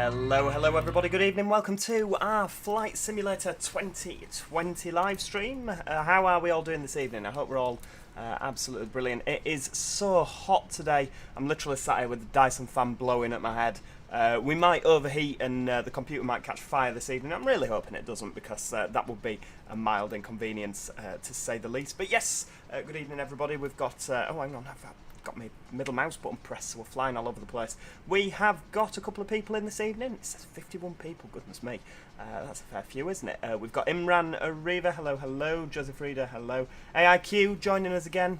Hello everybody, good evening, welcome to our Flight Simulator 2020 live stream. How are we all doing this evening? I hope we're all absolutely brilliant. It is so hot today, I'm literally sat here with the Dyson fan blowing at my head. We might overheat and the computer might catch fire this evening. I'm really hoping it doesn't, because that would be a mild inconvenience to say the least. But yes, good evening everybody. We've got, oh hang on, I've got my middle mouse button pressed, so we're flying all over the place. We have got a couple of people in this evening. It says 51 people, goodness me. That's a fair few, isn't it? We've got Imran Ariva, hello. Joseph Reader, hello. AIQ joining us again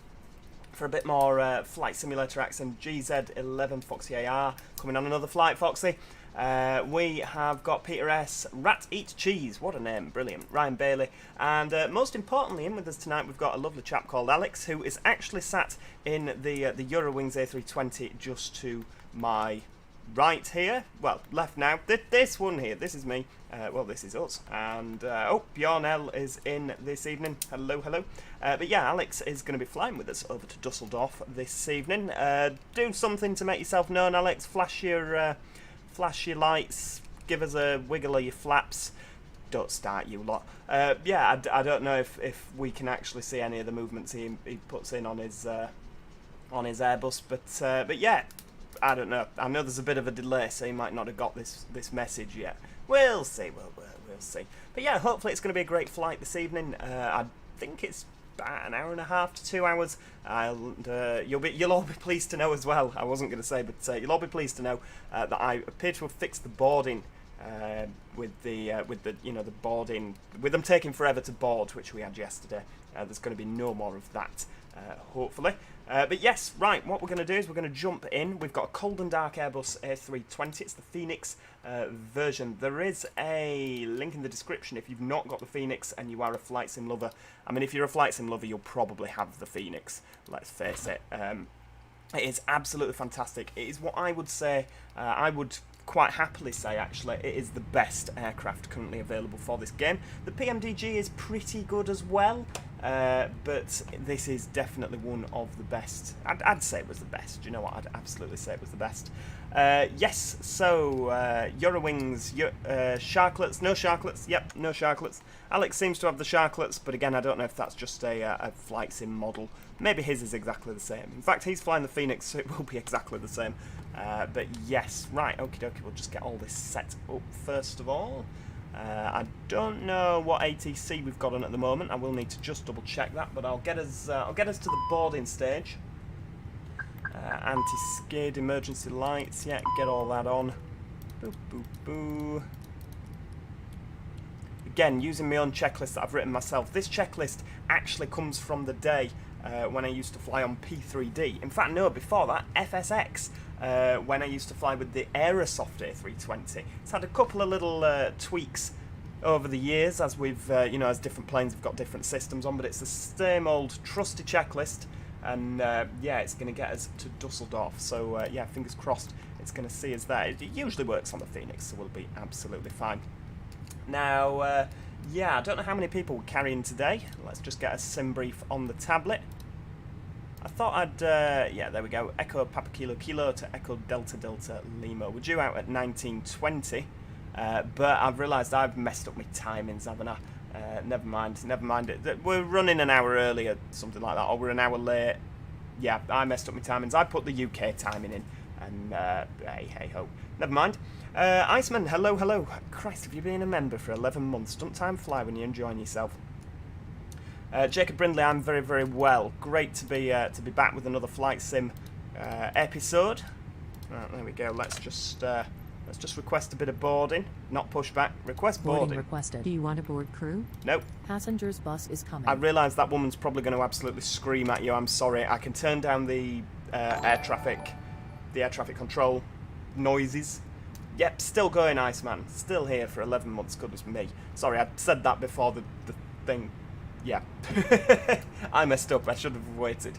for a bit more Flight Simulator action. GZ11 Foxy AR coming on another flight, Foxy. We have got Peter S. Rat Eat Cheese, what a name, brilliant. Ryan Bailey, and most importantly, in with us tonight, we've got a lovely chap called Alex, who is actually sat in the Eurowings A320 just to my right here. Well, left now. This one here, this is me. Well, this is us. And, oh, Bjorn L is in this evening. Hello. But yeah, Alex is going to be flying with us over to Dusseldorf this evening. Do something to make yourself known, Alex. Flash your lights. Give us a wiggle of your flaps. Don't start, you lot. Yeah, I don't know if we can actually see any of the movements he puts in on his Airbus. But yeah, I don't know. I know there's a bit of a delay, so he might not have got this message yet. We'll see. We'll see. But yeah, hopefully it's going to be a great flight this evening. I think it's about an hour and a half to 2 hours. You'll all be pleased to know as well. I wasn't going to say, but you'll all be pleased to know that I appear to have fixed the boarding with the boarding, with them taking forever to board, which we had yesterday. There's going to be no more of that, hopefully. But yes, right, what we're going to do is we're going to jump in. We've got a cold and dark Airbus A320. It's the FENIX version. There is a link in the description if you've not got the FENIX and you are a flight sim lover. I mean, if you're a flight sim lover, you'll probably have the FENIX, let's face it. It is absolutely fantastic. It is what I would say, I would quite happily say actually, it is the best aircraft currently available for this game. The PMDG is pretty good as well, but this is definitely one of the best. I'd say it was the best. Do you know what? I'd absolutely say it was the best. Yes, so Eurowings, Sharklets, no Sharklets, yep, no Sharklets. Alex seems to have the Sharklets, but again, I don't know if that's just a flight sim model. Maybe his is exactly the same. In fact, he's flying the FENIX, so it will be exactly the same. But yes, right, okie dokie, we'll just get all this set up first of all. I don't know what ATC we've got on at the moment. I will need to just double check that, but I'll get us to the boarding stage. Anti-skid, emergency lights, yeah, get all that on. Boo. Again, using my own checklist that I've written myself. This checklist actually comes from the day when I used to fly on P3D. In fact, no, before that, FSX, when I used to fly with the Aerosoft A320. It's had a couple of little tweaks over the years as we've, as different planes have got different systems on, but it's the same old trusty checklist. And yeah, it's going to get us to Dusseldorf. So yeah, fingers crossed it's going to see us there. It usually works on the FENIX, so we'll be absolutely fine. Now, yeah, I don't know how many people we're carrying today. Let's just get a sim brief on the tablet. I thought I'd, yeah, there we go. Echo Papa Kilo Kilo to Echo Delta Delta Lima. We're due out at 19:20, but I've realised I've messed up my timings, haven't I? Never mind. We're running an hour early or something like that, or we're an hour late. Yeah, I messed up my timings. I put the UK timing in, and hey ho. Never mind. Iceman, hello. Christ, have you been a member for 11 months? Doesn't time fly when you're enjoying yourself? Jacob Brindley, I'm very well. Great to be back with another flight sim episode. Right, there we go. Let's just request a bit of boarding, not pushback. Request boarding. Requested. Do you want a board crew? Nope. Passengers bus is coming. I realise that woman's probably going to absolutely scream at you. I'm sorry. I can turn down the air traffic control noises. Yep, still going, Iceman. Still here for 11 months. Goodness me. Sorry, I said that before the thing. Yeah. I messed up. I should have waited.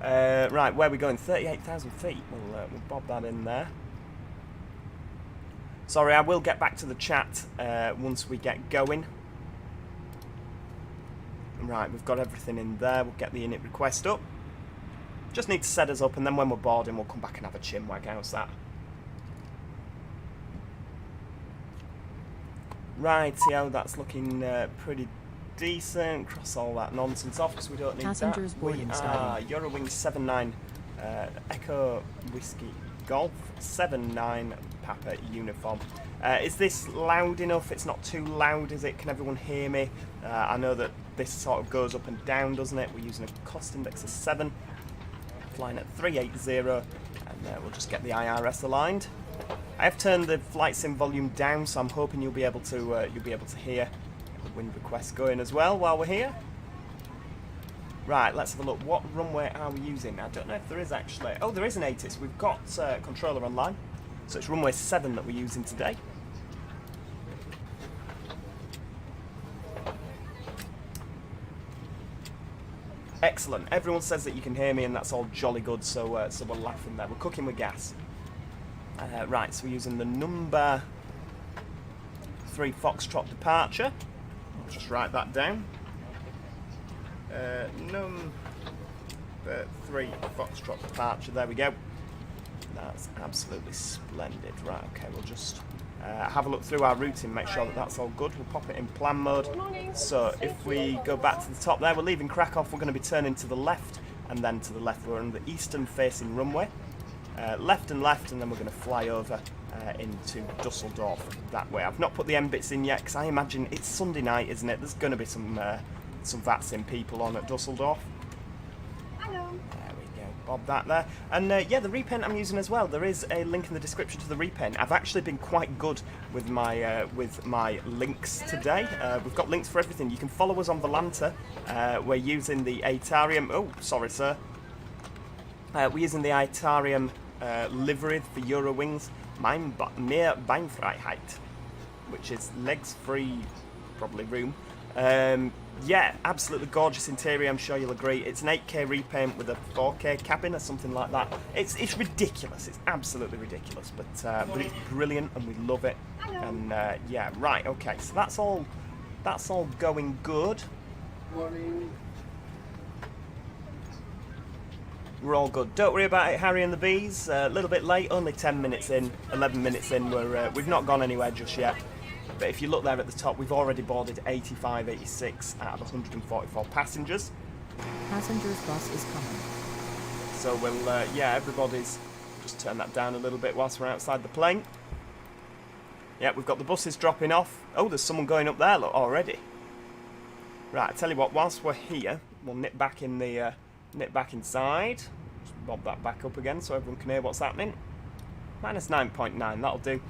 Right, where are we going? 38,000 feet. We'll bob that in there. Sorry, I will get back to the chat once we get going. Right, we've got everything in there. We'll get the init request up. Just need to set us up, and then when we're boarding, we'll come back and have a chinwag. How's that? Rightio, that's looking pretty decent. Cross all that nonsense off because we don't need Passengers that. boarding We are starting. Eurowings 79 Echo Whiskey Golf 79 Papa uniform. Is this loud enough? It's not too loud, is it? Can everyone hear me? I know that this sort of goes up and down, doesn't it? We're using a cost index of 7, flying at 380, and we'll just get the IRS aligned. I have turned the flight sim volume down, so I'm hoping you'll be able to hear the wind request going as well while we're here. Right, let's have a look. What runway are we using? I don't know if there is actually. Oh, there is an ATIS. We've got controller online, so it's runway 7 that we're using today. Excellent. Everyone says that you can hear me, and that's all jolly good. So we're laughing there. We're cooking with gas. Right, so we're using the number 3 Foxtrot departure. I'll just write that down. Number 3 Foxtrot departure. There we go. That's absolutely splendid. Right, okay, we'll just have a look through our routing, make sure that that's all good. We'll pop it in plan mode. So if we go back to the top there, we're leaving Krakow. We're going to be turning to the left, and then to the left. We're on the eastern facing runway. Left, and then we're going to fly over into Dusseldorf that way. I've not put the M-bits in yet because I imagine it's Sunday night, isn't it? There's going to be some VATSim people on at Dusseldorf. Hello. There we go, bob that there. And yeah, the repaint I'm using as well. There is a link in the description to the repaint. I've actually been quite good with my links today. We've got links for everything. You can follow us on Volanta. We're using the Atarium. Oh, sorry, sir. We're using the Itarium livery for Eurowings, Mehr Beinfreiheit, which is legs free, probably room. Yeah, absolutely gorgeous interior, I'm sure you'll agree. It's an 8K repaint with a 4K cabin or something like that. It's ridiculous, it's absolutely ridiculous, but it's brilliant and we love it. And yeah, right, okay, so that's all going good. Morning. We're all good. Don't worry about it, Harry and the Bees. A little bit late, only 10 minutes in, 11 minutes in. We've not gone anywhere just yet. But if you look there at the top, we've already boarded 85, 86 out of 144 passengers. Passengers bus is coming. So we'll, yeah, everybody's just turn that down a little bit whilst we're outside the plane. Yeah, we've got the buses dropping off. Oh, there's someone going up there, look, already. Right, I tell you what, whilst we're here, we'll nip back in the... nip back inside, just bob that back up again so everyone can hear what's happening. Minus 9.9, that'll do.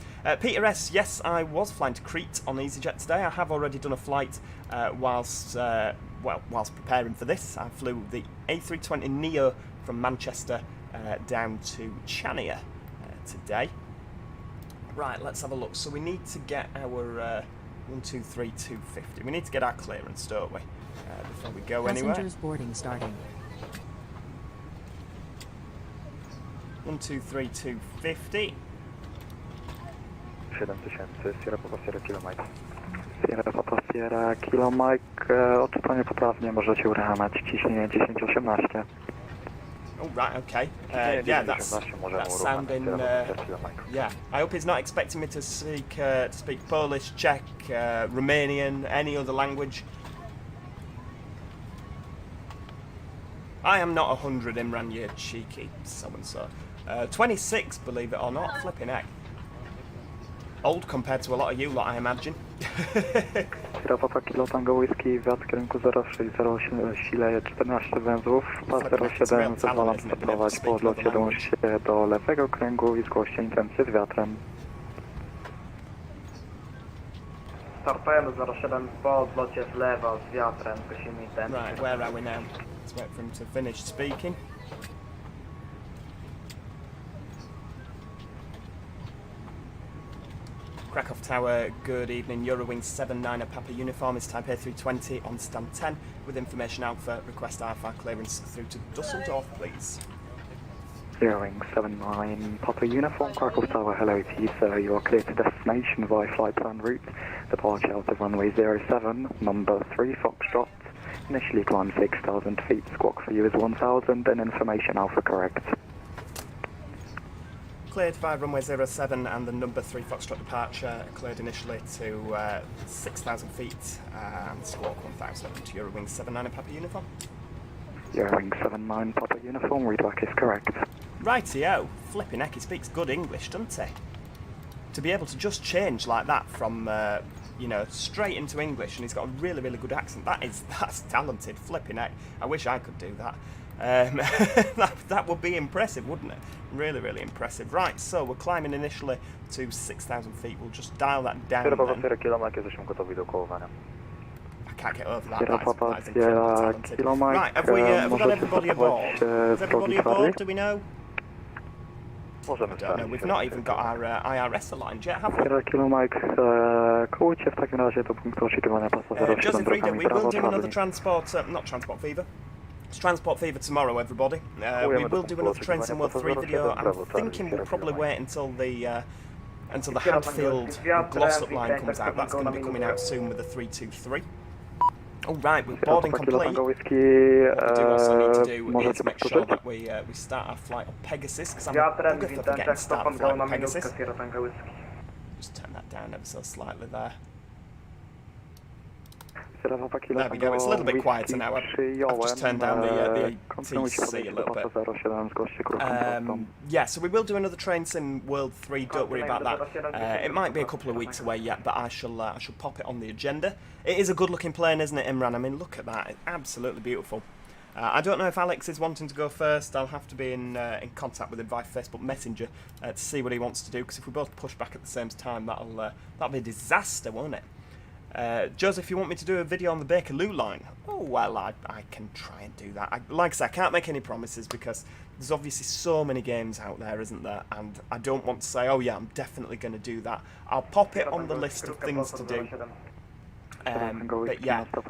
Peter S, yes, I was flying to Crete on EasyJet today. I have already done a flight whilst preparing for this. I flew the A320 Neo from Manchester down to Chania today. Right, let's have a look. So we need to get our 123-250. We need to get our clearance, don't we? Before we go anywhere. Passengers boarding starting. 123-250. 7000, Sierra Papa Sierra Kilo Mike. Sierra Papa Sierra Kilo Mike, odczytanie poprawnie, możecie uruchamiać ciśnienie 1018. Oh, right, okay. Yeah, that's sounding... yeah, I hope he's not expecting me to speak Polish, Czech, Romanian, any other language. I am not 100, Imran, you cheeky so-and-so. 26, believe it or not, flipping heck. Old compared to a lot of you lot, I imagine. Sierra Papa Kilo Tango Whisky, wiatr kierunku 0608, sile 14 węzłów, pas 07 zezwalam startować po odlocie, dąż się do lewego kręgu i zgłoście intencje z wiatrem. Startujemy 07 po odlocie w lewo z wiatrem, zgłosimy intencje. Right, where are we now? Let's wait for him to finish speaking. Krakow Tower, good evening. Eurowings 79 Papa uniform is type A320 on stand 10 with information Alpha. Request Alpha clearance through to Dusseldorf, please. Eurowings 79 Papa uniform, Krakow Tower, hello to you sir. You are clear to destination via flight plan route. Departure out of runway 07, number 3 Foxtrot. Initially climb 6,000 feet, squawk for you is 1,000 and information Alpha correct. cleared via runway 07 and the number 3 Foxtrot departure cleared initially to 6,000 feet and squawk 1,000 to Eurowings 79 in Papa Uniform. Eurowings 79 Papa Uniform, readback is correct. Rightio, flipping heck, he speaks good English, doesn't he? To be able to just change like that from, you know, straight into English, and he's got a really, really good accent. That's talented, flipping heck. I wish I could do that. That would be impressive, wouldn't it? Really, really impressive. Right, so we're climbing initially to 6,000 feet. We'll just dial that down then. I can't get over that. That is incredibly talented. Right, have we got everybody aboard? Is everybody aboard, do we know? I don't know, we've not even got our IRS aligned yet, have we? Joseph Reader, we will do another transport, not Transport Fever. It's Transport Fever tomorrow, everybody. We will do another Train Sim World 3 video. I'm thinking we'll probably wait until the Hadfield Glossop line comes out. That's going to be coming out soon with the 323. Oh right, we're boarding complete. What we do also need to do is make sure that we start our flight on Pegasus, because I'm bugger for forgetting to start the flight on Pegasus. Just turn that down ever so slightly there. There we go, it's a little bit quieter now. I've just turned down the ATC a little bit. Yeah, so we will do another Train Sim World 3, don't worry about that. It might be a couple of weeks away yet, but I shall pop it on the agenda. It is a good looking plane, isn't it, Imran? I mean, look at that, it's absolutely beautiful. I don't know if Alex is wanting to go first. I'll have to be in contact with him via Facebook Messenger to see what he wants to do, because if we both push back at the same time, that'll be a disaster, won't it? Joseph, you want me to do a video on the Bakerloo line? Oh, well, I can try and do that. Like I said, I can't make any promises because there's obviously so many games out there, isn't there? And I don't want to say, oh yeah, I'm definitely going to do that. I'll pop it on the list of things to do. But yeah, I'll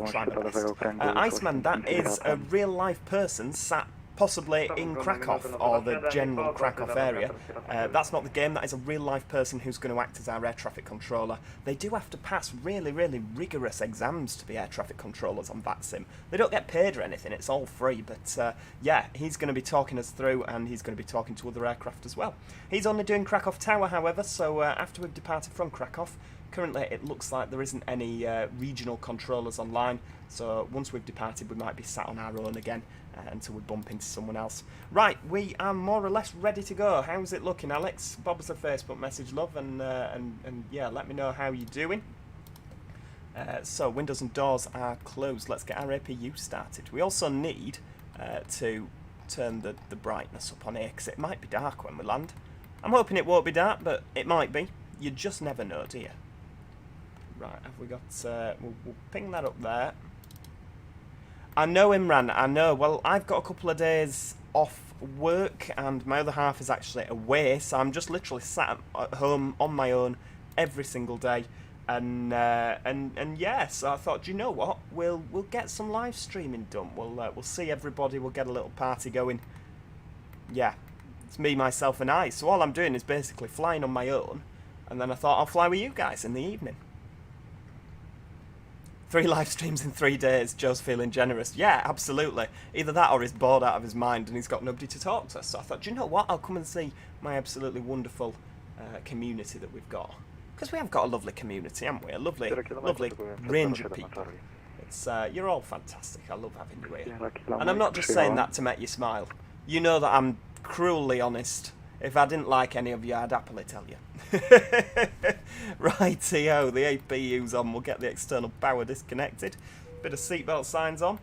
try my best. Iceman, that is a real-life person sat possibly in Krakow or the general Krakow area. That's not the game, that is a real life person who's going to act as our air traffic controller. They do have to pass really, really rigorous exams to be air traffic controllers on VATSim. They don't get paid or anything, it's all free, but yeah, he's going to be talking us through, and he's going to be talking to other aircraft as well. He's only doing Krakow Tower, however, so after we've departed from Krakow, currently it looks like there isn't any regional controllers online, so once we've departed we might be sat on our own again until we bump into someone else. Right, we are more or less ready to go. How's it looking, Alex? Bob us a Facebook message, love, and yeah, let me know how you're doing. So windows and doors are closed. Let's get our APU started. We also need to turn the brightness up on here, because it might be dark when we land. I'm hoping it won't be dark, but it might be. You just never know, do you? Right, have we got... we'll ping that up there. I know, Imran, I know. Well, I've got a couple of days off work, and my other half is actually away, so I'm just literally sat at home on my own every single day. And yeah, so I thought, do you know what? We'll get some live streaming done. We'll see everybody. We'll get a little party going. Yeah, it's me, myself, and I. So all I'm doing is basically flying on my own, and then I thought I'll fly with you guys in the evening. 3 live streams in 3 days, Joe's feeling generous. Yeah, absolutely. Either that or he's bored out of his mind and he's got nobody to talk to. So I thought, do you know what? I'll come and see my absolutely wonderful community that we've got. Because we have got a lovely community, haven't we? A lovely range of people. It's you're all fantastic. I love having you here. And I'm not just saying that to make you smile. You know that I'm cruelly honest. If I didn't like any of you, I'd happily tell you. Rightio, the APU's on. We'll get the external power disconnected. Bit of seatbelt signs on.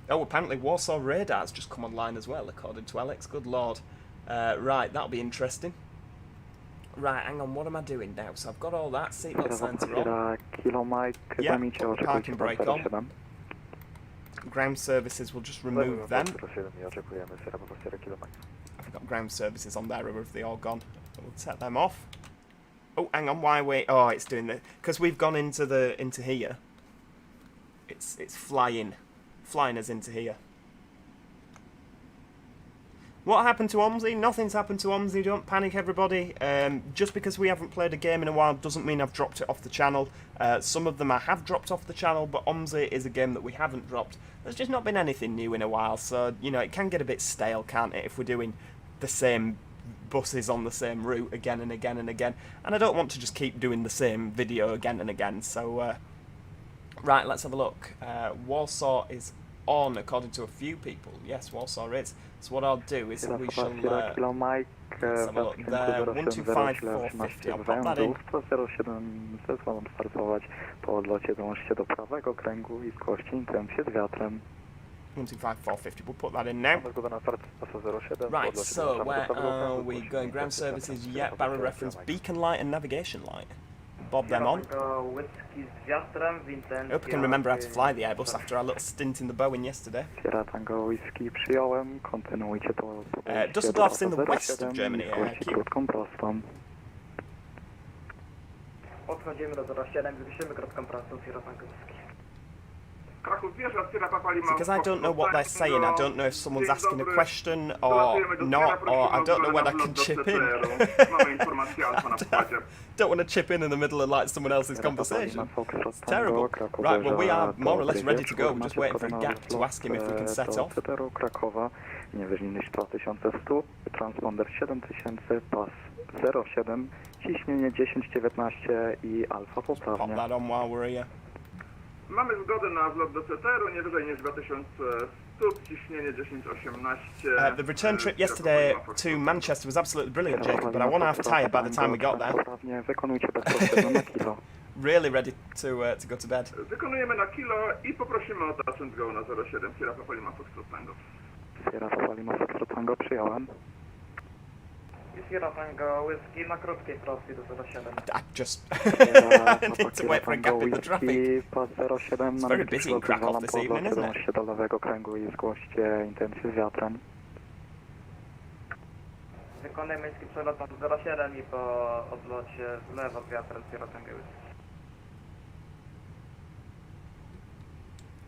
Oh, apparently Warsaw Radar's just come online as well, according to Alex. Good lord. Right, that'll be interesting. Right, hang on, what am I doing now? So I've got all that. Seatbelt signs are on. Yeah, put the parking brake on. Ground services, will just remove them. I've got ground services on there, or have they all gone? We'll set them off. Oh, hang on, why wait? Oh, it's doing the, because we've gone into here. It's flying us into here. What happened to OMSI? Nothing's happened to OMSI. Don't panic, everybody. Just because we haven't played a game in a while doesn't mean I've dropped it off the channel. Some of them I have dropped off the channel, but OMSI is a game that we haven't dropped. There's just not been anything new in a while, so you know it can get a bit stale, can't it? If we're doing the same buses on the same route again and again and again, and I don't want to just keep doing the same video again and again. So right, let's have a look. Warsaw is on, according to a few people. Yes, Warsaw is. So what I'll do is we shall let's have a look there. 125450. I'll pop that in. 07 zezwalam startować. Po odlocie dążcie do prawego kręgu i zgłoście intencję z wiatrem. 125450. We'll put that in now. Right, so where are we going? Ground services, yeah, barrel reference, beacon light and navigation light. Bob them on. Hope I can remember how to fly the Airbus after our little stint in the Boeing yesterday. Dusseldorf's in the west of Germany. Podchodzimy do 07, zwyższymy krótką prostą, Sierra Tango Whisky. Because I don't know what they're saying, I don't know if someone's asking a question or not, or I don't know when I can chip in. Don't want to chip in the middle of like someone else's conversation. It's terrible. Right, well we are more or less ready to go, we're just waiting for a gap to ask him if we can set off. Krakowa, nie wyżej niż 2100, transponder 7000, pas 07, ciśnienie 10-19 i alfa poprawnie. Pop that on while we're here. Mamy zgodę na wlot do CTR-u, nie wyżej niż 2100, ciśnienie 10-18. The return trip yesterday to Manchester was absolutely brilliant, Jacob, but I won half tired by the time we got there. Really ready to go to bed. Wykonujemy na kilo i poprosimy o touch and go na 07, Sierra Papa Lima Foxtrot Tango. Sierra Papa Lima Foxtrot Tango, przyjąłem. Sierra Tango Whisky na krótkiej prostej do 07. I just I need to wait for a gap in the traffic. It's very busy in Krakow this evening, isn't it? Do lewego kręgu i zgłoście intencję z wiatrem. Wykonujemy niski przelot na 07 i po odlocie z lewa z wiatrem Sierra Tango Whisky.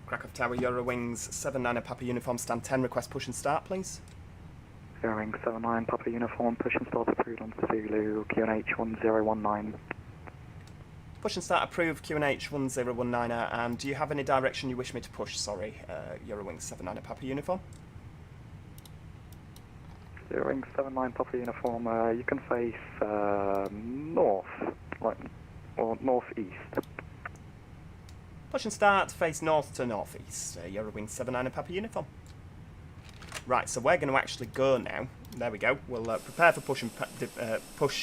Krakow Tower, Eurowings 79 Papa Uniform, stand 10, request push and start, please. Eurowings 79 Papa Uniform, push and start approved on Zulu, QNH 1019. Push and start approved, QNH 1019, and do you have any direction you wish me to push? Sorry, Eurowings 79 Papa Uniform. Eurowings 79 Papa Uniform, you can face north, right, or northeast. Push and start, face north to northeast, Eurowings 79 Papa Uniform. Right, so we're going to actually go now. There we go. We'll prepare for push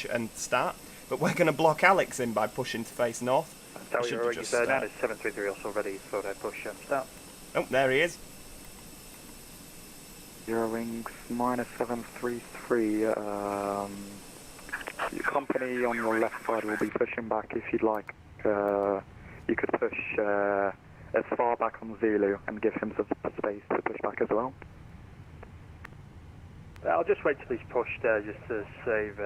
and start, but we're going to block Alex in by pushing to face north. Eurowings 733 also ready for that push and start. Oh, there he is. Eurowings -733. Your company on your left side will be pushing back. If you'd like, you could push as far back on Zulu and give him some space to push back as well. I'll just wait till he's pushed just to save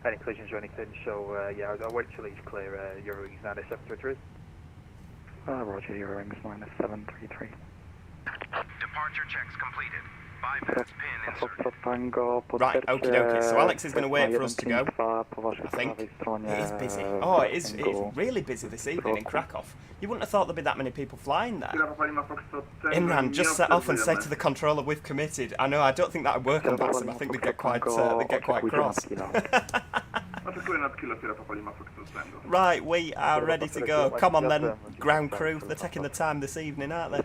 any collisions or anything. So yeah, I'll wait till he's clear. Eurowings 9733. Roger, Eurowings -733. Departure checks completed. Bypass pin inserted. Right, okie dokie. So Alex is going to wait for us to go. I think it is busy. Oh, it's really busy this evening in Krakow. You wouldn't have thought there'd be that many people flying there. Imran, just set off and say to the controller we've committed. I know, I don't think that would work on VATSim. I think they'd get quite cross. Right, we are ready to go. Come on then, ground crew. They're taking the time this evening, aren't they?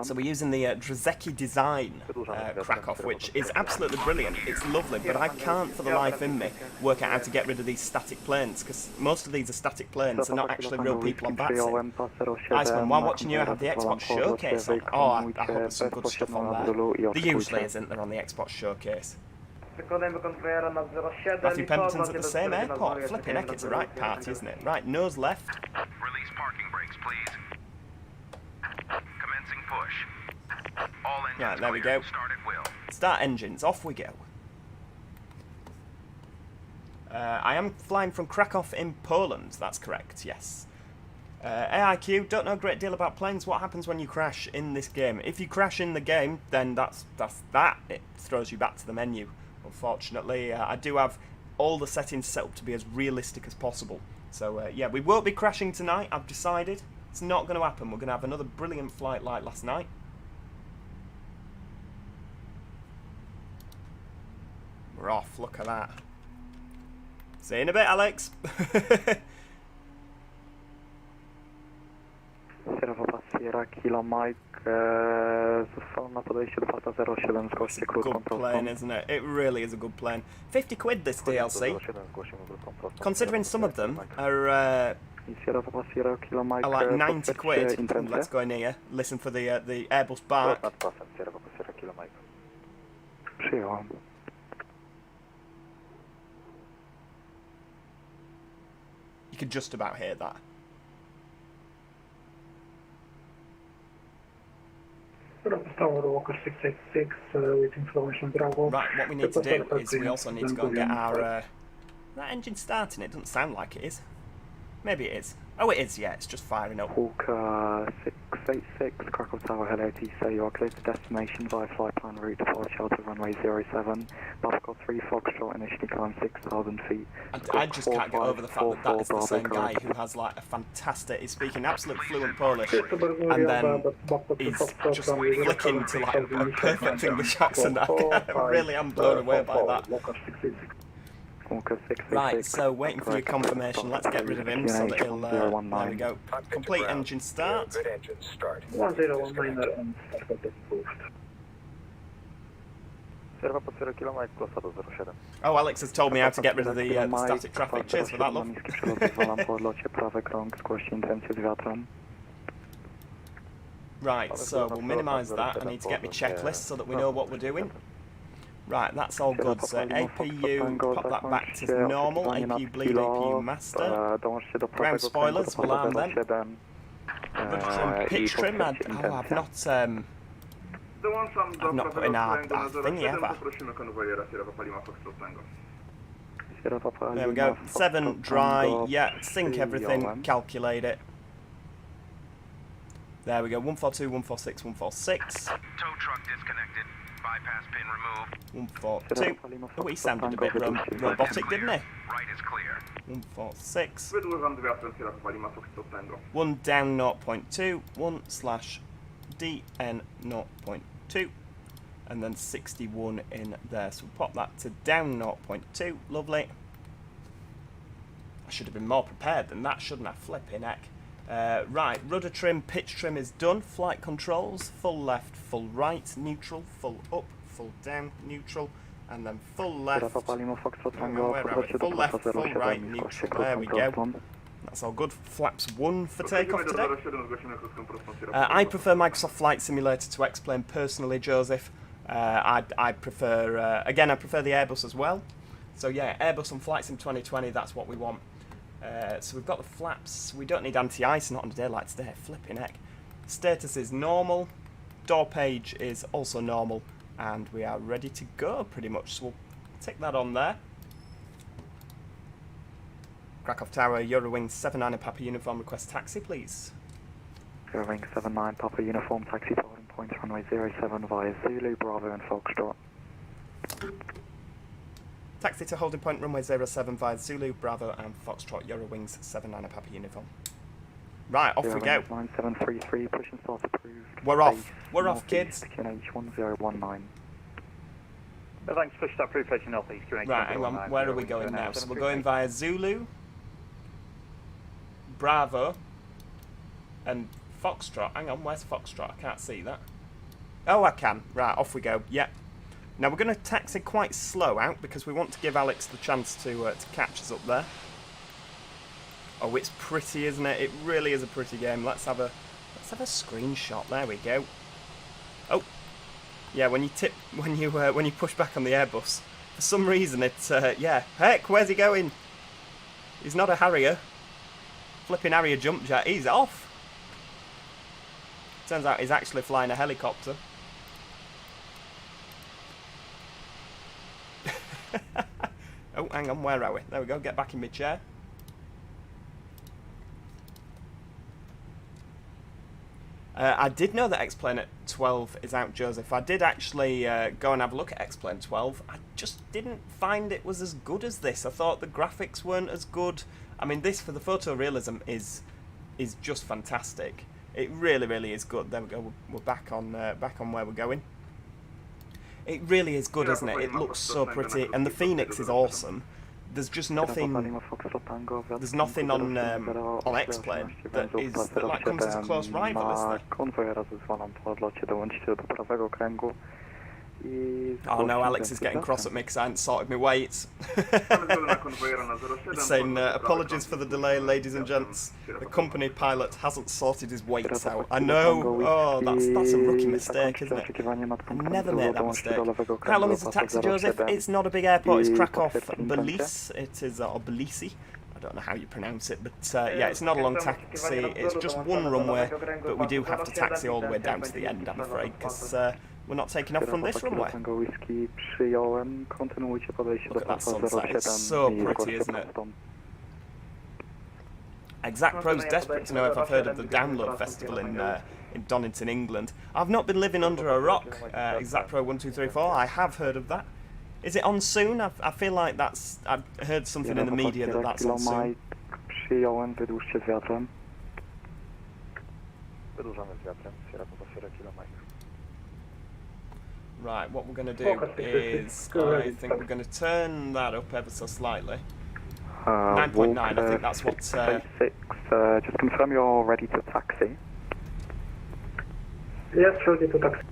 So we're using the Drzecki design Krakow, which is absolutely brilliant. It's lovely, but I can't for the life in me work out how to get rid of these static planes, because most of these are static planes, they're not actually real people on VATSim. Iceman, while watching you, I have the Xbox Showcase on. Oh, I hope there's some good stuff on there. There usually isn't, they're on the Xbox Showcase. Matthew Pemberton's at the same airport. Flipping heck, it's the right party, isn't it? Right, nose left. Release parking brakes, please. Commencing push. All engines Right, there we go. Start at will. Start engines, off we go. I am flying from Krakow in Poland, that's correct, yes. AIQ, don't know a great deal about planes. What happens when you crash in this game? If you crash in the game, then that's that. It throws you back to the menu. Unfortunately, I do have all the settings set up to be as realistic as possible. So yeah, we won't be crashing tonight, I've decided. It's not going to happen. We're going to have another brilliant flight like last night. we're off. Look at that. See you in a bit, Alex. Sierra Kilo Mike, został na podejściu do Pata 07, zgłoście krótką Good prostą. plane, isn't it? It really is a good plane. 50 quid this DLC. Considering some of them are Sierra Kilo Mike, like 90 quid. intencję. Let's go in here. Listen for the Airbus bark. Sierra Kilo Mike. Przyjąłem. You could just about hear that. Tower Walker 686 with information Bravo. Right, what we need to do is we also need to go and get our... that engine starting. It doesn't sound like it is. Maybe it is. Oh, it is, yeah. It's just firing up. Walker 686, Krakow Tower, hello TSA, you are clear to destination via flight plan route departure to runway 07. Bobcat 3 Foxtrot, initially climb 6,000 feet. I just can't get over the fact that that is the same guy who has like a fantastic... He's speaking absolute fluent Polish, and then he's just flicking to like a perfect English accent. I really am blown away by that. Right, so waiting for your confirmation. Let's get rid of him so that he'll... there we go. Complete engine start. Good engine start. 1019 and start approved. Oh, Alex has told me how to get rid of the static traffic. Cheers for that, love. Right, so we'll minimise that. I need to get my checklist so that we know what we're doing. Right, that's all good. So APU, pop that back to normal. APU bleed, APU master. Ground spoilers, we'll arm them. Rudder trim, pitch trim. I've not put in our thing yet, have I? There we go. 7 dry. Yeah, sync everything. Calculate it. There we go. 142, 146, 146. Tow truck disconnected. Bypass pin removed. 142. Oh, he sounded a bit robotic, didn't he? Right is clear. 146. Wydłużam dwie atencje na paliwa Foxtrotnego. 1 down 0.2. 1/DN 0.2. And then 61 in there. So we'll pop that to down 0.2. Lovely. I should have been more prepared than that, shouldn't I? Flipping heck. Right, rudder trim, pitch trim is done. Flight controls, full left, full right, neutral, full up, full down, neutral, and then full left. Full left, full right, neutral. There we go. That's all good. Flaps 1 for takeoff today. I prefer Microsoft Flight Simulator to explain personally, Joseph. I prefer, again, I prefer the Airbus as well. So yeah, Airbus and Flight Sim 2020, that's what we want. So we've got the flaps. We don't need anti-ice, not on a day like today. Flipping heck. Status is normal. Door page is also normal. And we are ready to go, pretty much. So we'll tick that on there. Krakow Tower, Eurowings 79 Papa Uniform, request taxi, please. Eurowings 79 Papa Uniform, taxi to holding point, runway 07 via Zulu, Bravo and Foxtrot. Taxi to holding point, runway 07 via Zulu, Bravo and Foxtrot, Eurowings 79 Papa Uniform. Right, off we go. 9733, push and start approved. We're off. We're off, kids. QNH1019. Thanks, push that approved, facing northeast. Right, hang on. Where are we going now? So we're going via Zulu, Bravo, and Foxtrot. Hang on, where's Foxtrot? I can't see that. Oh, I can. Right, off we go. Yep. Now we're going to taxi quite slow out because we want to give Alex the chance to catch us up there. Oh, it's pretty, isn't it? It really is a pretty game. Let's have a screenshot. There we go. Oh, yeah. When you push back on the Airbus, for some reason it's yeah. Heck, where's he going? He's not a Harrier. Flipping Harrier jump jet. He's off. Turns out he's actually flying a helicopter. Oh, hang on, where are we? There we go, get back in my chair. I did know that X-Plane at 12 is out, Joseph. I did actually go and have a look at X-Plane 12. I just didn't find it was as good as this. I thought the graphics weren't as good. I mean, this, for the photorealism, is just fantastic. It really, really is good. There we go, we're back on where we're going. It really is good, isn't it? It looks so pretty, and the FENIX is awesome. There's just nothing. There's nothing on X-Plane that like comes as a close rival, is there? Oh no, Alex is getting cross at me because I hadn't sorted my weights. Saying apologies for the delay, ladies and gents. The company pilot hasn't sorted his weights out. I know. Oh, that's a rookie mistake, isn't it? I never made that mistake. How long is the taxi, Joseph? It's not a big airport. It's Krakow, Belize. It is or Belize. I don't know how you pronounce it, but yeah, it's not a long taxi. It's just one runway, but we do have to taxi all the way down to the end, I'm afraid, because we're not taking off from this runway. Look at that sunset, it's so pretty, isn't it? Exact Pro's desperate to know if I've heard of the Download Festival in Donington, England. I've not been living under a rock, Exact Pro 1234, I have heard of that. Is it on soon? I feel like that's... I've heard something in the media that that's on soon. Right, what we're going to do is, I think we're going to turn that up ever so slightly. 9.9, I think that's what... just confirm you're ready to taxi. Yes, ready to taxi.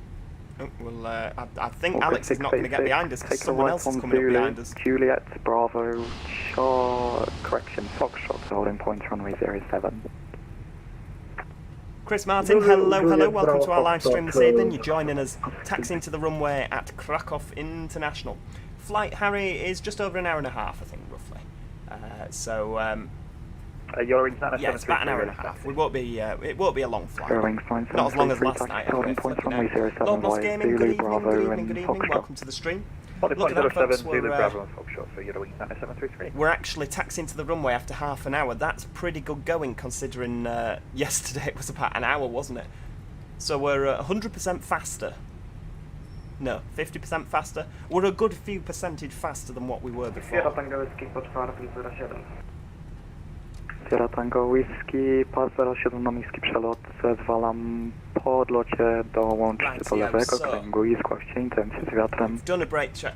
Oh, well, I think Alex is not going to get behind us because someone else is coming up behind us. Juliet, Bravo, correction, Foxtrot, holding point runway 07. Chris Martin, hello, welcome to our live stream this evening. You're joining us taxiing to the runway at Krakow International. Flight, Harry, is just over an hour and a half, I think, roughly. Eurowings yeah, it's about an hour and a half. It won't be a long flight. Not as long as last night. Lord Moss Gaming, good evening. Welcome to the stream. Look at that, folks. We're actually taxiing to the runway after half an hour. That's pretty good going, considering yesterday it was about an hour, wasn't it? So we're 100% faster. No, 50% faster. We're a good few percentage faster than what we were before. Sierra Tango Whisky, pas 07 na niski przelot, zezwalam po odlocie dołączcie do lewego kręgu i zgłaście intencję z wiatrem. We've done a brake check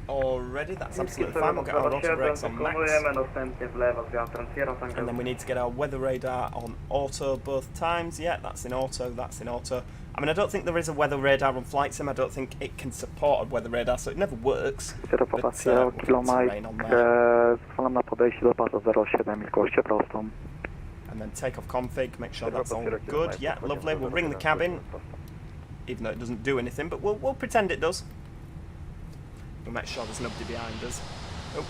already, that's absolutely fine, we'll get our auto brakes on max. And then we need to get our weather radar on auto both times. Yeah, that's in auto, that's in auto. I mean, I don't think there is a weather radar on FlightSim. I don't think it can support a weather radar, so it never works. But we'll get some rain on there. And then takeoff config, make sure that's all good. Yeah, lovely. We'll ring the cabin, even though it doesn't do anything, but we'll pretend it does. We'll make sure there's nobody behind us. Oh.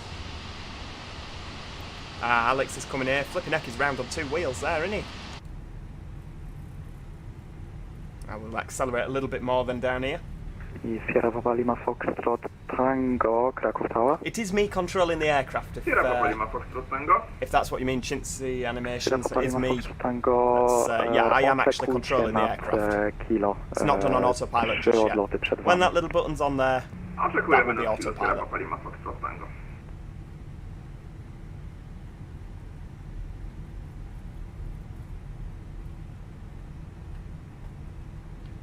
Ah, Alex is coming here. Flipping heck is round on two wheels there, isn't he? I will accelerate a little bit more than down here. It is me controlling the aircraft, if that's what you mean, Chintzy Animations. It is me. Yeah, I am actually controlling the aircraft. It's not done on autopilot just yet. When that little button's on there, that will be autopilot.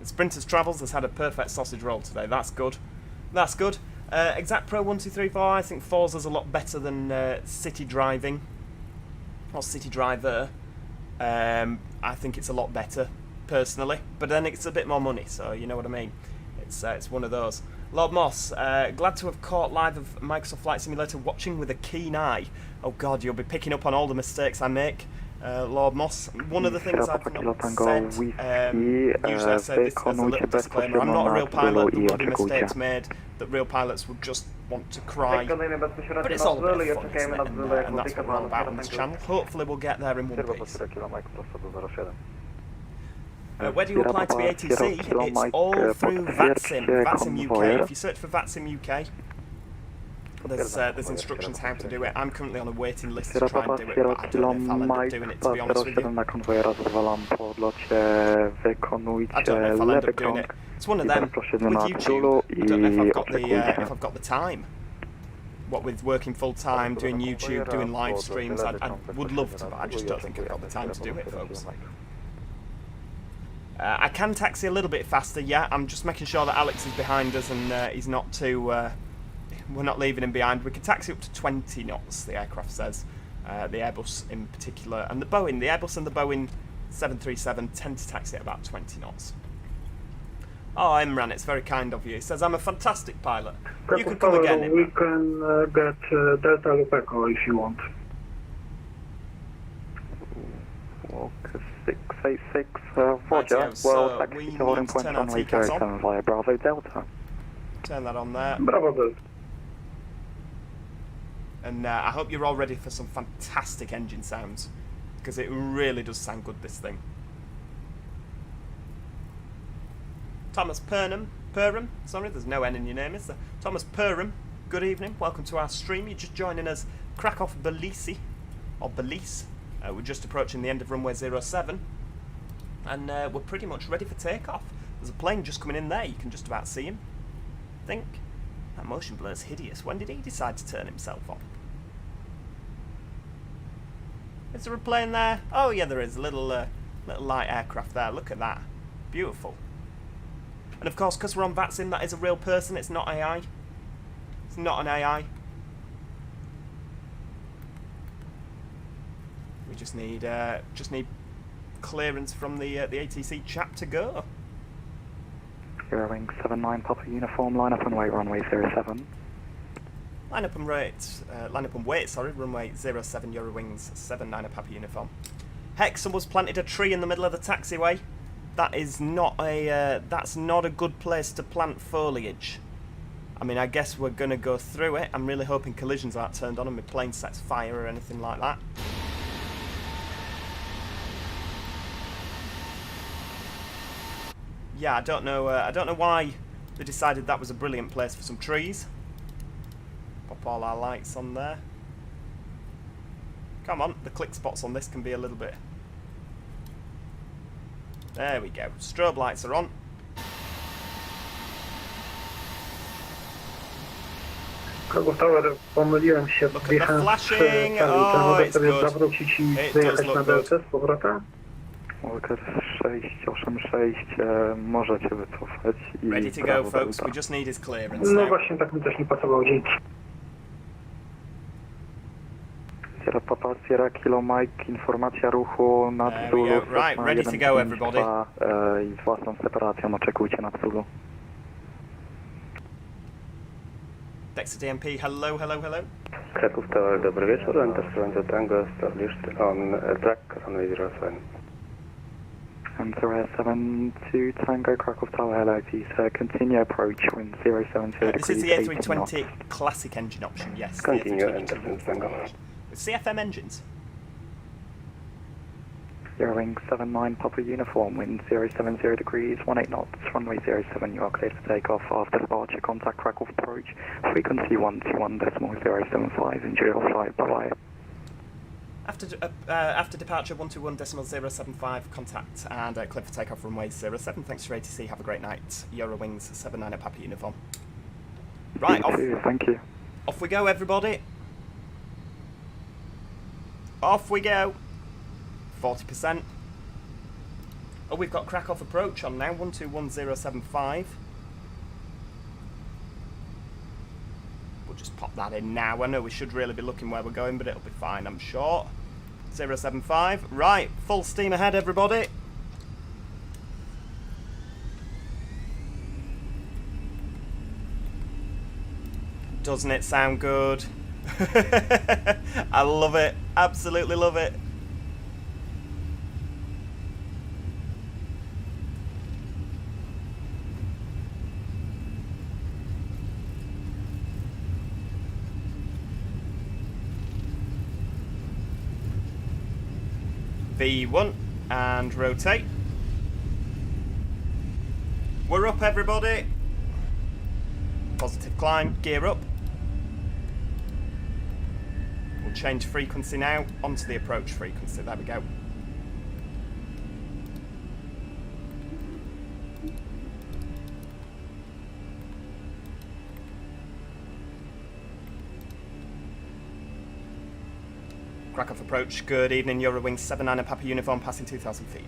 Sprinters Travels has had a perfect sausage roll today. That's good. That's good. Exact Pro 1234, I think Forza's a lot better than City Driving. Or City Driver. I think it's a lot better, personally. But then it's a bit more money, so you know what I mean. It's one of those. Lord Moss, glad to have caught live of Microsoft Flight Simulator, watching with a keen eye. Oh God, you'll be picking up on all the mistakes I make. Lord Moss, one of the things I've not said, usually I say this as a little disclaimer, I'm not a real pilot, there will be mistakes made that real pilots would just want to cry, but it's all a bit of fun, isn't it? And that's what we're all about on this channel. Hopefully we'll get there in one piece. Where do you apply to be ATC? It's all through VATSim, VATSim UK. If you search for VATSim UK, there's instructions how to do it. I'm currently on a waiting list to try and do it, but I don't know if I'll end up doing it, to be honest with you. I don't know if I'll end up doing it. It's one of them. With YouTube, I don't know if I've got the time. What with working full time, doing YouTube, doing live streams, I would love to, but I just don't think I've got the time to do it, folks. I can taxi a little bit faster, yeah. I'm just making sure that Alex is behind us and he's not too... we're not leaving him behind. We can taxi up to 20 knots, the aircraft says. The Airbus in particular. And the Boeing, the Airbus and the Boeing 737 tend to taxi at about 20 knots. Oh, Imran, it's very kind of you. He says, I'm a fantastic pilot. You can come again, We Imran. can get Delta Loop Echo if you want. Walker 686, Roger. Rightio, so Well, taxi we to holding need to point turn our runway TCAS on. 07 via Bravo Delta. Turn that on there. Bravo Delta. And I hope you're all ready for some fantastic engine sounds. Because it really does sound good, this thing. Thomas Perham, sorry, there's no N in your name, is there? Thomas Perham, good evening, welcome to our stream. You're just joining us, Krakow, Belize, or Belize. We're just approaching the end of runway 07, and we're pretty much ready for takeoff. There's a plane just coming in there, you can just about see him, I think. That motion blur's hideous. When did he decide to turn himself on? Is there a plane there? Oh yeah, there is, a little light aircraft there, look at that. Beautiful. And of course, because we're on VATSim, that is a real person, it's not AI. It's not an AI. We just need clearance from the ATC chap to go. Eurowings 79 Papa Uniform, line up and wait runway 07. Line up and wait, sorry, runway 07 Eurowings 79 Papa Uniform. Hex, someone's planted a tree in the middle of the taxiway. That is not a that's not a good place to plant foliage. I mean, I guess we're gonna go through it. I'm really hoping collisions aren't turned on and my plane sets fire or anything like that. Yeah, I don't know why they decided that was a brilliant place for some trees. Pop all our lights on there. Come on, the click spots on this can be a little bit... There we go. Strobe lights are on. Kraków Tower, pomyliłem się. Look at the flashing. Oh, it's good. Zawrócić i It wyjechać does na look Deltę z powrotem? Walker 686, możecie wycofać i Ready to go, Bravo folks. Delta. We just need his clearance No now. właśnie, tak mi też nie pasowało, dzięki. Sierra Papa, Sierra Kilo Mike, informacja ruchu nad There we Zulu. go. Right, ready to go, everybody. I z własną separacją oczekujcie nad Zulu. Dexter DMP, hello, hello, hello. Kraków Tower, dobry wieczór. Enter Surrender Tango, established on track runway 07. Enter 72 Tango Kraków Tower, hello to you, sir. Continue approach, wind 070 degrees. This is the 18 knots. A320 classic engine option, yes. the Continue, A320 enter Tango. With CFM engines. Eurowings 79 Papa Uniform, wind 070 degrees, 18 knots, runway 07, you are cleared for takeoff. After departure, contact Krakow approach, frequency 121.075, enjoy your flight, bye-bye. After departure, 121.075, contact and clear for takeoff runway 07. Thanks for ATC, have a great night. Eurowings 79 Papa Uniform. Right, off. Thank you. Off we go, everybody. Off we go. 40%. Oh, we've got Krakow approach on now, 121.075. We'll just pop that in now. I know we should really be looking where we're going, but it'll be fine, I'm sure. 075. Right, full steam ahead, everybody. Doesn't it sound good? I love it. Absolutely love it. V1 and rotate. We're up, everybody. Positive climb, gear up. We'll change frequency now onto the approach frequency. There we go. Krakow approach, good evening, Eurowings 79 Papa Uniform, passing 2,000 feet.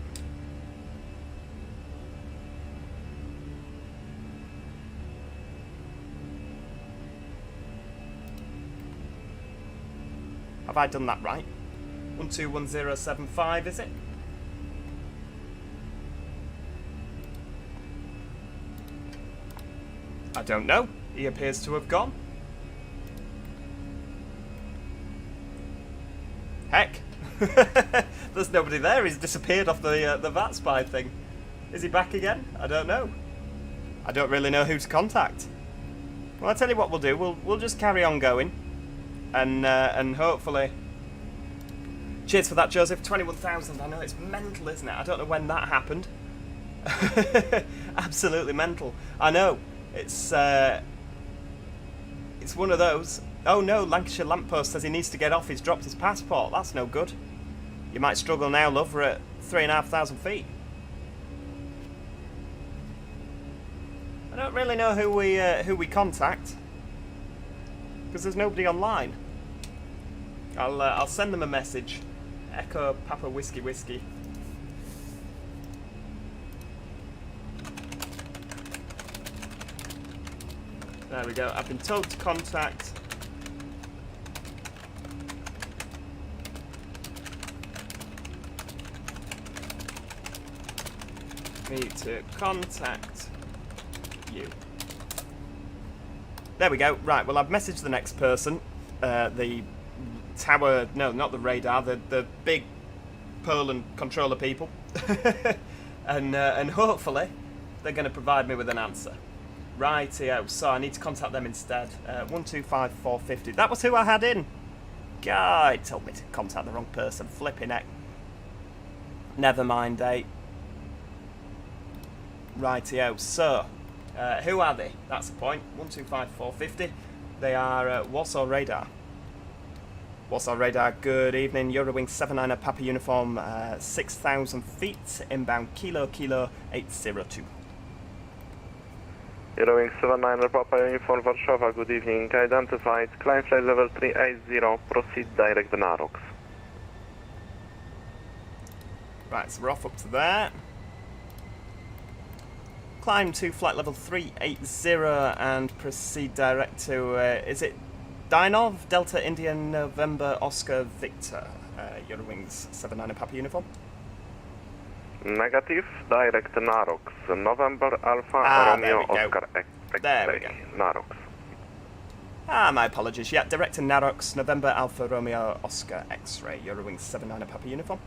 Have I done that right? 121075, is it? I don't know. He appears to have gone. Heck. There's nobody there. He's disappeared off the VATSpy thing. Is he back again? I don't know. I don't really know who to contact. Well, I'll tell you what we'll do. We'll just carry on going. And hopefully... Cheers for that, Joseph. 21,000. I know it's mental, isn't it? I don't know when that happened. Absolutely mental. I know. It's one of those. Oh no, Lancashire Lamppost says he needs to get off. He's dropped his passport. That's no good. You might struggle now, love. We're at 3,500 feet. I don't really know who we contact because there's nobody online. I'll send them a message. Echo Papa Whiskey Whiskey. There we go. I've been told to contact. Me to contact you. There we go. Right. Well, I've messaged the next person. The tower. No, not the radar. The big Poland controller people. and hopefully they're going to provide me with an answer. Rightio, so I need to contact them instead. 125450. That was who I had in. God, it told me to contact the wrong person. Flipping heck. Never mind, eh? Rightio, so who are they? That's the point. 125450. They are Warsaw Radar. Warsaw Radar, good evening. Eurowings 79er Papa Uniform, 6,000 feet, inbound Kilo 802. Eurowings 79er Papa Uniform Warszawa, good evening. Identified, climb flight level 380, proceed direct Narox. Right, so we're off up to there. Climb to flight level 380 and proceed direct to, is it Dynov, Delta India November Oscar Victor, Eurowings 79er Papa Uniform? Negative, direct Narox, November Alpha Romeo Oscar X-ray, there we go. Narox. My apologies. Yeah, direct to Narox, November Alpha Romeo Oscar X-ray, Eurowings 79er Papa Uniform.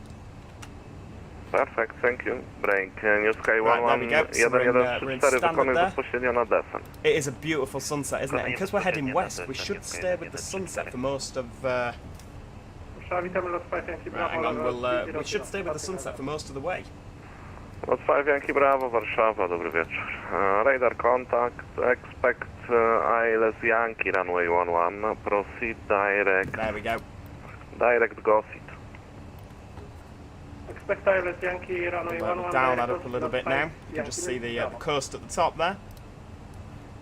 Perfect, thank you. Break, New Sky 11, So we're in standard there. bezpośrednio na descent. It is a beautiful sunset, isn't it? And because we're heading west, we should stay with the sunset for most of... Right, hang on, we should stay with the sunset for most of the way. Lot 5 Yankee Bravo, Warszawa, dobry wieczór. Radar contact, expect ILS Yankee, runway 11, proceed direct. There we go. Direct Gosset. Expect ILS Yankee, runway 11. Dial that up a little bit now. You can just see the coast at the top there.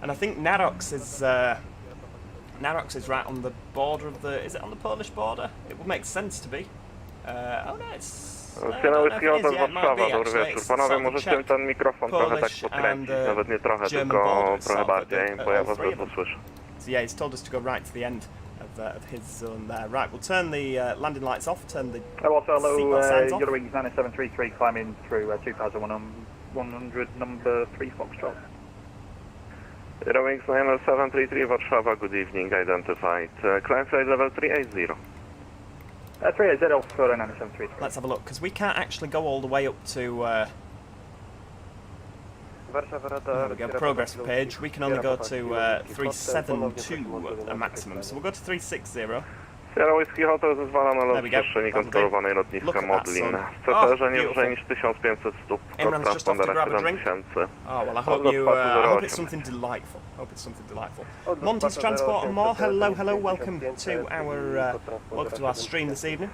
And I think Narox is right on the border of the... Is it on the Polish border? It would make sense to be. Oh no, it's... Siena Whisky Hotel Warszawa, dobry wieczór. Panowie, możecie ten mikrofon trochę tak podkręcić, nawet nie trochę, tylko trochę bardziej, bo ja was ledwo słyszę. So yeah, he's told us to go right to the end of his zone there. Right, we'll turn the landing lights off, turn the seatbelt signs off. Eurowings 9733 climbing through 2100, number 3 Foxtrot. Eurowings 9733 Warszawa, good evening, identified. Climb flight level 380. 380 for 9733. Let's have a look, because we can't actually go all the way up to there we go, progress page. We can only go to 372 at a maximum, so we'll go to 360. Sierra Whisky Hotel zezwala na lot przestrzeni kontrolowanej lotniska Modlin. W CTR nie wyżej niż 1500 stóp, kod transpondera 7000. Oh, well, I hope it's something delightful. Monty's Transport and more, hello, welcome to our stream this evening.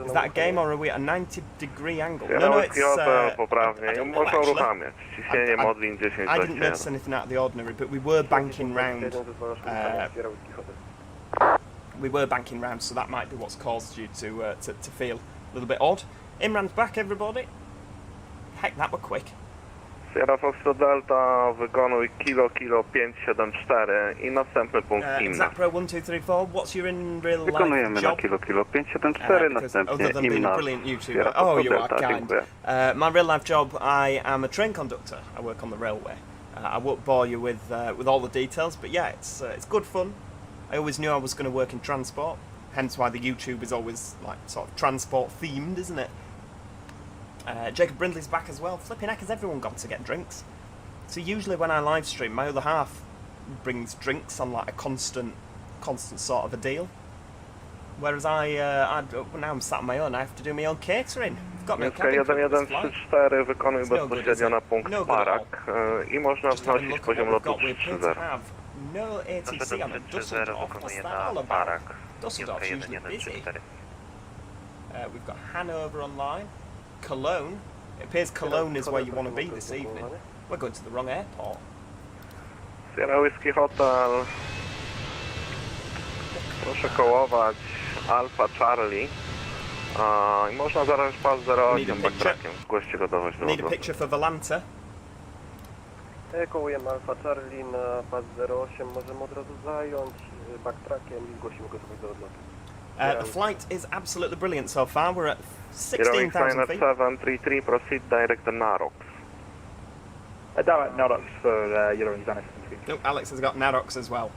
Is that a game or are we at a 90-degree angle? No, it's... I didn't notice anything out of the ordinary, but we were banking round. So that might be what's caused you to feel a little bit odd. Imran's back, everybody. Heck, that were quick. Sierra Foxtrot Delta, wykonuj kilo 574 i następny punkt inny. Exact Pro 1234, what's your in real life Wykonujemy na job? kilo 574, następnie Other than being a inna brilliant YouTuber. Sierra Oh, Foxtrot you are Delta, kind. dziękuję. My real life job, I am a train conductor. I work on the railway. I won't bore you with all the details, but yeah, it's good fun. I always knew I was going to work in transport, hence why the YouTube is always like sort of transport themed, isn't it? Jacob Brindley's back as well. Flipping heck, has everyone got to get drinks? So usually when I live stream, my other half brings drinks on like a constant sort of a deal. Whereas now I'm sat on my own, I have to do my own catering. I've got no cabin crew for this flight. 1134 wykonuj It's no good, bezpośrednio is na it? punkt No good at all. Parak i można Just having a wznosić look at poziom what we've lotu got. We appear to 330. have no ATC on it. Dusseldorf, what's that all about? Parak. Dusseldorf's usually busy. We've got Hanover online. Cologne. It appears Cologne is where you want to be this evening. We're going to the wrong airport. Sierra Whiskey Hotel. Proszę kołować Alfa Charlie. I można zaraz pas 08 backtrackiem. Zgłoście gotowość do Need a lotu. picture for Volante. Kołujemy Alfa Charlie na pas 08, możemy od razu zająć backtrackiem i zgłosimy gotowość do odlotu. The flight is absolutely brilliant so far. We're at Eurowings 16,000 feet. 733, proceed direct to Narox. Direct Nordox for Eurowings Livery. Oh, Alex has got Narox as well.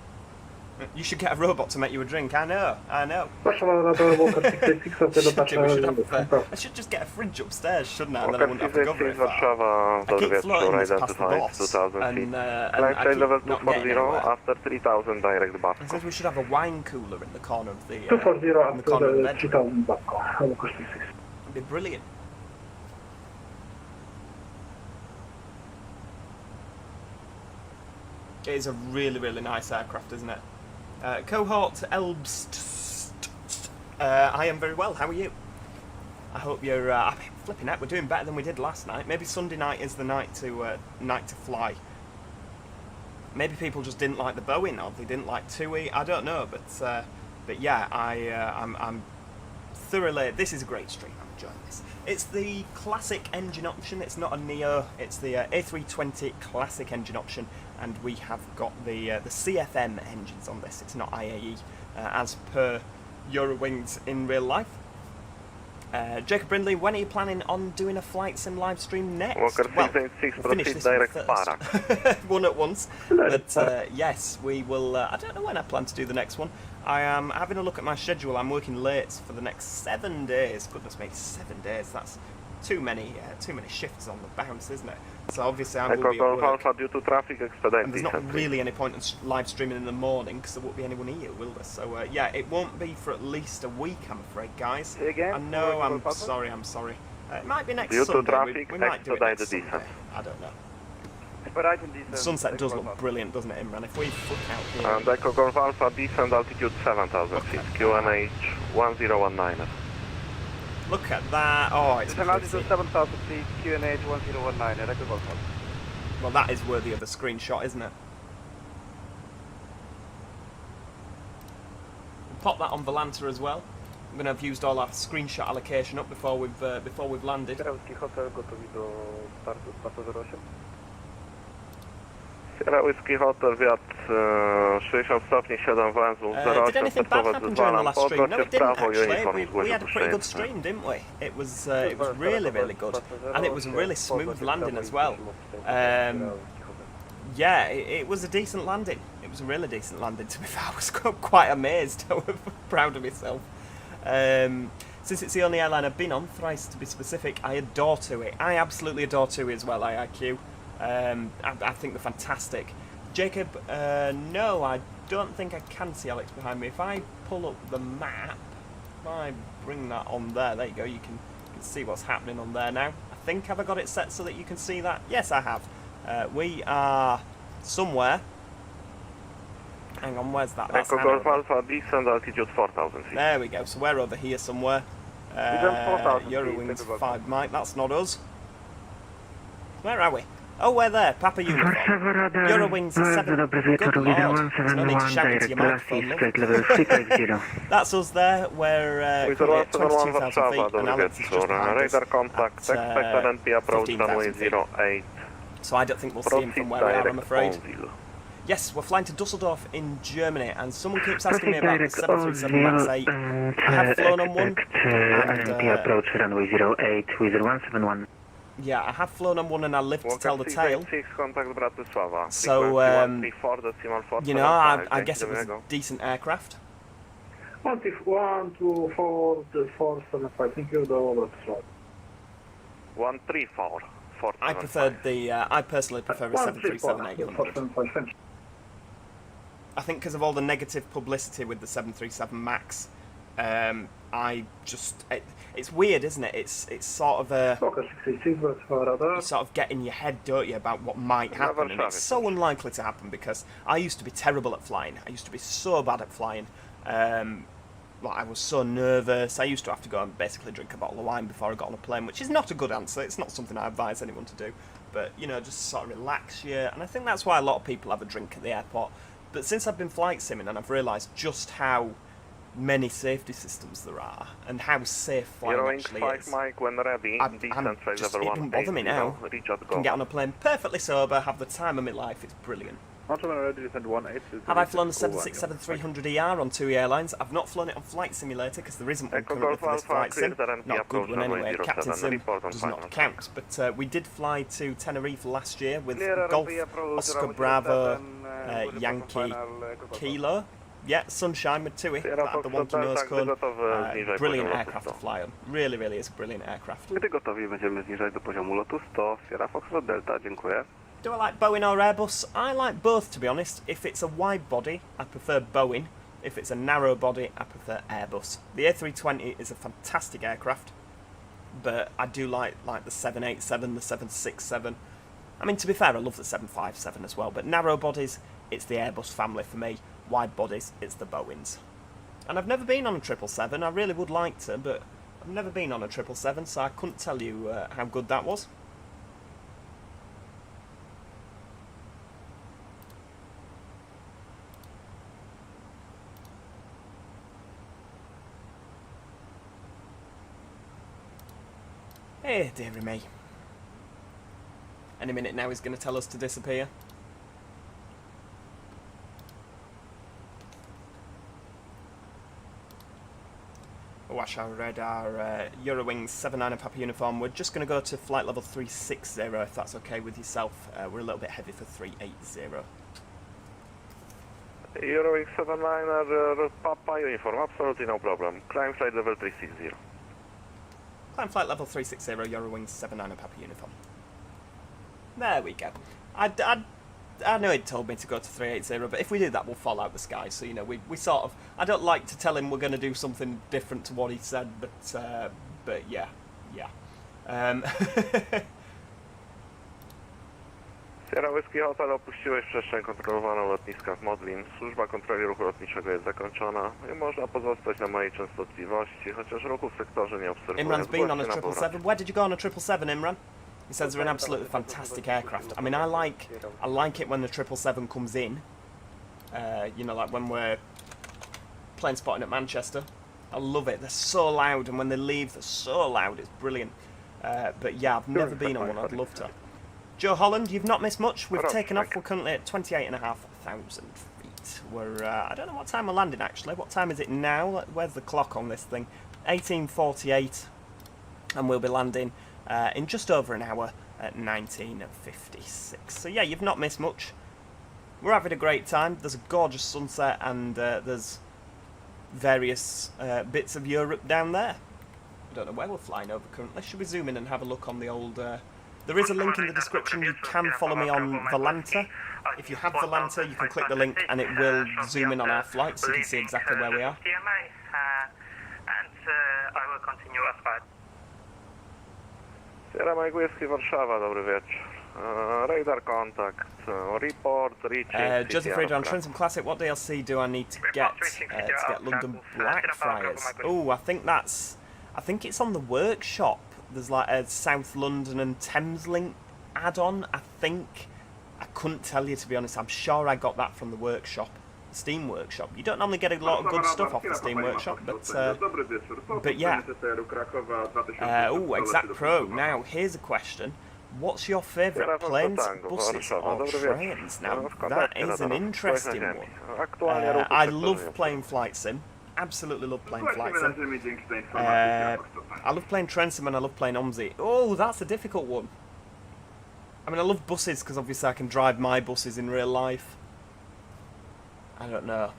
You should get a robot to make you a drink. I know. Proszę na radar Walker 66, a ty I should just get a fridge upstairs, shouldn't I? And then I Walker wouldn't have to go 66 very far. Warszawa, I keep floating this past the identified boss, 2000 feet. and Climb I trail keep level not getting 240 anywhere. after 3000 direct It Basco. says we should have a wine cooler in the corner of the 240 in the up corner of the to bedroom. 3000 Basco, Walker 66. It'd be brilliant. It is a really, really nice aircraft, isn't it? Cohort Elbst. I am very well. How are you? I hope you're. I mean, flipping out. We're doing better than we did last night. Maybe Sunday night is the night to fly. Maybe people just didn't like the Boeing, or they didn't like TUI. I don't know, but yeah, I'm thoroughly. This is a great stream. I'm enjoying this. It's the classic engine option. It's not a Neo. It's the A320 classic engine option, and we have got the CFM engines on this. It's not IAE, as per Eurowings in real life. Jacob Brindley, when are you planning on doing a flight sim live stream next? Walker Well, 686, we'll finish proceed this one direct first. Parak. One at once. But yes, we will. I don't know when I plan to do the next one. I am having a look at my schedule. I'm working late for the next 7 days. Goodness me, 7 days. That's too many shifts on the bounce, isn't it? So obviously I will be at Golf work. Alpha due to traffic expedite And there's not descent. really any point in live streaming in the morning because there won't be anyone here, will there? So yeah, it won't be for at least a week, I'm afraid, guys. Say again? I know, I'm sorry. It might be next Due to Sunday. traffic, we might do it expedite next the descent. Sunday. I don't know. Expediting descent. The sunset does look brilliant, doesn't it, Imran? If we flick out here... And Echo Golf Alpha, descent altitude 7000 feet, QNH 1019. Look at that. Oh, it's Descent altitude pretty. 7000 feet, QNH 1019, Echo Golf Alpha. Well, that is worthy of a screenshot, isn't it? Pop that on Volanta as well. I'm going to have used all our screenshot allocation up before we've landed. Kierowski hotel gotowi do startu z pasu 08. Sierra Whiskey Hotel, wiatr 60 stopni, 7 węzłów, Did 08, anything bad startować happen during the zezwalam, last stream? No, podnoście it w didn't prawo, actually. uniform We zgłosi had a pretty good opuszczający. stream, didn't we? It was really good, and it was a really smooth landing as well. Yeah, it was a decent landing. It was a really decent landing, to be fair. I was quite amazed. I was proud of myself. Since it's the only airline I've been on, thrice to be specific, I adore TUI. I absolutely adore TUI as well, IIQ. I think they're fantastic. Jacob, no, I don't think I can see Alex behind me. If I pull up the map, if I bring that on there you go, you can see what's happening on there now. I think, have I got it set so that you can see that? Yes, I have. We are somewhere. Hang on, where's that? That's Echo Golf Hanover. Alpha, descent altitude 4000 feet. There we go. So we're over here somewhere. 4,000 feet, Eurowings Echo Golf 5 Mike. That's not us. Where are we? Oh, we're there. Papa Uniform. Eurowings 7. Good lord. There's no need to shout into your microphone. Love. That's us there. We're currently at 22,000 feet, and Alex is just behind us Radar contact, expect LNP approach runway 08. So I don't think we'll see him from where we are, I'm afraid. Onville. Yes, we're flying to Dusseldorf in Germany, and someone keeps asking me about the 737 MAX 8. I have flown on one, and approach runway 08 with 171. yeah, I have flown on one, and I lived to tell the tale. Contact Bratysława. So, you know, I guess it was a decent aircraft. 124.475. Thank you. The order slot. 134. I preferred the. I personally prefer a 737-800. I think because of all the negative publicity with the 737 MAX, I just it's weird, isn't it? It's sort of a you sort of get in your head, don't you, about what might happen, and it's so unlikely to happen because I used to be terrible at flying. I used to be so bad at flying. Like I was so nervous. I used to have to go and basically drink a bottle of wine before I got on a plane, which is not a good answer. It's not something I advise anyone to do. But you know, just sort of relax you, and I think that's why a lot of people have a drink at the airport. But since I've been flight simming and I've realised just how many safety systems there are and how safe flying actually is, Mike, when ready, it doesn't bother me now. I can get on a plane perfectly sober, have the time of my life. It's brilliant. Have I flown the 767-300ER on TUI Airlines? I've not flown it on Flight Simulator because there isn't one currently for this flight sim. Not a good one anyway. Captain Sim does not count. But we did fly to Tenerife last year with Golf Oscar Bravo Yankee Kilo. Yeah, sunshine with TUI at the Wonky Nose Cone. Brilliant aircraft to fly on. Really, really is a brilliant aircraft. Gdy gotowi będziemy zniżać do poziomu lotu 100, Sierra Foxtrot Delta, dziękuję. Do I like Boeing or Airbus? I like both, to be honest. If it's a wide body, I prefer Boeing. If it's a narrow body, I prefer Airbus. The A320 is a fantastic aircraft, but I do like the 787, the 767. I mean, to be fair, I love the 757 as well, but narrow bodies, it's the Airbus family for me. Wide bodies, it's the Boeings. And I've never been on a 777. I really would like to, but I've never been on a 777, so I couldn't tell you how good that was. Hey, dearie me. Any minute now he's going to tell us to disappear. Wash our radar, Eurowings 79 Papa Uniform. We're just going to go to flight level 360 if that's okay with yourself. We're a little bit heavy for 380. Eurowings 79 Papa Uniform, absolutely no problem. Climb flight level 360. Climb flight level 360, Eurowings 79 Papa Uniform. There we go. I know he'd told me to go to 380, but if we do that, we'll fall out the sky. So, you know, we sort of... I don't like to tell him we're going to do something different to what he said, but yeah. Sierra Whiskey Hotel, opuściłeś przestrzeń kontrolowaną lotniska w Modlin. Służba kontroli ruchu lotniczego jest zakończona i można pozostać na mojej częstotliwości, chociaż ruchu w sektorze nie obserwuję. Imran's been on a 777. Where did you go on a 777, Imran? He says they're an absolutely fantastic aircraft. I mean, I like it when the 777 comes in. You know, like when we're plane spotting at Manchester. I love it. They're so loud, and when they leave, they're so loud. It's brilliant. But yeah, I've never been on one. I'd love to. Joe Holland, you've not missed much. We've taken off. We're currently at 28,500 feet. We're I don't know what time we're landing actually. What time is it now? Where's the clock on this thing? 18:48, and we'll be landing in just over an hour at 19:56. So yeah, you've not missed much. We're having a great time. There's a gorgeous sunset, and there's various bits of Europe down there. I don't know where we're flying over currently. Should we zoom in and have a look on the old... there is a link in the description. You can follow me on Volanta. If you have Volanta, you can click the link and it will zoom in on our flight so you can see exactly where we are. And I will continue as well. Sierra Mike Whiskey, Warszawa, dobry wieczór. Radar contact, report, reaching. Joseph Reader on Trinsom Classic, what DLC do I need to get London Blackfriars? Oh, I think it's on the workshop. There's like a South London and Thameslink add-on, I think. I couldn't tell you, to be honest. I'm sure I got that from the workshop, the Steam Workshop. You don't normally get a lot of good stuff off the Steam Workshop, but yeah. Oh, Exact Pro. Now, here's a question. What's your favourite planes, buses or trains? Now, that is an interesting one. I love playing flight sim. Absolutely love playing flight sim. I love playing Trensom and I love playing OMSI. Oh, that's a difficult one. I mean, I love buses because obviously I can drive my buses in real life. I don't know.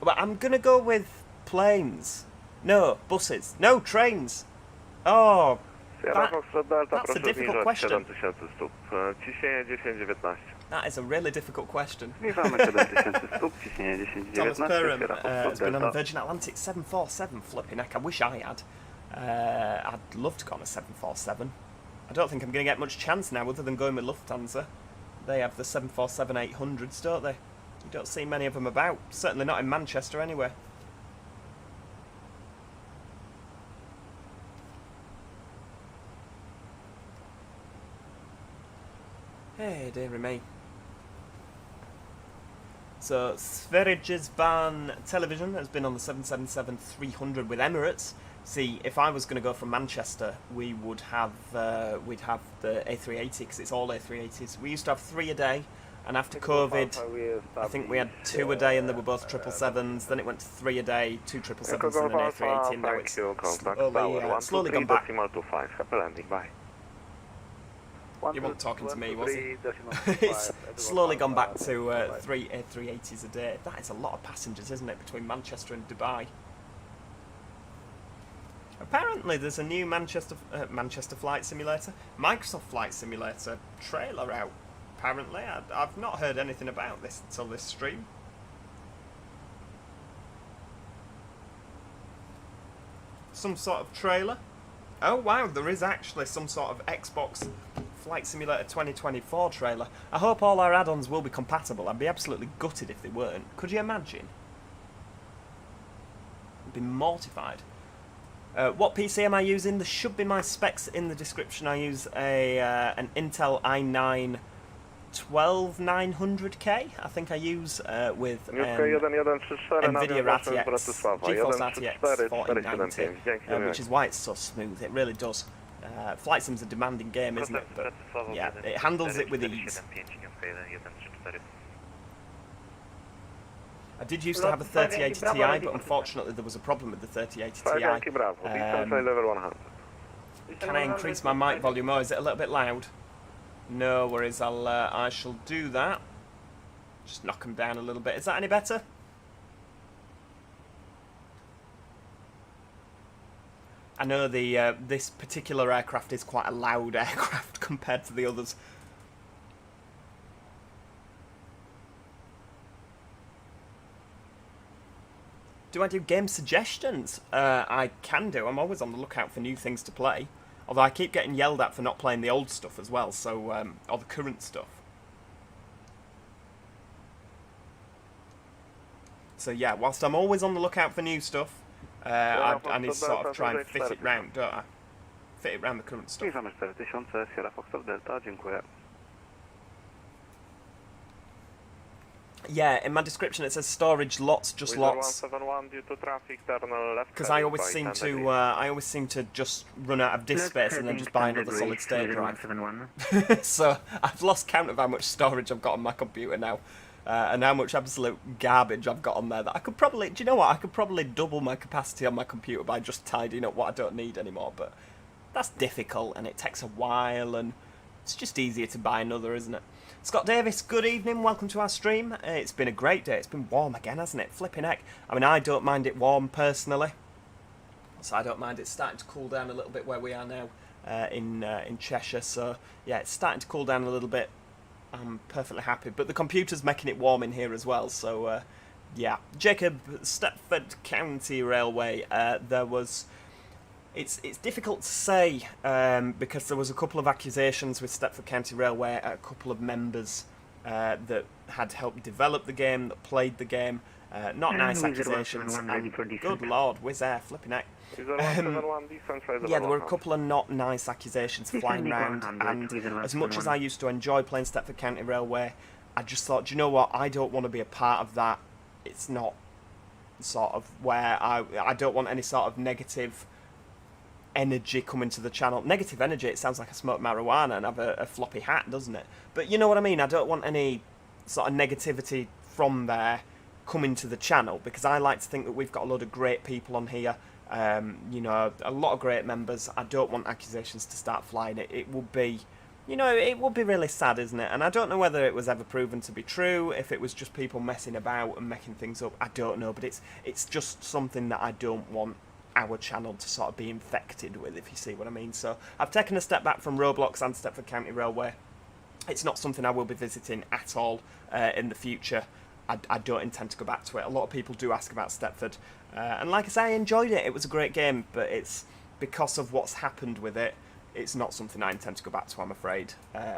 But I'm going to go with planes. No, buses. No, trains. Oh, that's a difficult question. That is a really difficult question. Thomas Perham has been on a Virgin Atlantic 747. Flipping heck, I wish I had. I'd love to go on a 747. I don't think I'm going to get much chance now other than going with Lufthansa. They have the 747-800s, don't they? You don't see many of them about. Certainly not in Manchester anyway. Hey, dearie me. So, Sverigesban Television has been on the 777-300 with Emirates. See, if I was going to go from Manchester, we'd have the A380 because it's all A380s. We used to have 3 a day, and after COVID, I think we had 2 a day, and they were both 777s. Then it went to 3 a day, 2 777s, and an A380, and now it's slowly gone back. You weren't talking to me, was it? It's slowly gone back to 3 A380s a day. That is a lot of passengers, isn't it, between Manchester and Dubai? Apparently there's a new Manchester Flight Simulator, Microsoft Flight Simulator trailer out. Apparently, I've not heard anything about this until this stream. Some sort of trailer. Oh wow, there is actually some sort of Xbox Flight Simulator 2024 trailer. I hope all our add-ons will be compatible. I'd be absolutely gutted if they weren't. Could you imagine? I'd be mortified. What PC am I using? There should be my specs in the description. I use an Intel i9 12900K. I think I use with NVIDIA RTX, GeForce RTX 4090, which is why it's so smooth. It really does. Flight Sim's a demanding game, isn't it? But yeah, it handles it with ease. I did used to have a 3080 Ti, but unfortunately there was a problem with the 3080 Ti. Can I increase my mic volume? Oh, is it a little bit loud? No worries, I shall do that. Just knock them down a little bit. Is that any better? I know this particular aircraft is quite a loud aircraft compared to the others. Do I do game suggestions? I can do. I'm always on the lookout for new things to play. Although I keep getting yelled at for not playing the old stuff as well, so or the current stuff. So yeah, whilst I'm always on the lookout for new stuff, I need to sort of try and fit it round, don't I? Fit it round the current stuff. Yeah, in my description it says storage lots, just lots. Because I always seem to just run out of disk space and then just buy another solid state drive. So I've lost count of how much storage I've got on my computer now, and how much absolute garbage I've got on there. That I could probably, do you know what? I could probably double my capacity on my computer by just tidying up what I don't need anymore. But that's difficult and it takes a while, and it's just easier to buy another, isn't it? Scott Davis, good evening, welcome to our stream. It's been a great day, it's been warm again, hasn't it? Flipping heck. I mean, I don't mind it warm personally, so I don't mind it starting to cool down a little bit where we are now in Cheshire, so yeah, it's starting to cool down a little bit. I'm perfectly happy, but the computer's making it warm in here as well, so yeah. Jacob, Stepford County Railway, there was... It's difficult to say because there was a couple of accusations with Stepford County Railway, a couple of members that had helped develop the game, that played the game. Not nice accusations. And good lord, Wizz Air, flipping heck. Yeah, there were a couple of not nice accusations flying around, and as much as I used to enjoy playing Stepford County Railway, I just thought, do you know what, I don't want to be a part of that. It's not sort of where I don't want any sort of negative energy coming to the channel. Negative energy, it sounds like I smoke marijuana and have a floppy hat, doesn't it? But you know what I mean? I don't want any sort of negativity from there coming to the channel, because I like to think that we've got a lot of great people on here. You know, a lot of great members. I don't want accusations to start flying. It would be, you know, it would be really sad, isn't it? And I don't know whether it was ever proven to be true, if it was just people messing about and making things up. I don't know, but it's just something that I don't want our channel to sort of be infected with, if you see what I mean. So I've taken a step back from Roblox and Stepford County Railway. It's not something I will be visiting at all in the future. I don't intend to go back to it. A lot of people do ask about Stepford. And like I say, I enjoyed it. It was a great game, but it's because of what's happened with it, it's not something I intend to go back to, I'm afraid.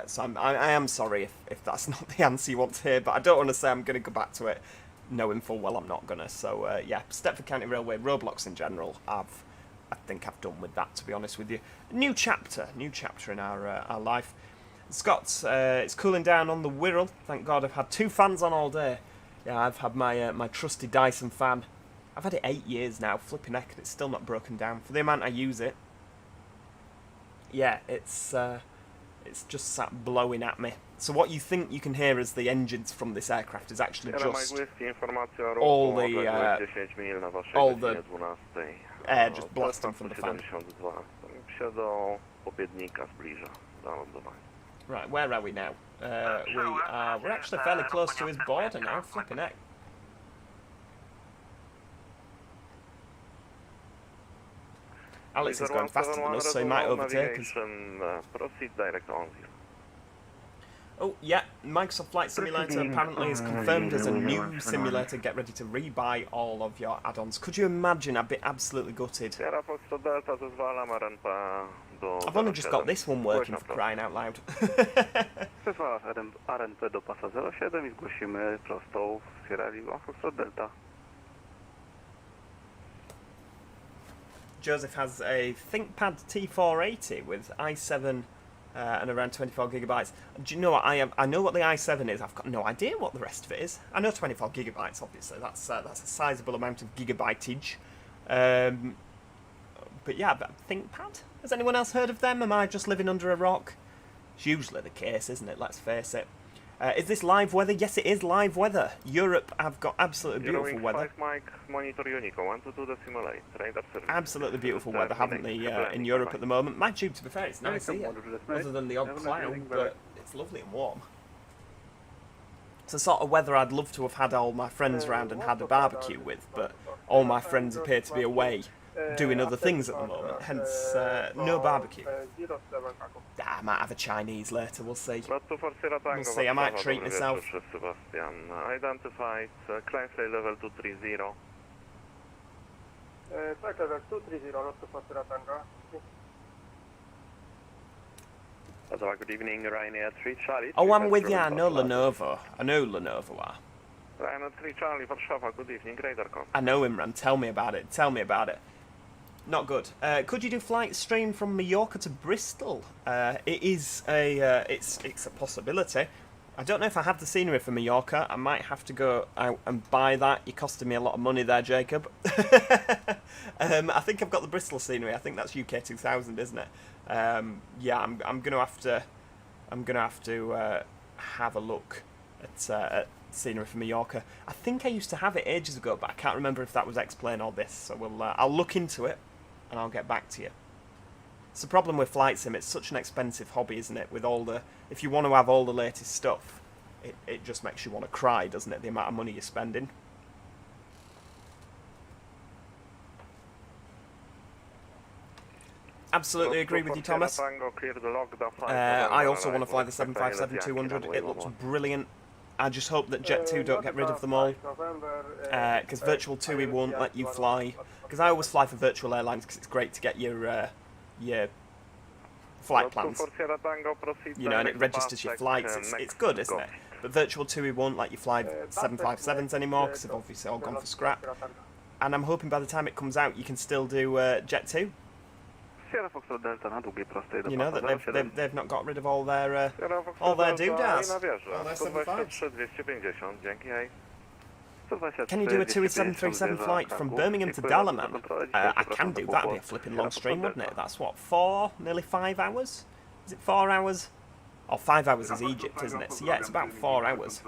So I am sorry if that's not the answer you want to hear, but I don't want to say I'm going to go back to it knowing full well I'm not going to. So yeah, Stepford County Railway, Roblox in general, I think I've done with that, to be honest with you. New chapter in our life. Scott, it's cooling down on the Wirral. Thank God I've had 2 fans on all day. Yeah, I've had my trusty Dyson fan. I've had it 8 years now, flipping heck, and it's still not broken down. For the amount I use it, yeah, it's just sat blowing at me. So what you think you can hear as the engines from this aircraft is actually just all the air just blasting from the fan. Right, where are we now? We're actually fairly close to his border now, flipping heck. Alex is going faster than us, so he might overtake us. Oh, yeah, Microsoft Flight Simulator apparently is confirmed as a new simulator. Get ready to rebuy all of your add-ons. Could you imagine? I'd be absolutely gutted. I've only just got this one working, for crying out loud. Joseph has a ThinkPad T480 with i7 and around 24 gigabytes. Do you know what I know what the i7 is? I've got no idea what the rest of it is. I know 24 gigabytes, obviously. That's a sizable amount of gigabyteage. But yeah, ThinkPad. Has anyone else heard of them? Am I just living under a rock? It's usually the case, isn't it? Let's face it. Is this live weather? Yes, it is live weather. Europe have got absolutely beautiful weather. Absolutely beautiful weather, haven't they, in Europe at the moment? Mind you, to be fair, it's nice here, other than the odd cloud, but it's lovely and warm. It's the sort of weather I'd love to have had all my friends round and had a barbecue with, but all my friends appear to be away doing other things at the moment, hence no barbecue. I might have a Chinese later, we'll see. We'll see, I might treat myself. Identified, climb flight level 230. Flight level 230, Good evening, Ryanair 3 Charlie. Oh, I'm with you, I know Lenovo. I know Lenovo are. Ryanair 3 Charlie, Warszawa, good evening, radar call. I know Imran, tell me about it, tell me about it. Not good. Could you do flight stream from Mallorca to Bristol? It is a it's a possibility. I don't know if I have the scenery for Mallorca. I might have to go out and buy that. You're costing me a lot of money there, Jacob. I think I've got the Bristol scenery. I think that's UK 2000, isn't it? Yeah, I'm gonna have to have a look at scenery for Mallorca. I think I used to have it ages ago, but I can't remember if that was X-Plane or this. So I'll look into it and I'll get back to you. It's the problem with flight sim. It's such an expensive hobby, isn't it? With all the, if you want to have all the latest stuff, it just makes you want to cry, doesn't it? The amount of money you're spending. Absolutely agree with you, Thomas. I also want to fly the 757-200. It looks brilliant. I just hope that Jet 2 don't get rid of them all, because Virtual TUI won't let you fly. Because I always fly for Virtual Airlines because it's great to get your flight plans. You know, and it registers your flights. It's good, isn't it? But Virtual TUI won't let you fly 757s anymore because they've obviously all gone for scrap. And I'm hoping by the time it comes out, you can still do Jet 2. You know, that they've not got rid of all their doodads. All their 75s. Can you do a 737 flight from Birmingham to Dalaman? I can do. That'd be a flipping long stream, wouldn't it? That's what, nearly 5 hours? Is it 4 hours? Oh, 5 hours is Egypt, isn't it? So yeah, it's about 4 hours.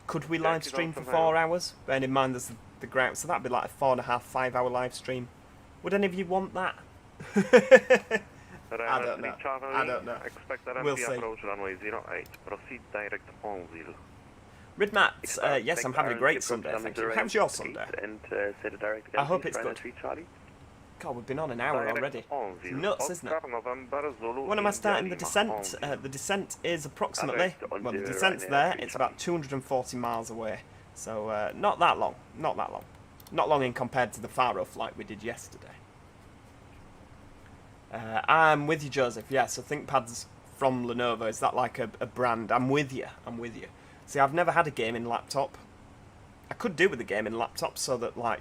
Could we live stream for 4 hours? Bearing in mind there's the ground, so that'd be like a 4.5, 5 hour live stream. Would any of you want that? I don't know. I don't know. We'll see. Ridmats, yes, I'm having a great Sunday, thank you. How's your Sunday? I hope it's good. God, we've been on an hour already. It's nuts, isn't it? When am I starting the descent? The descent is approximately, well, the descent's there, it's about 240 miles away. So, not that long, not that long. Not long in compared to the Faro flight we did yesterday. I'm with you, Joseph, yeah, so ThinkPads from Lenovo, is that like a brand? I'm with you, I'm with you. See, I've never had a gaming laptop. I could do with a gaming laptop so that, like,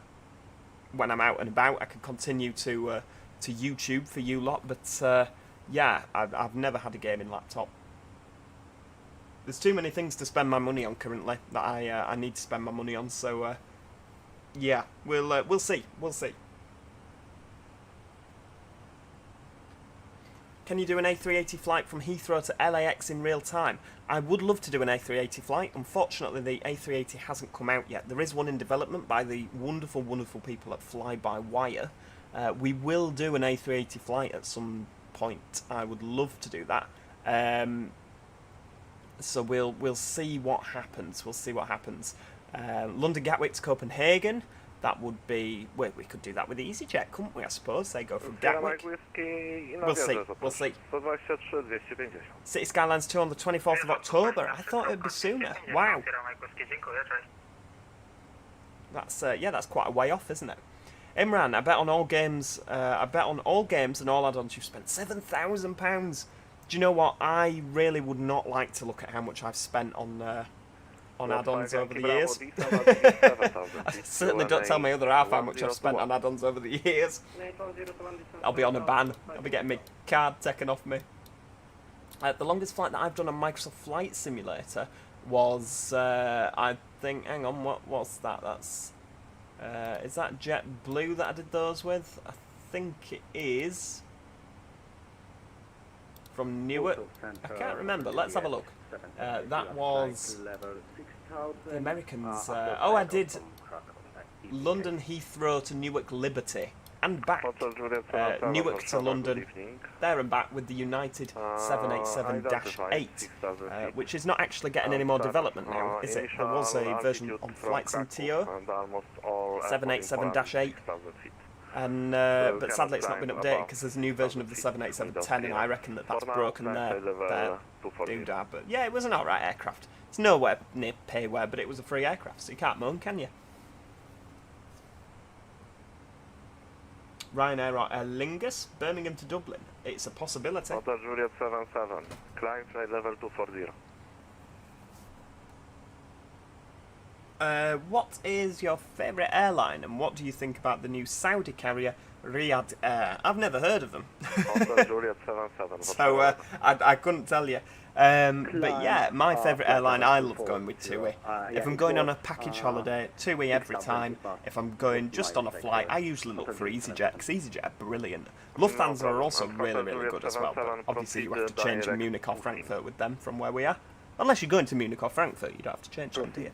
when I'm out and about, I can continue to YouTube for you lot. But yeah, I've never had a gaming laptop. There's too many things to spend my money on currently that I need to spend my money on. So yeah, we'll see. We'll see. Can you do an A380 flight from Heathrow to LAX in real time? I would love to do an A380 flight. Unfortunately, the A380 hasn't come out yet. There is one in development by the wonderful, wonderful people at Fly-by-Wire. We will do an A380 flight at some point. I would love to do that. So we'll see what happens. We'll see what happens. London Gatwick to Copenhagen. That would be... Well, we could do that with EasyJet, couldn't we, I suppose? They go from Gatwick. We'll see, we'll see. City Skylines 2 on the 24th of October. I thought it would be sooner. Wow. That's, yeah, that's quite a way off, isn't it? Imran, I bet on all games, and all add-ons you've spent £7,000. Do you know what? I really would not like to look at how much I've spent on add-ons over the years. I certainly don't tell my other half how much I've spent on add-ons over the years. I'll be on a ban. I'll be getting my card taken off me. The longest flight that I've done on Microsoft Flight Simulator was, I think, hang on, what's that? That's, is that JetBlue that I did those with? I think it is. From Newark. I can't remember. Let's have a look. That was the Americans. Oh, I did London Heathrow to Newark Liberty and back. Newark to London, there and back with the United 787-8, which is not actually getting any more development now, is it? There was a version on Flight Sim TO, 787-8. And but sadly it's not been updated because there's a new version of the 787-10, and I reckon that's broken their doodah. But yeah, it was an alright aircraft. It's nowhere near payware, but it was a free aircraft, so you can't moan, can you? Ryanair or Aer Lingus, Birmingham to Dublin. It's a possibility. Hotel Juliet 77, climb flight level 240. What is your favourite airline, and what do you think about the new Saudi carrier Riyadh Air? I've never heard of them. So I couldn't tell you. But yeah, my favourite airline, I love going with TUI. If I'm going on a package holiday, TUI every time. If I'm going just on a flight, I usually look for EasyJet, because EasyJet are brilliant. Lufthansa are also really, really good as well, but obviously you have to change in Munich or Frankfurt with them from where we are. Unless you're going to Munich or Frankfurt, you don't have to change them, do you?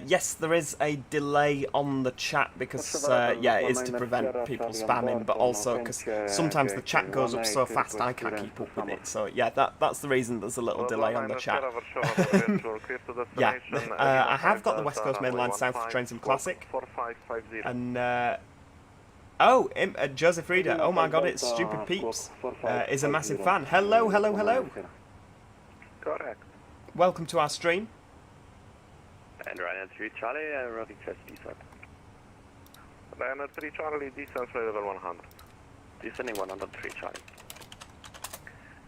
Yes, there is a delay on the chat because, yeah, it is to prevent people spamming, but also because sometimes the chat goes up so fast I can't keep up with it. So, yeah, that's the reason there's a little delay on the chat. Yeah, I have got the West Coast Main Line South Train Sim Classic. And, oh, Joseph Reader, oh my god, it's Stupid Peeps, is a massive fan. Hello, hello, hello. Correct. Welcome to our stream. And Ryanair 3 Charlie, roughing chest descent. Ryanair 3 Charlie, descent flight level 100. Descending 103 Charlie.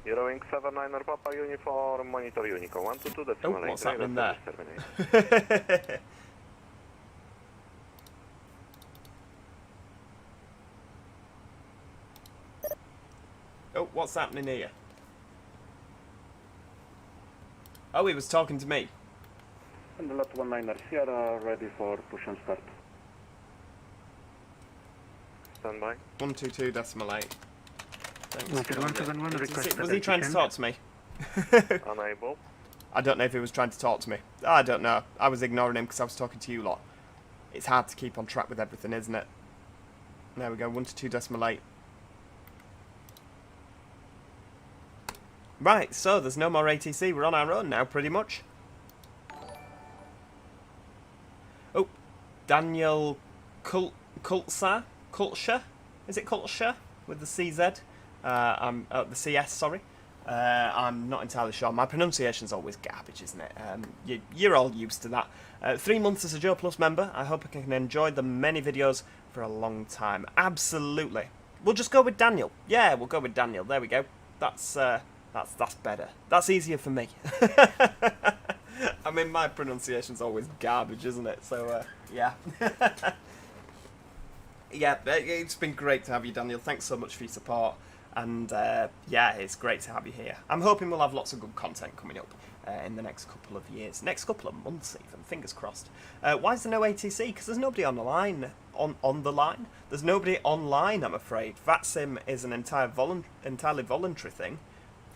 Eurowings 79er Papa uniform, monitor Unico 122, decimal 8. What's happening there? Oh, what's happening here? Oh, he was talking to me. And the lot 19er Sierra, ready for push and start. Stand by. 122.8. Thanks. Noted 171, request Was he trying to talk to me? Unable. I don't know if he was trying to talk to me. I don't know. I was ignoring him because I was talking to you lot. It's hard to keep on track with everything, isn't it? There we go, 122.8. Right, so there's no more ATC. We're on our own now, pretty much. Oh, Daniel Kultsha? Is it Kultsha? With the CZ? The CS, sorry. I'm not entirely sure. My pronunciation's always garbage, isn't it? You're all used to that. 3 months as a Joe Plus member. I hope I can enjoy the many videos for a long time. Absolutely. We'll just go with Daniel. Yeah, we'll go with Daniel. There we go. That's better. That's easier for me. I mean, my pronunciation's always garbage, isn't it? So, yeah. Yeah, it's been great to have you, Daniel. Thanks so much for your support. And, yeah, it's great to have you here. I'm hoping we'll have lots of good content coming up in the next couple of years. Next couple of months, even. Fingers crossed. Why is there no ATC? Because there's nobody on the line. On the line? There's nobody online, I'm afraid. VATSim is an entirely voluntary thing.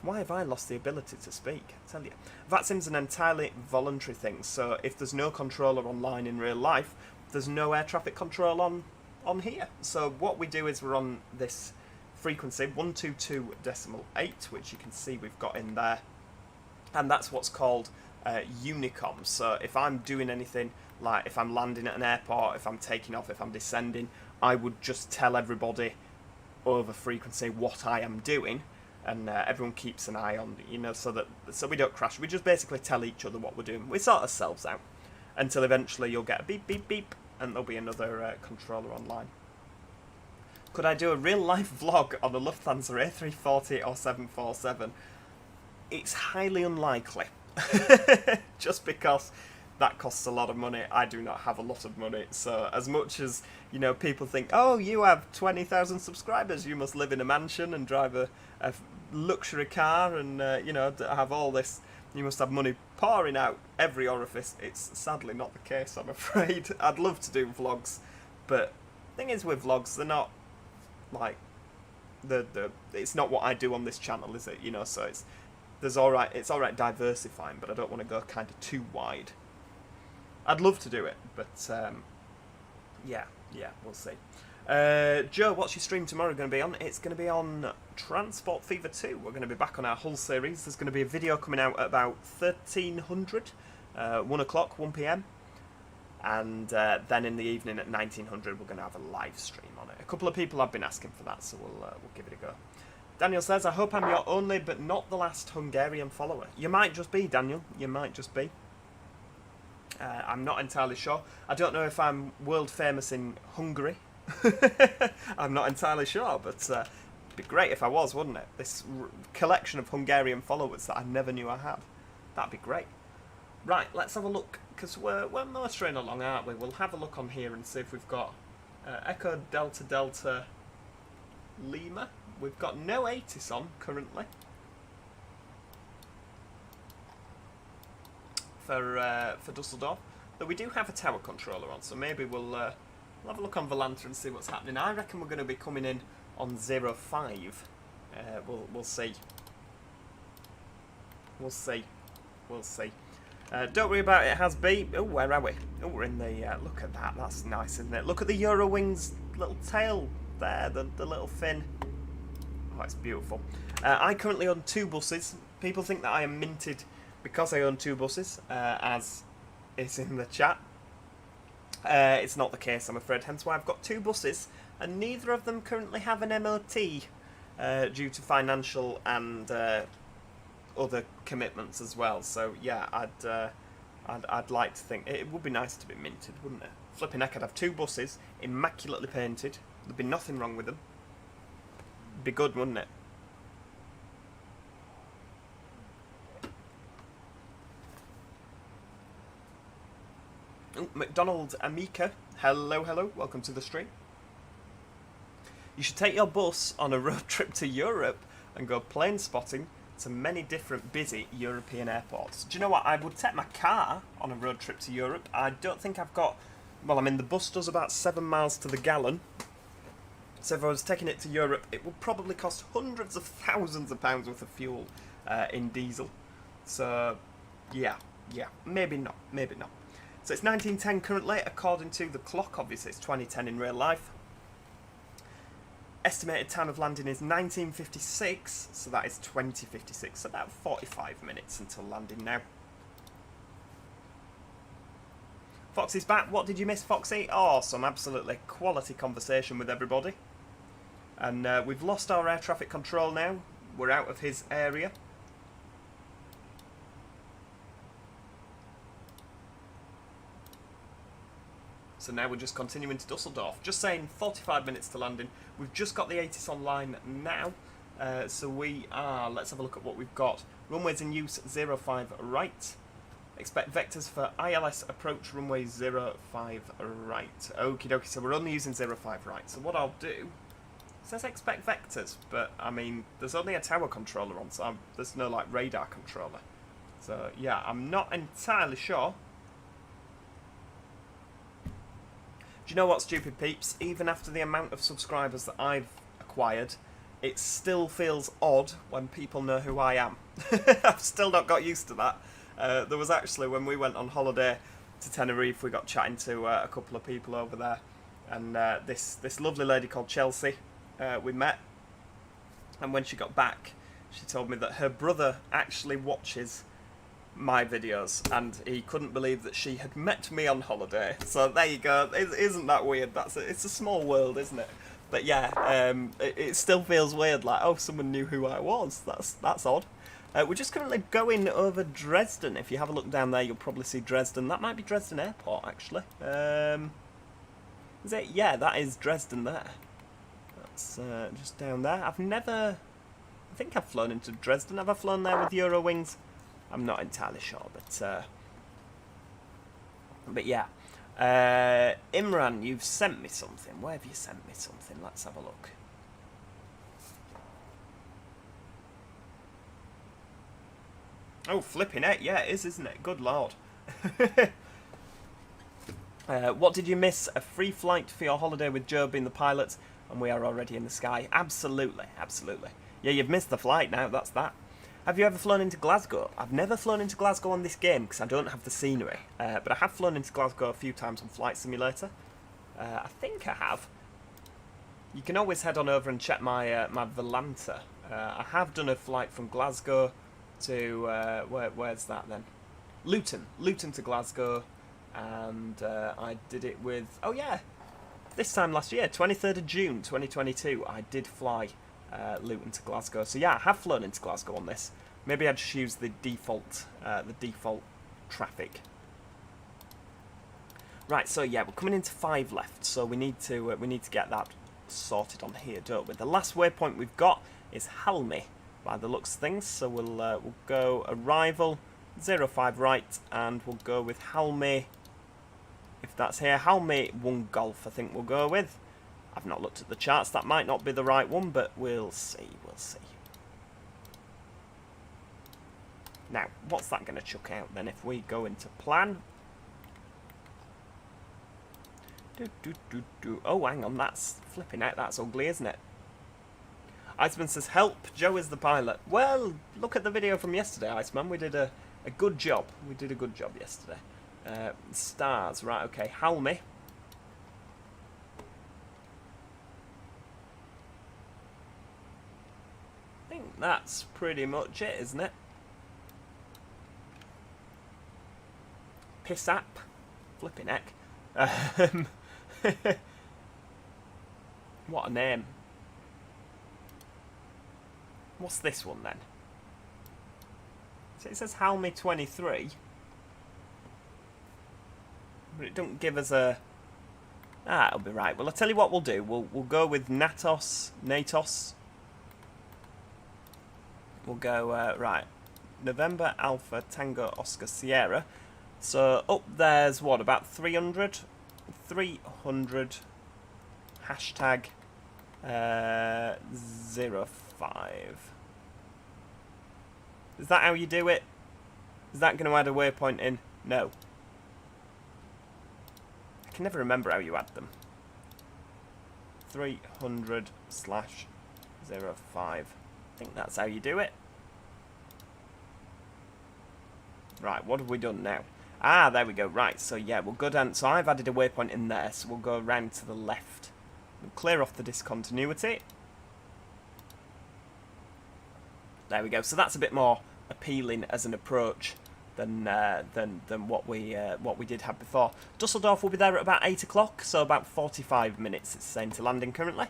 Why have I lost the ability to speak? I tell you. VATSim's an entirely voluntary thing, so if there's no controller online in real life, there's no air traffic control on here. So what we do is we're on this frequency, 122.8, which you can see we've got in there. And that's what's called Unicom. So if I'm doing anything, like if I'm landing at an airport, if I'm taking off, if I'm descending, I would just tell everybody over frequency what I am doing. And everyone keeps an eye on, you know, so we don't crash. We just basically tell each other what we're doing. We sort ourselves out until eventually you'll get a beep, beep, beep, and there'll be another controller online. Could I do a real-life vlog on a Lufthansa A320 or 747? It's highly unlikely, just because that costs a lot of money. I do not have a lot of money, so as much as, you know, people think, oh, you have 20,000 subscribers, you must live in a mansion and drive a luxury car and, you know, have all this, you must have money pouring out every orifice. It's sadly not the case, I'm afraid. I'd love to do vlogs, but the thing is with vlogs, they're not, like, it's not what I do on this channel, is it? You know, so it's alright diversifying, but I don't want to go kind of too wide. I'd love to do it, but yeah, we'll see. Joe, what's your stream tomorrow going to be on? It's going to be on Transport Fever 2. We're going to be back on our Hull series. There's going to be a video coming out at about 1300, 1 o'clock, 1 PM. And then in the evening at 1900, we're going to have a live stream on it. A couple of people have been asking for that, so we'll give it a go. Daniel says, I hope I'm your only but not the last Hungarian follower. You might just be, Daniel. You might just be. I'm not entirely sure. I don't know if I'm world famous in Hungary. I'm not entirely sure, but it'd be great if I was, wouldn't it? This collection of Hungarian followers that I never knew I had. That'd be great. Right, let's have a look, because we're motoring along, aren't we? We'll have a look on here and see if we've got Echo Delta Delta Lima. We've got no ATIS on currently. For Dusseldorf, though we do have a tower controller on, so maybe we'll have a look on Volanta and see what's happening. I reckon we're going to be coming in on 05. We'll see. We'll see. We'll see. Don't worry about it, has been. Oh, where are we? Oh, we're in the. Look at that. That's nice, isn't it? Look at the Eurowings little tail there, the little fin. Oh, it's beautiful. I currently own 2 buses. People think that I am minted because I own 2 buses, as is in the chat. It's not the case, I'm afraid, hence why I've got 2 buses, and neither of them currently have an MOT due to financial and other commitments as well. So yeah, I'd like to think it would be nice to be minted, wouldn't it? Flipping heck, I'd have 2 buses, immaculately painted. There'd be nothing wrong with them. Be good, wouldn't it? Oh, McDonald Amika, hello, welcome to the stream. You should take your bus on a road trip to Europe and go plane spotting to many different busy European airports. Do you know what? I would take my car on a road trip to Europe. I don't think I've got... Well, I mean, the bus does about 7 miles to the gallon. So if I was taking it to Europe, it would probably cost hundreds of thousands of pounds worth of fuel in diesel. So, yeah, maybe not. So it's 1910 currently, according to the clock. Obviously, it's 2010 in real life. Estimated time of landing is 1956, so that is 2056, so about 45 minutes until landing now. Foxy's back. What did you miss, Foxy? Awesome, absolutely quality conversation with everybody. And we've lost our air traffic control now. We're out of his area. So now we're just continuing to Dusseldorf. Just saying, 45 minutes to landing. We've just got the ATIS online now. So we are, let's have a look at what we've got. Runways in use, 05 right. Expect vectors for ILS approach, runway 05 right. Okie dokie, so we're only using 05 right. So what I'll do, it says expect vectors, but I mean, there's only a tower controller on, so there's no like radar controller. So yeah, I'm not entirely sure. Do you know what, stupid peeps? Even after the amount of subscribers that I've acquired, it still feels odd when people know who I am. I've still not got used to that. There was actually, when we went on holiday to Tenerife, we got chatting to a couple of people over there. And this lovely lady called Chelsea, we met. And when she got back, she told me that her brother actually watches my videos, and he couldn't believe that she had met me on holiday. So there you go. Isn't that weird? It's a small world, isn't it? But yeah, it still feels weird, like, oh, someone knew who I was. That's odd. We're just currently going over Dresden. If you have a look down there, you'll probably see Dresden. That might be Dresden Airport, actually. Is it? Yeah, that is Dresden there. That's just down there. I think I've flown into Dresden. Have I flown there with Eurowings? I'm not entirely sure, but yeah. Imran, you've sent me something. Where have you sent me something? Let's have a look. Oh, flipping heck, yeah, it is, isn't it? Good lord. What did you miss? A free flight for your holiday with Joe being the pilot, and we are already in the sky. Absolutely, absolutely. Yeah, you've missed the flight now, that's that. Have you ever flown into Glasgow? I've never flown into Glasgow on this game because I don't have the scenery. But I have flown into Glasgow a few times on Flight Simulator. I think I have. You can always head on over and check my my Volanta. I have done a flight from Glasgow to... where's that then? Luton. Luton to Glasgow. And I did it with... Oh yeah! This time last year, 23rd of June 2022, I did fly Luton to Glasgow. So yeah, I have flown into Glasgow on this. Maybe I just use the default traffic. Right, so yeah, we're coming into 5 left, so we need to get that sorted on here, don't we? The last waypoint we've got is Halmy, by the looks of things. So we'll go arrival 05 right, and we'll go with Halmy. If that's here, Halmy 1 Golf, I think we'll go with. I've not looked at the charts, that might not be the right one, but we'll see, Now, what's that going to chuck out then if we go into plan? Oh, hang on, that's flipping out, that's ugly, isn't it? Iceman says, help, Joe is the pilot. Well, look at the video from yesterday, Iceman, we did a good job. We did a good job yesterday. Stars, right, okay, Halmy. I think that's pretty much it, isn't it? Pissap. Flipping heck. What a name. What's this one then? So it says Halmy 23. But it don't give us a... Ah, it'll be right. Well, I'll tell you what we'll do. We'll go with Natos. We'll go, right, November, Alpha, Tango, Oscar, Sierra. So up there's, what, about 300? 300, hashtag 05. Is that how you do it? Is that going to add a waypoint in? No. I can never remember how you add them. 300/05. I think that's how you do it. Right, what have we done now? Ah, there we go. Right, so yeah, we'll go down. So I've added a waypoint in there, so we'll go around to the left. We'll clear off the discontinuity. There we go. So that's a bit more appealing as an approach than what we did have before. Dusseldorf will be there at about 8 o'clock, so about 45 minutes it's saying to landing currently.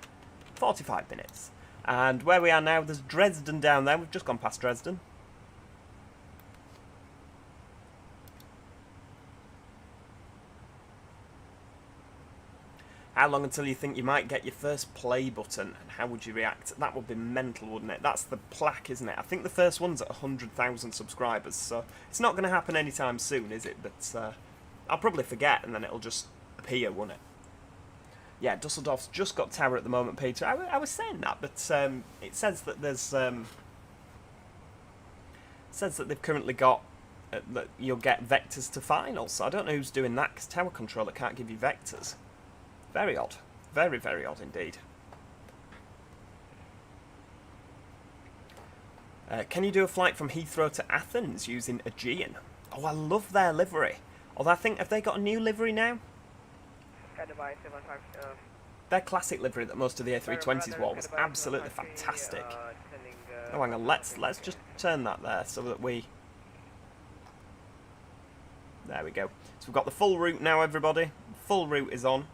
45 minutes. And where we are now, there's Dresden down there. We've just gone past Dresden. How long until you think you might get your first play button, and how would you react? That would be mental, wouldn't it? That's the plaque, isn't it? I think the first one's at 100,000 subscribers, so it's not going to happen anytime soon, is it? But I'll probably forget, and then it'll just appear, won't it? Yeah, Dusseldorf's just got tower at the moment, Peter. I was saying that, but it says that there's... it says that they've currently got... that you'll get vectors to final, so I don't know who's doing that, because tower controller can't give you vectors. Very odd. Very, very odd indeed. Can you do a flight from Heathrow to Athens using Aegean? Oh, I love their livery. Although I think, have they got a new livery now? Their classic livery that most of the A320s wore was absolutely fantastic. Oh, hang on, let's just turn that there so that we... There we go. So we've got the full route now, everybody. Full route is on.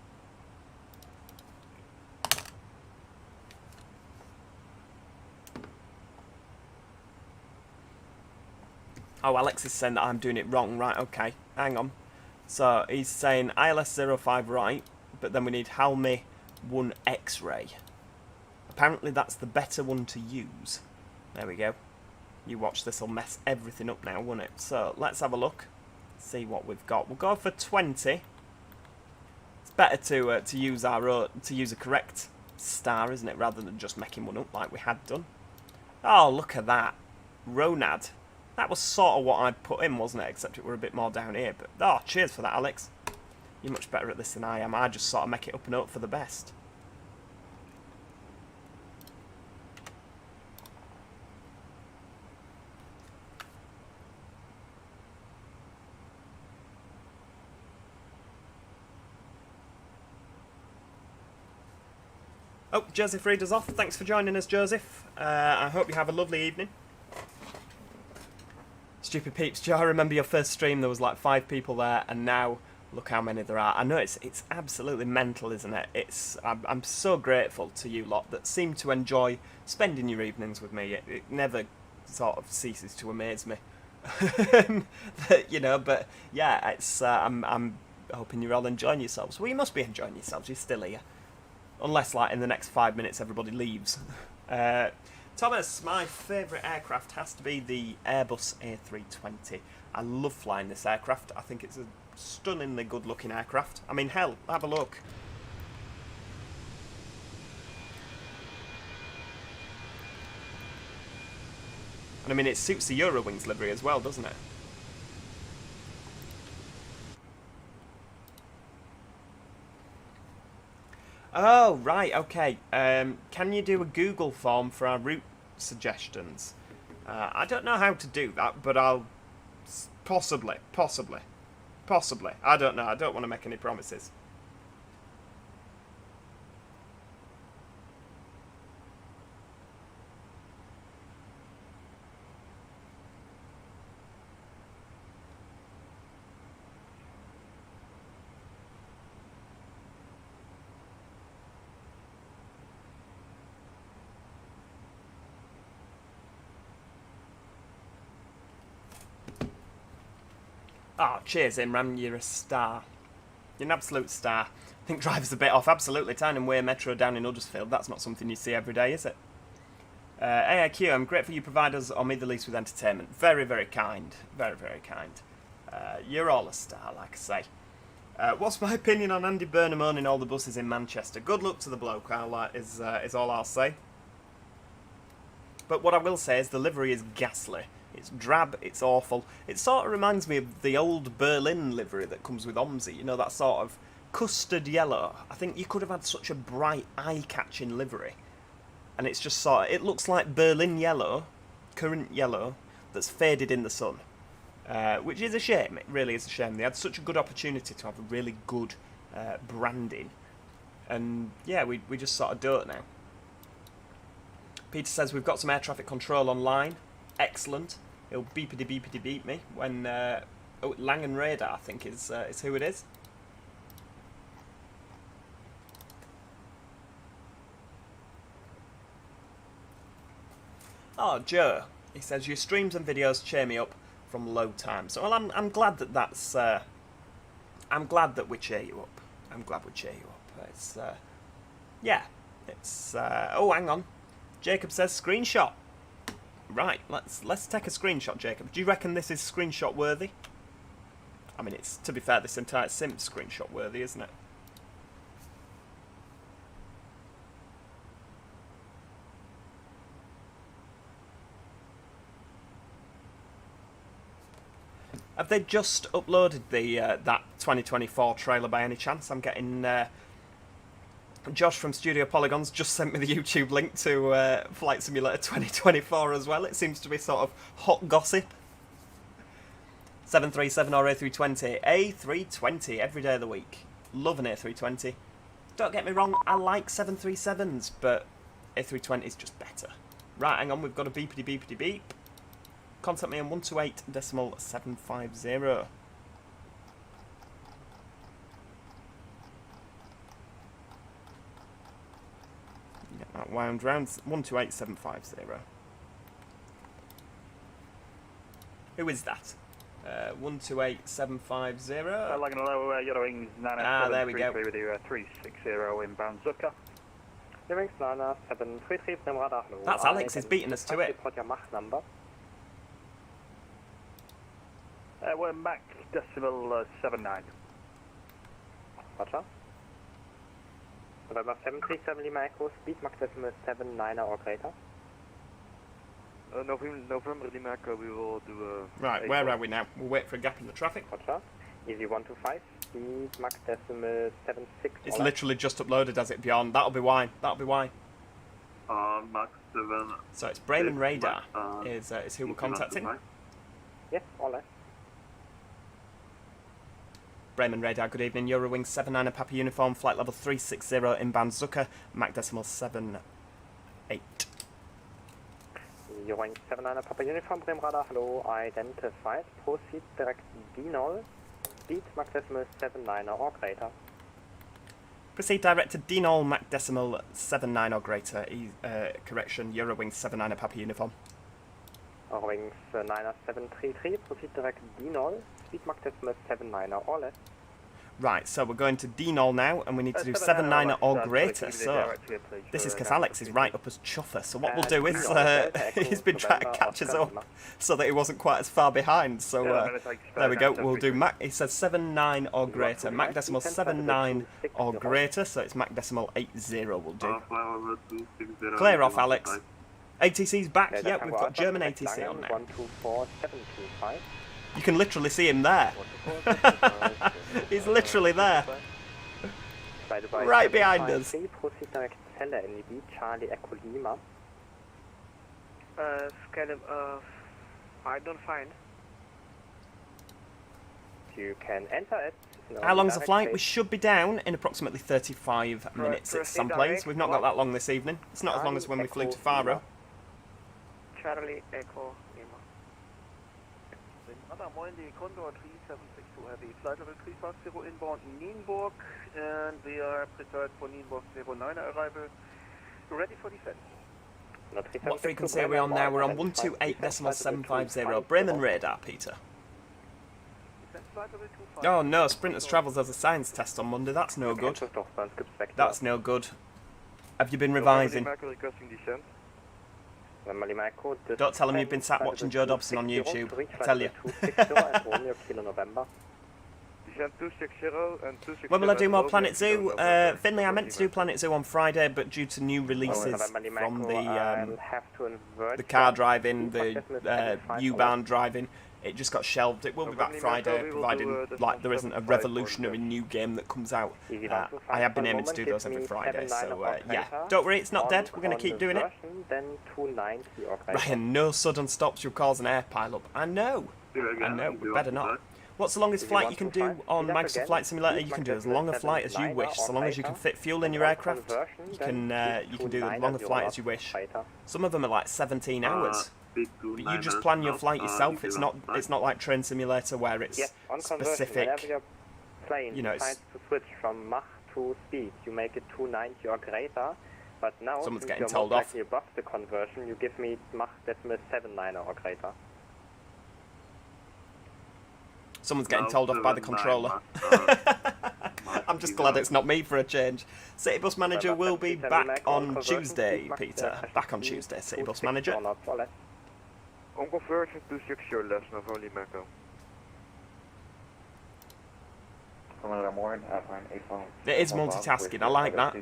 Oh, Alex is saying that I'm doing it wrong. Right, okay. Hang on. So, he's saying ILS 05 right, but then we need Halmi 1 X-ray. Apparently that's the better one to use. There we go. You watch, this will mess everything up now, won't it? So, let's have a look. See what we've got. We'll go for 20. It's better to use our own, to use a correct star, isn't it? Rather than just making one up like we had done. Oh, look at that. Ronad. That was sort of what I'd put in, wasn't it? Except it were a bit more down here. But oh, cheers for that, Alex. You're much better at this than I am. I just sort of make it up and hope for the best. Oh, Joseph Reader's off. Thanks for joining us, Joseph. I hope you have a lovely evening. Stupid peeps, Joe, I remember your first stream, there was like 5 people there, and now look how many there are. I know it's absolutely mental, isn't it? I'm so grateful to you lot that seem to enjoy spending your evenings with me. It never sort of ceases to amaze me. You know, but yeah, it's I'm hoping you're all enjoying yourselves. Well, you must be enjoying yourselves, you're still here. Unless, like, in the next 5 minutes everybody leaves. Thomas, my favourite aircraft has to be the Airbus A320. I love flying this aircraft. I think it's a stunningly good-looking aircraft. I mean, hell, have a look. And I mean, it suits the Eurowings livery as well, doesn't it? Oh, right, okay. Can you do a Google form for our route suggestions? I don't know how to do that, but I'll... Possibly. I don't know. I don't want to make any promises. Oh, cheers, Imran. You're a star. You're an absolute star. I think driver's a bit off. Absolutely. Town and Way Metro down in Huddersfield. That's not something you see every day, is it? AIQ, I'm grateful you provide us or me the least with entertainment. Very, very kind. Very, very kind. You're all a star, like I say. What's my opinion on Andy Burnham owning all the buses in Manchester? Good luck to the bloke, is all I'll say. But what I will say is the livery is ghastly. It's drab, it's awful. It sort of reminds me of the old Berlin livery that comes with OMSI, you know, that sort of custard yellow. I think you could have had such a bright, eye-catching livery. And it's just sort of, it looks like Berlin yellow, current yellow, that's faded in the sun. Which is a shame, it really is a shame. They had such a good opportunity to have a really good branding. And yeah, we just sort of don't now. Peter says we've got some air traffic control online. Excellent. It'll beepity beepity beep me when Langen Radar, I think, is who it is. Oh, Joe. He says your streams and videos cheer me up from low times. So, well, I'm glad that that's. I'm glad that we cheer you up. I'm glad we cheer you up. It's yeah. It's oh, hang on. Jacob says screenshot. Right, let's take a screenshot, Jacob. Do you reckon this is screenshot worthy? I mean, it's, to be fair, this entire sim's screenshot worthy, isn't it? Have they just uploaded the that 2024 trailer by any chance? I'm getting Josh from Studio Polygons just sent me the YouTube link to Flight Simulator 2024 as well. It seems to be sort of hot gossip. 737 or A320? A320 every day of the week. Love an A320. Don't get me wrong, I like 737s, but A320 is just better. Right, hang on, we've got a beepity beepity beep. Contact me on 128.750. Get that wound round. 128.750. Who is that? 128.750. Like an low Eurowings there we go. with you 360 inbound Zucker. Eurowings 733 radar. That's Alex, he's beating us to it. We're Mach decimal 79. Roger. November 737 Lima Echo, speed Mach decimal 79 or greater. November Lima Echo, we will do Right, where are we now? We'll wait for a gap in the traffic. Roger. Easy 125, speed Mach decimal 76. It's literally just uploaded as it beyond. That'll be why. That'll be why. Mach 7. So it's Bremen Radar is who we're contacting. Yes, all right. Bremen Radar, good evening. Eurowings 79 Papa Uniform, flight level 360, inbound Zucker, Mach decimal 78. Eurowings 79 Papa Uniform, Bremen Radar, hello, identified. Proceed direct D0, speed Mach decimal 79 or greater. Proceed direct to D0, Mach decimal 79 or greater. Correction, Eurowings 79 Papa Uniform. Eurowings 9733, proceed direct D0, speed Mach decimal 79 or less. Right, so we're going to D0 now, and we need to do 79 or greater. So this is because Alex is right up as chuffer. So what we'll do is he's been trying to catch us up so that he wasn't quite as far behind. So there we go. We'll do Mach. He says 79 or greater. Mach decimal 79 or greater. So it's Mach decimal 80. We'll do. Clear off, Alex. ATC's back. Yep, we've got German ATC on now. You can literally see him there. He's literally there. Right behind us. I don't find. You can enter it. How long's the flight? We should be down in approximately 35 minutes at some place. We've not got that long this evening. It's not as long as when we flew to Faro. Charlie Echo Lima. Moin, the Condor 3762 Heavy, flight level 350 inbound Nienburg, and we are prepared for Nienburg 09 arrival, ready for descent. What frequency are we on now? We're on 128.750. Bremen Radar, Peter. Oh no, Sprinters Travels has a science test on Monday. That's no good. That's no good. Have you been revising? Don't tell him you've been sat watching Joe Dobson on YouTube. I tell you. When will I do more Planet Zoo? Finley, I meant to do Planet Zoo on Friday, but due to new releases from the car driving, the U-bound driving, it just got shelved. It will be back Friday, providing like there isn't a revolutionary new game that comes out. I have been aiming to do those every Friday, so yeah. Don't worry, it's not dead. We're going to keep doing it. Ryan, no sudden stops will cause an air pile-up. I know, we better not. What's the longest flight you can do on Microsoft Flight Simulator? You can do as long a flight as you wish, so long as you can fit fuel in your aircraft. You can do as long a flight as you wish. Some of them are like 17 hours. But you just plan your flight yourself. It's not like Train Simulator where it's specific. You know, it's. Switch from Mach to speed. You make it 290 or greater. But now, someone's getting told off. Above the conversion, you give me Mach 79 or greater. Someone's getting told off by the controller. I'm just glad it's not me for a change. City Bus Manager will be back on Tuesday, Peter. Back on Tuesday, City Bus Manager. On conversion to secure left Navoli Mecco. It is multitasking, I like that.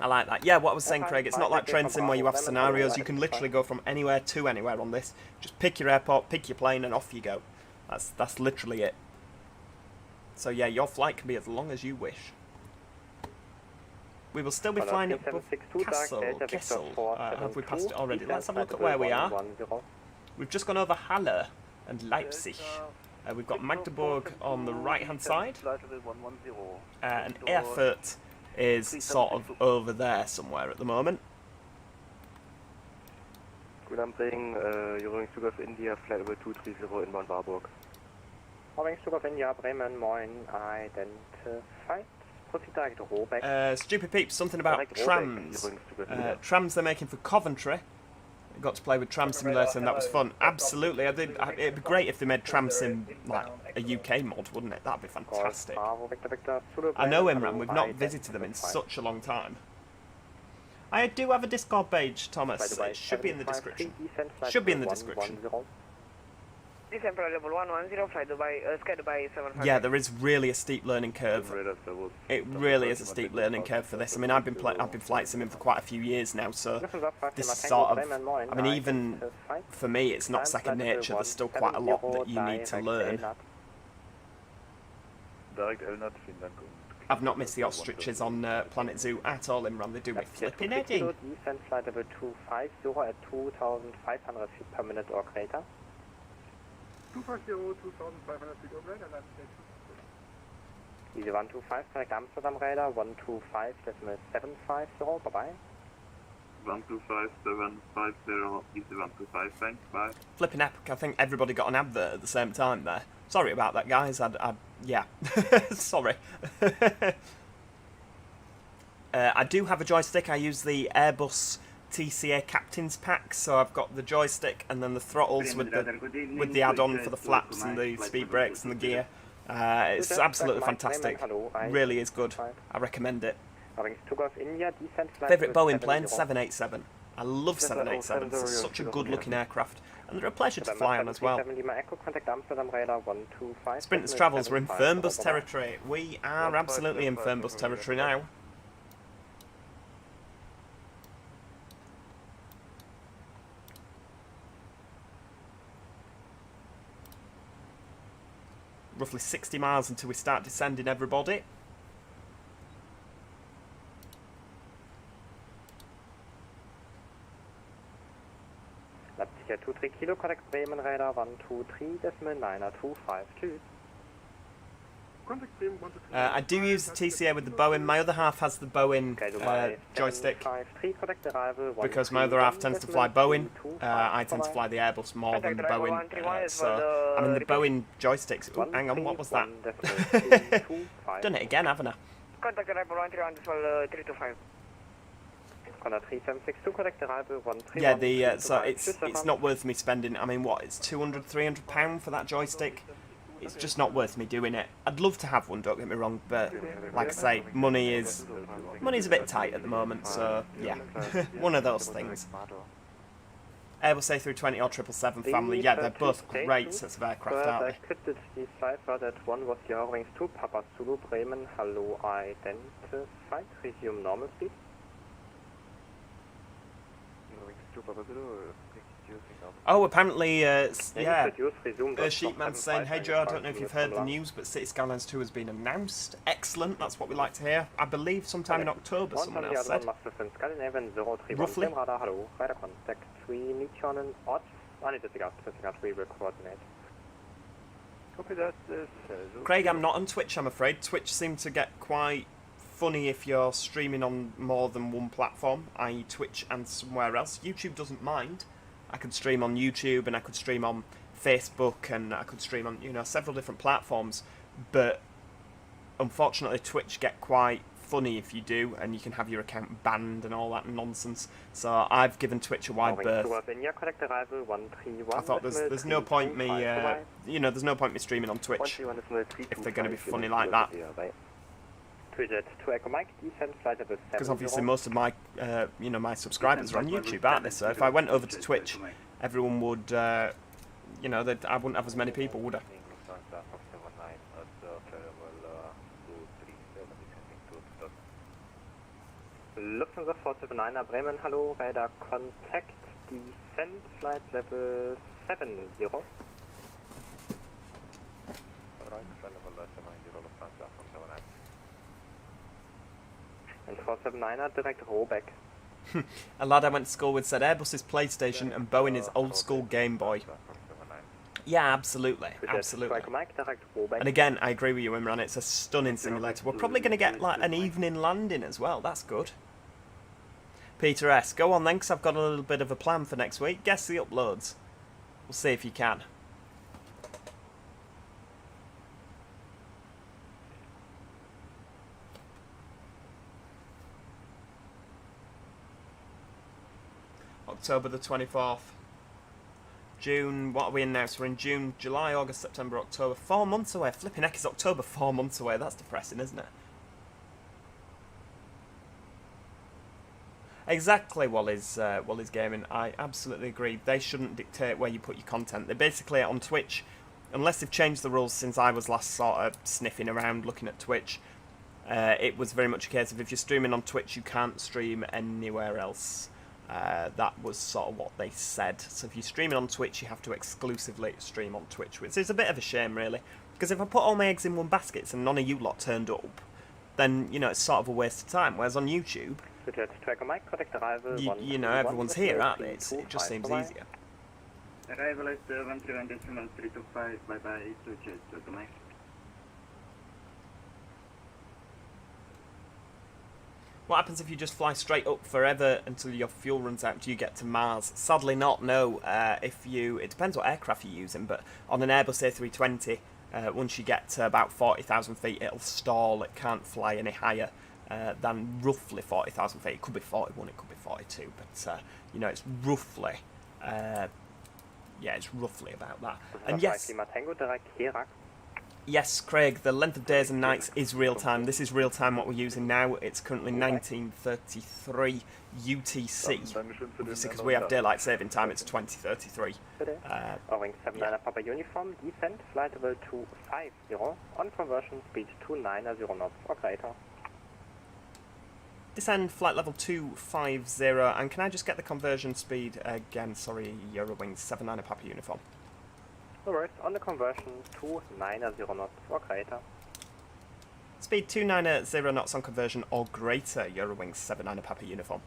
I like that. Yeah, what I was saying, Craig, it's not like Train Sim where you have scenarios. You can literally go from anywhere to anywhere on this. Just pick your airport, pick your plane, and off you go. That's literally it. So yeah, your flight can be as long as you wish. We will still be flying up Kessel. Have we passed it already? Let's have a look at where we are. We've just gone over Halle and Leipzig. We've got Magdeburg on the right-hand side. And Erfurt is sort of over there somewhere at the moment. Good, I'm playing Eurowings of India, flight over 230 inbound Warburg. Eurowings of India, Bremen, moin, identified. Stupid peeps, something about trams. Trams they're making for Coventry. I got to play with Tram Simulator and that was fun. Absolutely, it'd be great if they made Tram Sim like a UK mod, wouldn't it? That'd be fantastic. I know Imran, we've not visited them in such a long time. I do have a Discord page, Thomas. It should be in the description. Should be in the description. Yeah, there is really a steep learning curve. It really is a steep learning curve for this. I mean, I've been flight simming for quite a few years now, so this is sort of. I mean, even for me, it's not second nature. There's still quite a lot that you need to learn. I've not missed the ostriches on Planet Zoo at all, Imran. They do me flipping heading. Descent flight level 250 at 2,500 feet per minute or greater. 250, 2,500 feet or greater, that's it. Easy 125, correct Amsterdam radar, 125.750, bye-bye. 125.750, easy 125, thanks, bye. Flipping epic, I think everybody got an advert at the same time there. Sorry about that, guys, yeah, sorry. I do have a joystick. I use the Airbus TCA Captain's Pack, so I've got the joystick and then the throttles with the add-on for the flaps and the speed brakes and the gear. It's absolutely fantastic. Really is good. I recommend it. Favourite Boeing plane? 787. I love 787s. It's such a good-looking aircraft. And they're a pleasure to fly on as well. Sprinters Travels, we're in Fernbus territory. We are absolutely in Fernbus territory now. Roughly 60 miles until we start descending, everybody. Leipzig 23 Kilo, correct Bremen radar 123.925, tschüss. I do use the TCA with the Boeing. My other half has the Boeing joystick because my other half tends to fly Boeing. I tend to fly the Airbus more than the Boeing. So, I mean, the Boeing joysticks. Ooh, hang on, what was that? Done it again, haven't I? Contact arrival 325. Yeah, so it's not worth me spending. I mean, what? It's £200-300 for that joystick. It's just not worth me doing it. I'd love to have one, don't get me wrong, but like I say, money's a bit tight at the moment, so yeah, one of those things. Airbus A320 or 777 family. Yeah, they're both great sets of aircraft, aren't they? Quitted the cipher. That one was Eurowings 2 Papa Zulu Bremen. Hello, identified. Resume normal speed. Oh, apparently, yeah, resume. Sheepman's saying, hey Joe, I don't know if you've heard the news, but City Skylines 2 has been announced. Excellent, that's what we like to hear. I believe sometime in October, someone else said. Roughly. Hello, radar contact. We need you on an odd. We will coordinate. Copy that. Craig, I'm not on Twitch, I'm afraid. Twitch seems to get quite funny if you're streaming on more than one platform, i.e. Twitch and somewhere else. YouTube doesn't mind. I could stream on YouTube and I could stream on Facebook and I could stream on, you know, several different platforms, but unfortunately Twitch get quite funny if you do, and you can have your account banned and all that nonsense. So I've given Twitch a wide berth. I thought there's no point me, you know, there's no point me streaming on Twitch if they're going to be funny like that. Because obviously most of my, you know, my subscribers are on YouTube, aren't they? So if I went over to Twitch, everyone would, you know, I wouldn't have as many people, would I? Lufthansa 479 Bremen, hello, radar contact, descent, flight level 70. And 479 direct rollback. A lad I went to school with said Airbus is PlayStation and Boeing is old school Game Boy. Yeah, absolutely, absolutely. And again, I agree with you, Imran, it's a stunning simulator. We're probably going to get like an evening landing as well, that's good. Peter S, go on then, because I've got a little bit of a plan for next week. Guess the uploads. We'll see if you can. October the 24th. June, what are we in now? So we're in June, July, August, September, October. 4 months away. Flipping heck, is October 4 months away? That's depressing, isn't it? Exactly, Wally's Gaming. I absolutely agree. They shouldn't dictate where you put your content. They basically, on Twitch, unless they've changed the rules since I was last sort of sniffing around looking at Twitch, it was very much a case of if you're streaming on Twitch, you can't stream anywhere else. That was sort of what they said. So if you're streaming on Twitch, you have to exclusively stream on Twitch, which is a bit of a shame, really. Because if I put all my eggs in one basket and none of you lot turned up, then, you know, it's sort of a waste of time. Whereas on YouTube, you know, everyone's here, aren't they? It just seems easier. Arrival at 131.325, bye-bye, to Mike. What happens if you just fly straight up forever until your fuel runs out? Do you get to Mars? Sadly not, no. It depends what aircraft you're using, but on an Airbus A320, once you get to about 40,000 feet, it'll stall. It can't fly any higher than roughly 40,000 feet. It could be 41, it could be 42, but, you know, it's roughly, yeah, it's roughly about that. And yes, Craig, the length of days and nights is real-time. This is real-time what we're using now. It's currently 1933 UTC. Obviously, because we have daylight saving time, it's 2033. Eurowings 79 Papa Uniform, descent, flight level 250, on conversion speed 290 knots or greater. Descend, flight level 250, and can I just get the conversion speed again? Sorry, Eurowings 79 Papa Uniform. Alright, on the conversion, 290 knots or greater. Speed 290 knots on conversion or greater, Eurowings 79 Papa Uniform.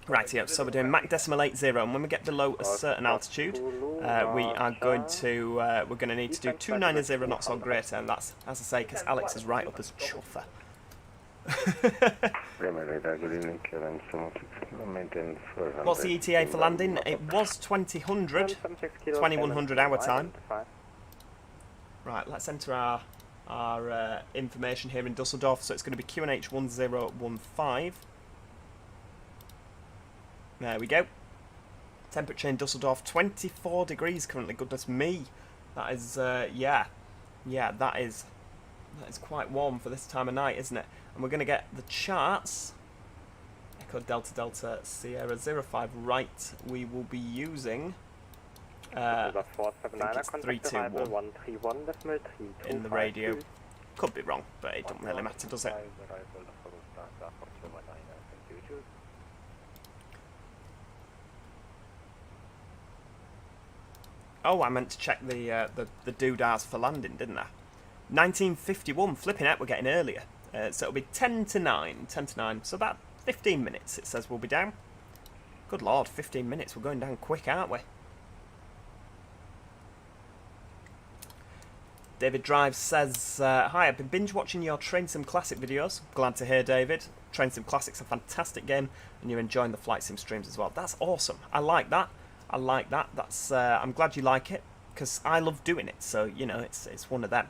Right, yeah, so we're doing Mach decimal 80, and when we get below a certain altitude, we are going to, we're going to need to do 290 knots or greater, and that's, as I say, because Alex is right up as chuffer. What's the ETA for landing? It was 2100 hour time. Right, let's enter our information here in Dusseldorf. So it's going to be QNH 1015. There we go. Temperature in Dusseldorf 24 degrees currently. Goodness me, that is yeah, that is quite warm for this time of night, isn't it? And we're going to get the charts Echo Delta Delta Sierra 05 right. We will be using I think it's 321 in the radio. Could be wrong, but it doesn't really matter, does it? Oh, I meant to check the doodahs for landing, didn't I? 1951, flipping out, we're getting earlier. So it'll be 10 to 9, so about 15 minutes it says we'll be down. Good lord, 15 minutes, we're going down quick, aren't we? David Drive says, hi, I've been binge watching your Train Sim Classic videos. Glad to hear, David. Train Sim Classic's a fantastic game, and you're enjoying the Flight Sim streams as well. That's awesome. I like that. I like that. That's I'm glad you like it, because I love doing it, so, you know, it's one of them.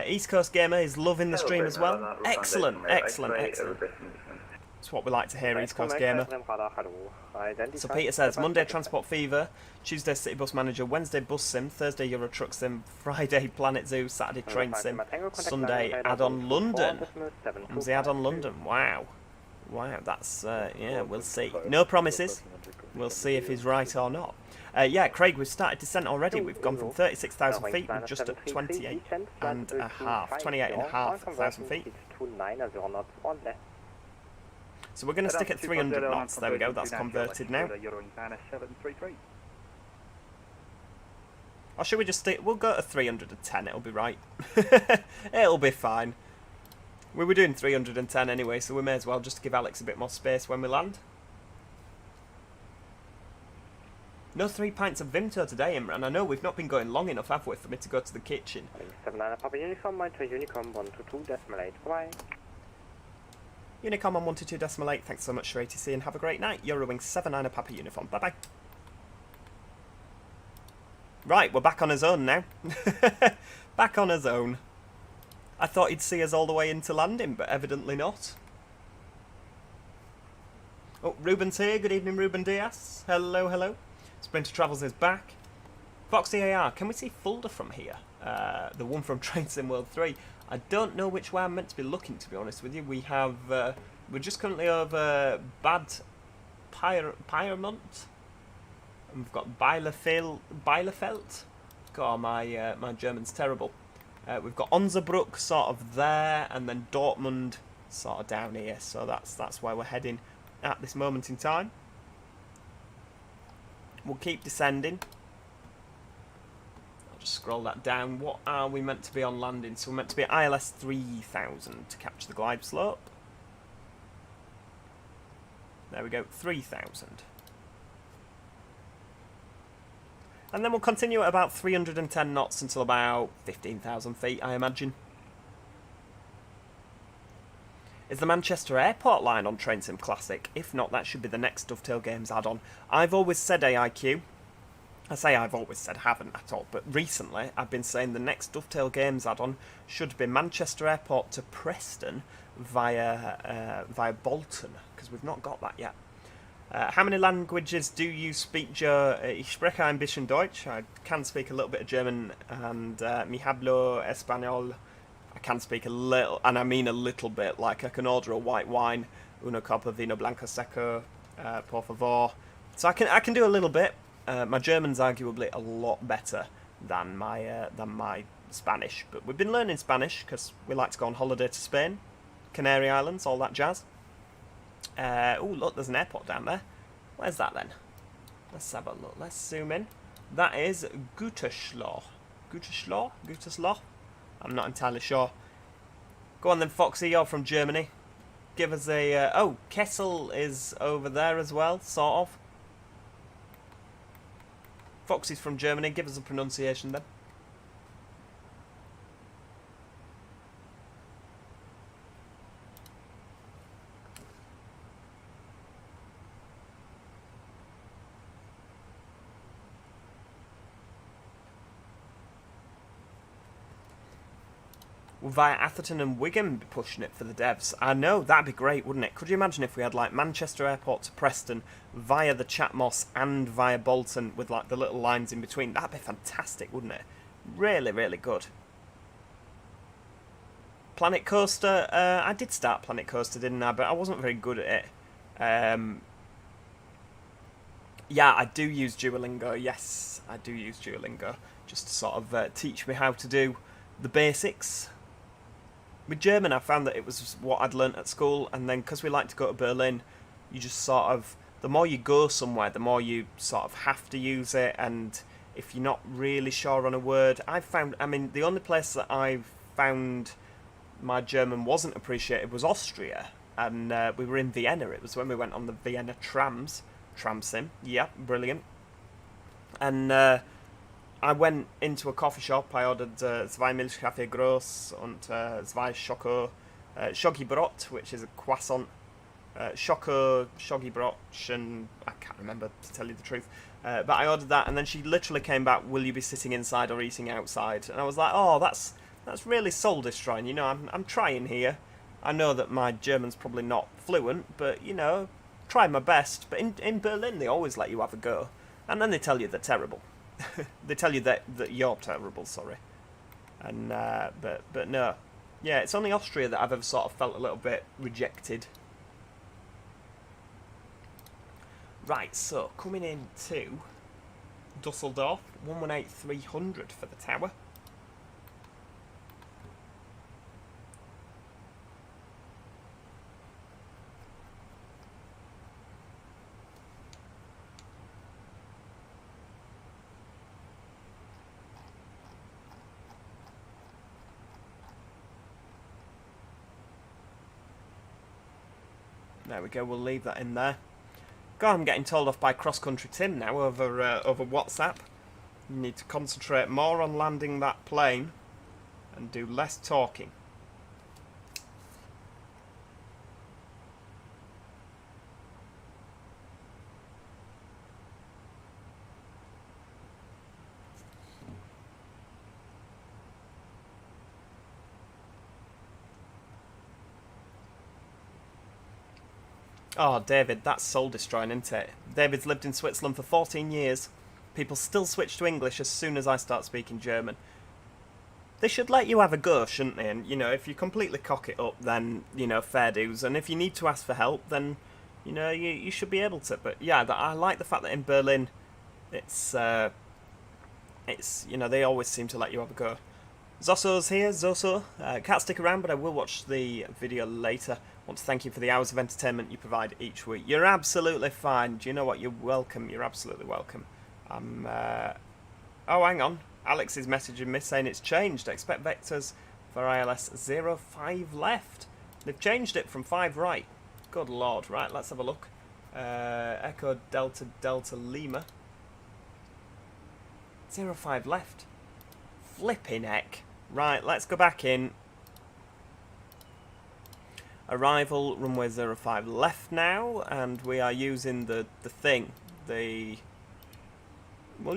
East Coast Gamer is loving the stream as well. Excellent, excellent, excellent. That's what we like to hear, East Coast Gamer. So Peter says, Monday Transport Fever, Tuesday City Bus Manager, Wednesday Bus Sim, Thursday Euro Truck Sim, Friday Planet Zoo, Saturday Train Sim, Sunday Add-on London. When's the Add-on London? Wow. Wow, that's, yeah, we'll see. No promises. We'll see if he's right or not. Yeah, Craig, we've started descent already. We've gone from 36,000 feet. We're just at 28,500 feet. So we're going to stick at 300 knots. There we go, that's converted now. Or should we just stick? We'll go to 310, it'll be right. It'll be fine. We were doing 310 anyway, so we may as well just give Alex a bit more space when we land. No 3 pints of Vimto today, Imran. I know we've not been going long enough, have we, for me to go to the kitchen. 79 Papa Uniform, Unicom 122.8. Bye. Unicom on 122.8. Thanks so much for ATC and have a great night. Eurowings 79 Papa Uniform. Bye bye. Right, we're back on his own now. Back on his own. I thought he'd see us all the way into landing, but evidently not. Oh, Ruben's here. Good evening, Ruben Diaz. Hello, hello. Sprinter Travels is back. Foxy AR, can we see Fulda from here? The one from Train Sim World 3. I don't know which way I'm meant to be looking, to be honest with you. We have, we're just currently over Bad Pyrmont. And we've got Bielefeld. God, my German's terrible. We've got Onzerbruck sort of there, and then Dortmund sort of down here. So that's where we're heading at this moment in time. We'll keep descending. I'll just scroll that down. What are we meant to be on landing? So we're meant to be at ILS 3000 to capture the glide slope. There we go, 3000. And then we'll continue at about 310 knots until about 15,000 feet, I imagine. Is the Manchester Airport line on Train Sim Classic? If not, that should be the next Dovetail Games add-on. I've always said AIQ. I say I've always said, haven't at all, but recently I've been saying the next Dovetail Games add-on should be Manchester Airport to Preston via Bolton, because we've not got that yet. How many languages do you speak, Joe? Ich spreche ein bisschen Deutsch. I can speak a little bit of German, and mi hablo español. I can speak a little, and I mean a little bit, like I can order a white wine, una copa vino blanco seco, por favor. So I can do a little bit. My German's arguably a lot better than my Spanish, but we've been learning Spanish because we like to go on holiday to Spain, Canary Islands, all that jazz. Oh, look, there's an airport down there. Where's that then? Let's have a look. Let's zoom in. That is Gütersloh. Gütersloh? I'm not entirely sure. Go on then, Foxy, you're from Germany. Give us a... oh, Kessel is over there as well, sort of. Foxy's from Germany. Give us a pronunciation then. Will via Atherton and Wigan be pushing it for the devs? I know, that'd be great, wouldn't it? Could you imagine if we had like Manchester Airport to Preston via the Chatmoss and via Bolton with like the little lines in between? That'd be fantastic, wouldn't it? Really, really good. Planet Coaster, I did start Planet Coaster, didn't I? But I wasn't very good at it. Yeah, I do use Duolingo. Yes, I do use Duolingo. Just to sort of teach me how to do the basics. With German, I found that it was what I'd learnt at school, and then because we like to go to Berlin, you just sort of, the more you go somewhere, the more you sort of have to use it, and if you're not really sure on a word, the only place that I've found my German wasn't appreciated was Austria, and we were in Vienna. It was when we went on the Vienna trams, VATSim, yeah, brilliant. And I went into a coffee shop. I ordered zwei Milchkaffee groß und zwei Schogibrot, which is a croissant. Schogibrot, and I can't remember, to tell you the truth. But I ordered that, and then she literally came back, will you be sitting inside or eating outside? And I was like, oh, that's really soul destroying. You know, I'm trying here. I know that my German's probably not fluent, but, you know, try my best. But in Berlin, they always let you have a go. And then they tell you they're terrible. They tell you that you're terrible, sorry. And but no. Yeah, it's only Austria that I've ever sort of felt a little bit rejected. Right, so coming in to Dusseldorf, 118-300 for the tower. There we go, we'll leave that in there. God, I'm getting told off by Cross Country Tim now over WhatsApp. You need to concentrate more on landing that plane and do less talking. Oh, David, that's soul-destroying, isn't it? David's lived in Switzerland for 14 years. People still switch to English as soon as I start speaking German. They should let you have a go, shouldn't they? And, you know, if you completely cock it up, then, you know, fair dues. And if you need to ask for help, then, you know, you should be able to. But, yeah, I like the fact that in Berlin, it's, you know, they always seem to let you have a go. Zosso's here, Zosso. Can't stick around, but I will watch the video later. Want to thank you for the hours of entertainment you provide each week. You're absolutely fine. Do you know what? You're welcome. You're absolutely welcome. Oh, hang on. Alex is messaging me saying it's changed. Expect vectors for ILS 05 left. They've changed it from 5 right. Good lord. Right, let's have a look. Echo Delta Delta Lima. 05 left. Flipping heck. Right, let's go back in. Arrival, runway 05 left now, and we are using the thing. We'll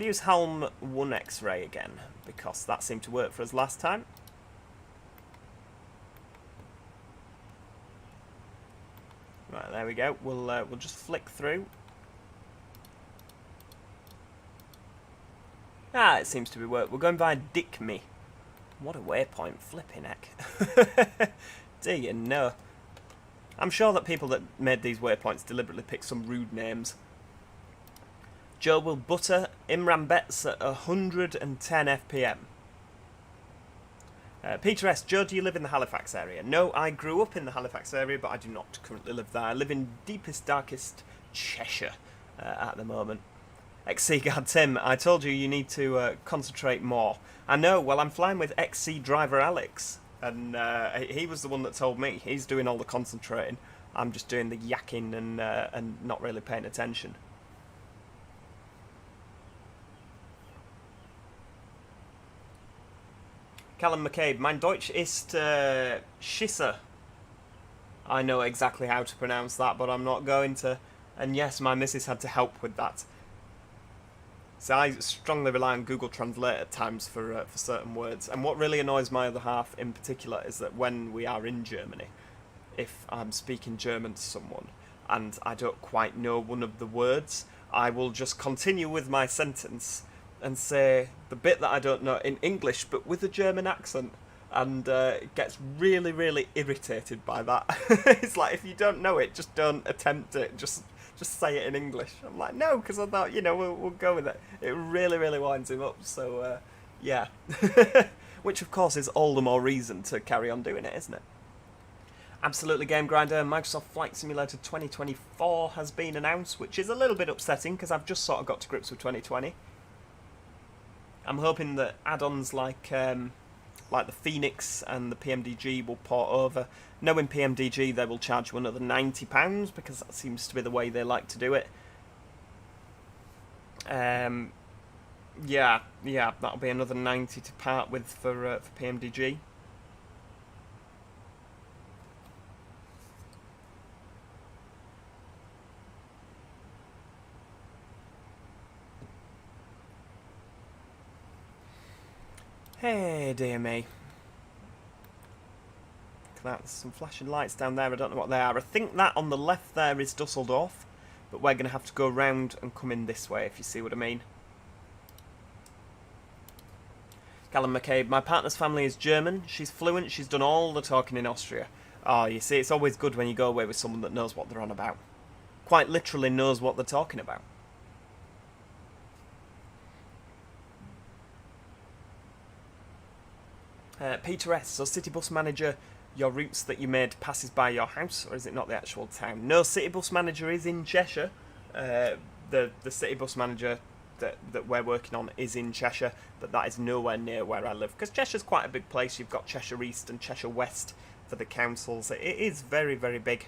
use Helm 1 X-ray again, because that seemed to work for us last time. Right, there we go. We'll just flick through. Ah, it seems to be work. We're going by Dickme. What a waypoint, flipping heck. Do you know? I'm sure that people that made these waypoints deliberately picked some rude names. Joe will butter Imran bets at 110 FPM. Peter S. Joe, do you live in the Halifax area? No, I grew up in the Halifax area, but I do not currently live there. I live in deepest, darkest Cheshire at the moment. XC-Guard Tim, I told you need to concentrate more. I know, well, I'm flying with XC driver Alex, and he was the one that told me. He's doing all the concentrating. I'm just doing the yakking and not really paying attention. Callum McCabe, mein Deutsch ist Schisser. I know exactly how to pronounce that, but I'm not going to. And yes, my missus had to help with that. So I strongly rely on Google Translate at times for certain words. And what really annoys my other half in particular is that when we are in Germany, if I'm speaking German to someone and I don't quite know one of the words, I will just continue with my sentence and say the bit that I don't know in English but with a German accent. and gets really, really irritated by that. It's like, if you don't know it, just don't attempt it. Just say it in English. I'm like, no, because I thought, you know, we'll go with it. It really, really winds him up. So yeah, which of course is all the more reason to carry on doing it, isn't it? Absolutely Game Grinder, Microsoft Flight Simulator 2024 has been announced, which is a little bit upsetting because I've just sort of got to grips with 2020. I'm hoping that add-ons like the FENIX and the PMDG will port over. Knowing PMDG, they will charge you another £90 because that seems to be the way they like to do it. Yeah, that'll be another 90 to part with for PMDG. Hey, dear me. Look at that, there's some flashing lights down there, I don't know what they are. I think that on the left there is Dusseldorf, but we're going to have to go round and come in this way, if you see what I mean. Callum McCabe, my partner's family is German, she's fluent, she's done all the talking in Austria. Oh, you see, it's always good when you go away with someone that knows what they're on about. Quite literally knows what they're talking about. Peter S. So City Bus Manager, your routes that you made passes by your house, or is it not the actual town? No, City Bus Manager is in Cheshire. The City Bus Manager that we're working on is in Cheshire, but that is nowhere near where I live. Because Cheshire's quite a big place. You've got Cheshire East and Cheshire West for the councils. It is very, very big.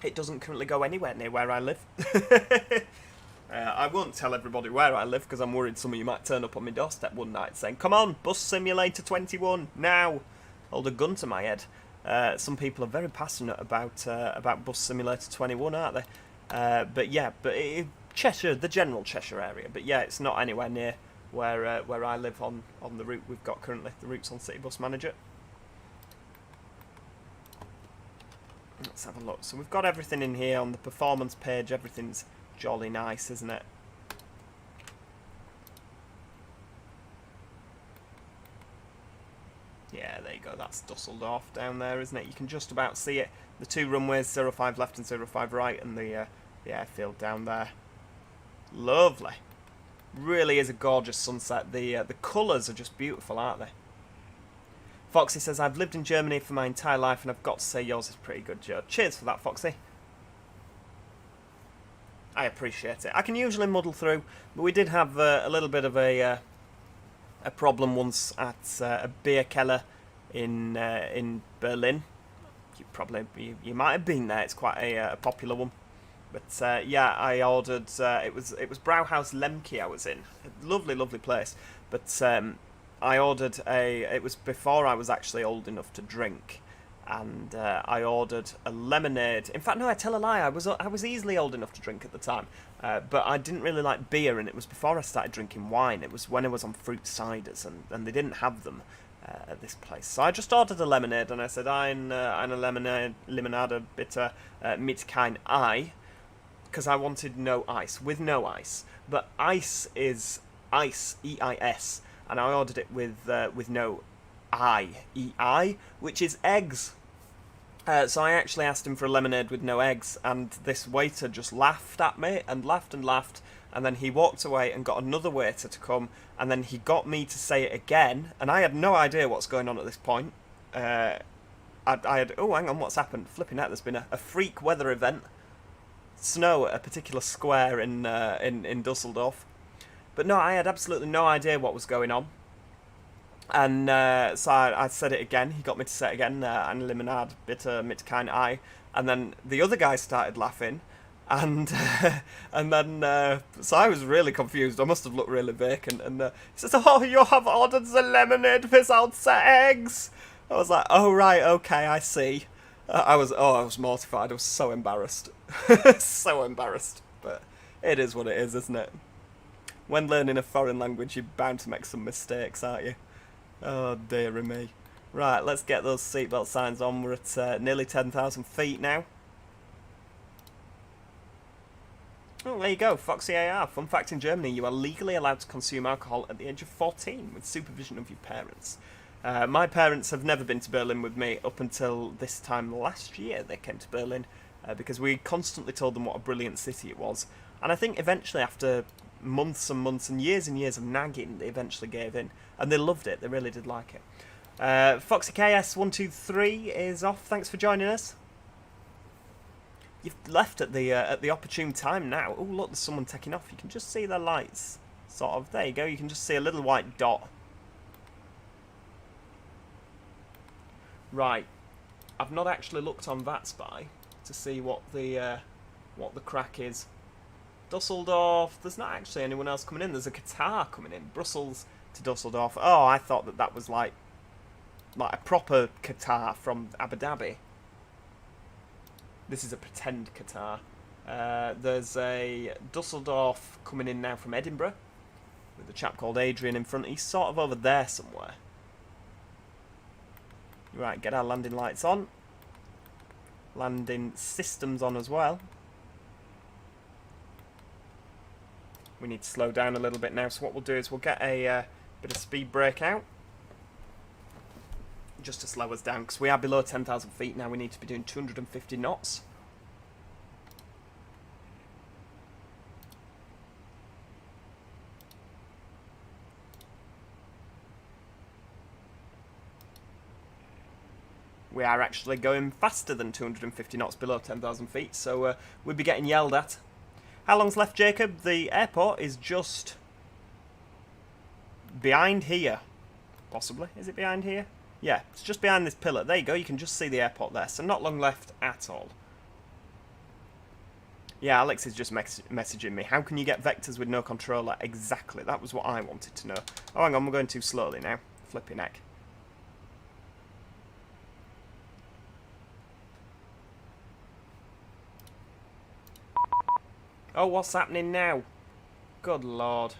It doesn't currently go anywhere near where I live. I won't tell everybody where I live because I'm worried some of you might turn up on my doorstep one night saying, come on, Bus Simulator 21, now! Hold a gun to my head. Some people are very passionate about Bus Simulator 21, aren't they? But yeah, Cheshire, the general Cheshire area. But yeah, it's not anywhere near where I live on the route we've got currently, the routes on City Bus Manager. Let's have a look. So we've got everything in here on the performance page, everything's jolly nice, isn't it? Yeah, there you go, that's Dusseldorf down there, isn't it? You can just about see it. The two runways, 05 left and 05 right, and the airfield down there. Lovely. Really is a gorgeous sunset. The colours are just beautiful, aren't they? Foxy says, I've lived in Germany for my entire life and I've got to say yours is pretty good, Joe. Cheers for that, Foxy. I appreciate it. I can usually muddle through, but we did have a little bit of a problem once at a beer keller in Berlin. You might have been there. It's quite a popular one. But yeah, I ordered. It was Brauhaus Lemke I was in. A lovely, lovely place. But I ordered it was before I was actually old enough to drink. And I ordered a lemonade. In fact, no, I tell a lie. I was easily old enough to drink at the time, but I didn't really like beer, and it was before I started drinking wine. It was when I was on fruit ciders, and they didn't have them at this place. So I just ordered a lemonade, and I said, eine Limonade bitte mit kein Ei, because I wanted no ice, with no ice. But ice is ice, E-I-S, and I ordered it with no E-I, which is eggs. So I actually asked him for a lemonade with no eggs, and this waiter just laughed at me and laughed, and then he walked away and got another waiter to come, and then he got me to say it again, and I had no idea what's going on at this point. I had, oh, hang on, what's happened? Flipping out, there's been a freak weather event. Snow at a particular square in Dusseldorf. But no, I had absolutely no idea what was going on. And so I said it again. He got me to say it again. Eine Limonade bitte mit kein Ei. And then the other guy started laughing. And then so I was really confused. I must have looked really vacant. And he says, "Oh, you have ordered the lemonade without the eggs." I was like, "Oh right, okay, I see." I was mortified. I was so embarrassed. So embarrassed. But it is what it is, isn't it? When learning a foreign language, you're bound to make some mistakes, aren't you? Oh, dearie me. Right, let's get those seatbelt signs on. We're at nearly 10,000 feet now. Oh, there you go, Foxy AR. Fun fact, in Germany, you are legally allowed to consume alcohol at the age of 14 with supervision of your parents. My parents have never been to Berlin with me up until this time last year. They came to Berlin because we constantly told them what a brilliant city it was. And I think eventually, after months and months and years of nagging, they eventually gave in. And they loved it. They really did like it. Foxy KS123 is off. Thanks for joining us. You've left at the opportune time now. Oh, look, there's someone taking off. You can just see their lights. Sort of. There you go. You can just see a little white dot. Right. I've not actually looked on VATSim to see what the crack is. Dusseldorf. There's not actually anyone else coming in. There's a Qatar coming in. Brussels to Dusseldorf. Oh, I thought that was like a proper Qatar from Abu Dhabi. This is a pretend Qatar. There's a Dusseldorf coming in now from Edinburgh with a chap called Adrian in front. He's sort of over there somewhere. Right, get our landing lights on. Landing systems on as well. We need to slow down a little bit now, so what we'll do is we'll get a bit of speed brake out. Just to slow us down, because we are below 10,000 feet now. We need to be doing 250 knots. We are actually going faster than 250 knots below 10,000 feet, so we'll be getting yelled at. How long's left, Jacob? The airport is just behind here. Possibly. Is it behind here? Yeah, it's just behind this pillar. There you go, you can just see the airport there. So not long left at all. Yeah, Alex is just messaging me. How can you get vectors with no controller? Exactly, that was what I wanted to know. Oh, hang on, we're going too slowly now. Flipping heck. Oh, what's happening now? Good lord.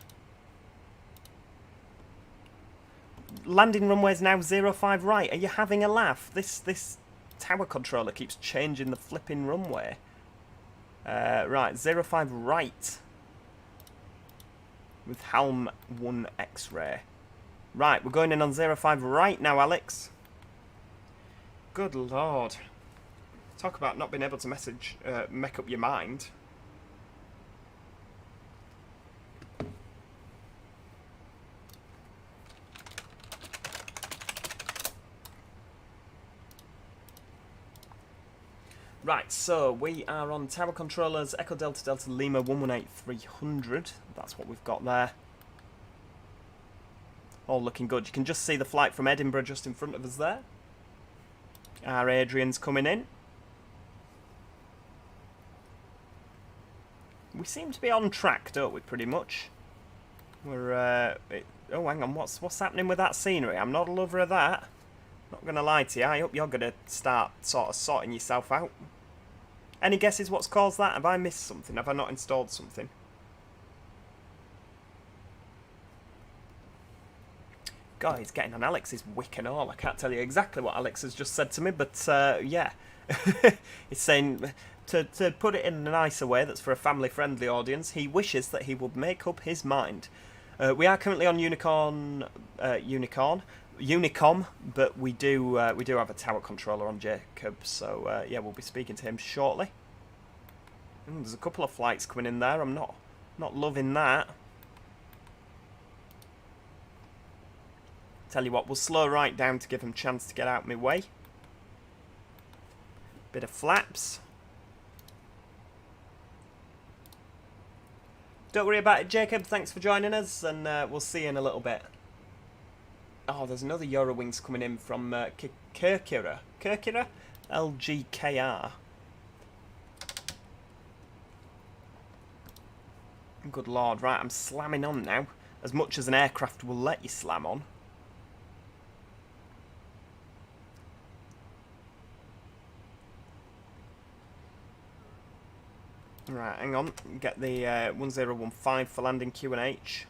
Landing runway is now 05 right. Are you having a laugh? This tower controller keeps changing the flipping runway. Right, 05 right. With Helm 1 X-ray. Right, we're going in on 05 right now, Alex. Good lord. Talk about not being able to make up your mind. Right, so we are on tower controllers, Echo Delta Delta Lima 118300. That's what we've got there. All looking good. You can just see the flight from Edinburgh just in front of us there. Our Adrian's coming in. We seem to be on track, don't we, pretty much? We're, oh, hang on, what's happening with that scenery? I'm not a lover of that. Not going to lie to you, I hope you're going to start sort of sorting yourself out. Any guesses what's caused that? Have I missed something? Have I not installed something? God, he's getting on Alex's wick and all. I can't tell you exactly what Alex has just said to me, but yeah. He's saying, to put it in a nicer way that's for a family-friendly audience, he wishes that he would make up his mind. We are currently on Unicom, but we do have a tower controller on Jacob, so yeah, we'll be speaking to him shortly. There's a couple of flights coming in there. I'm not loving that. Tell you what, we'll slow right down to give him a chance to get out my way. Bit of flaps. Don't worry about it, Jacob. Thanks for joining us, and we'll see you in a little bit. Oh, there's another Eurowings coming in from Kirkira. Kirkira? LGKR. Good lord. Right, I'm slamming on now. As much as an aircraft will let you slam on. Right, hang on. Get the 1015 for landing Q&H.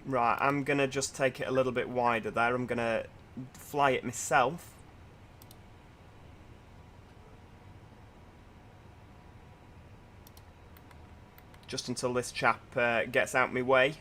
Right, I'm going to just take it a little bit wider there. I'm going to fly it myself. Just until this chap gets out my way.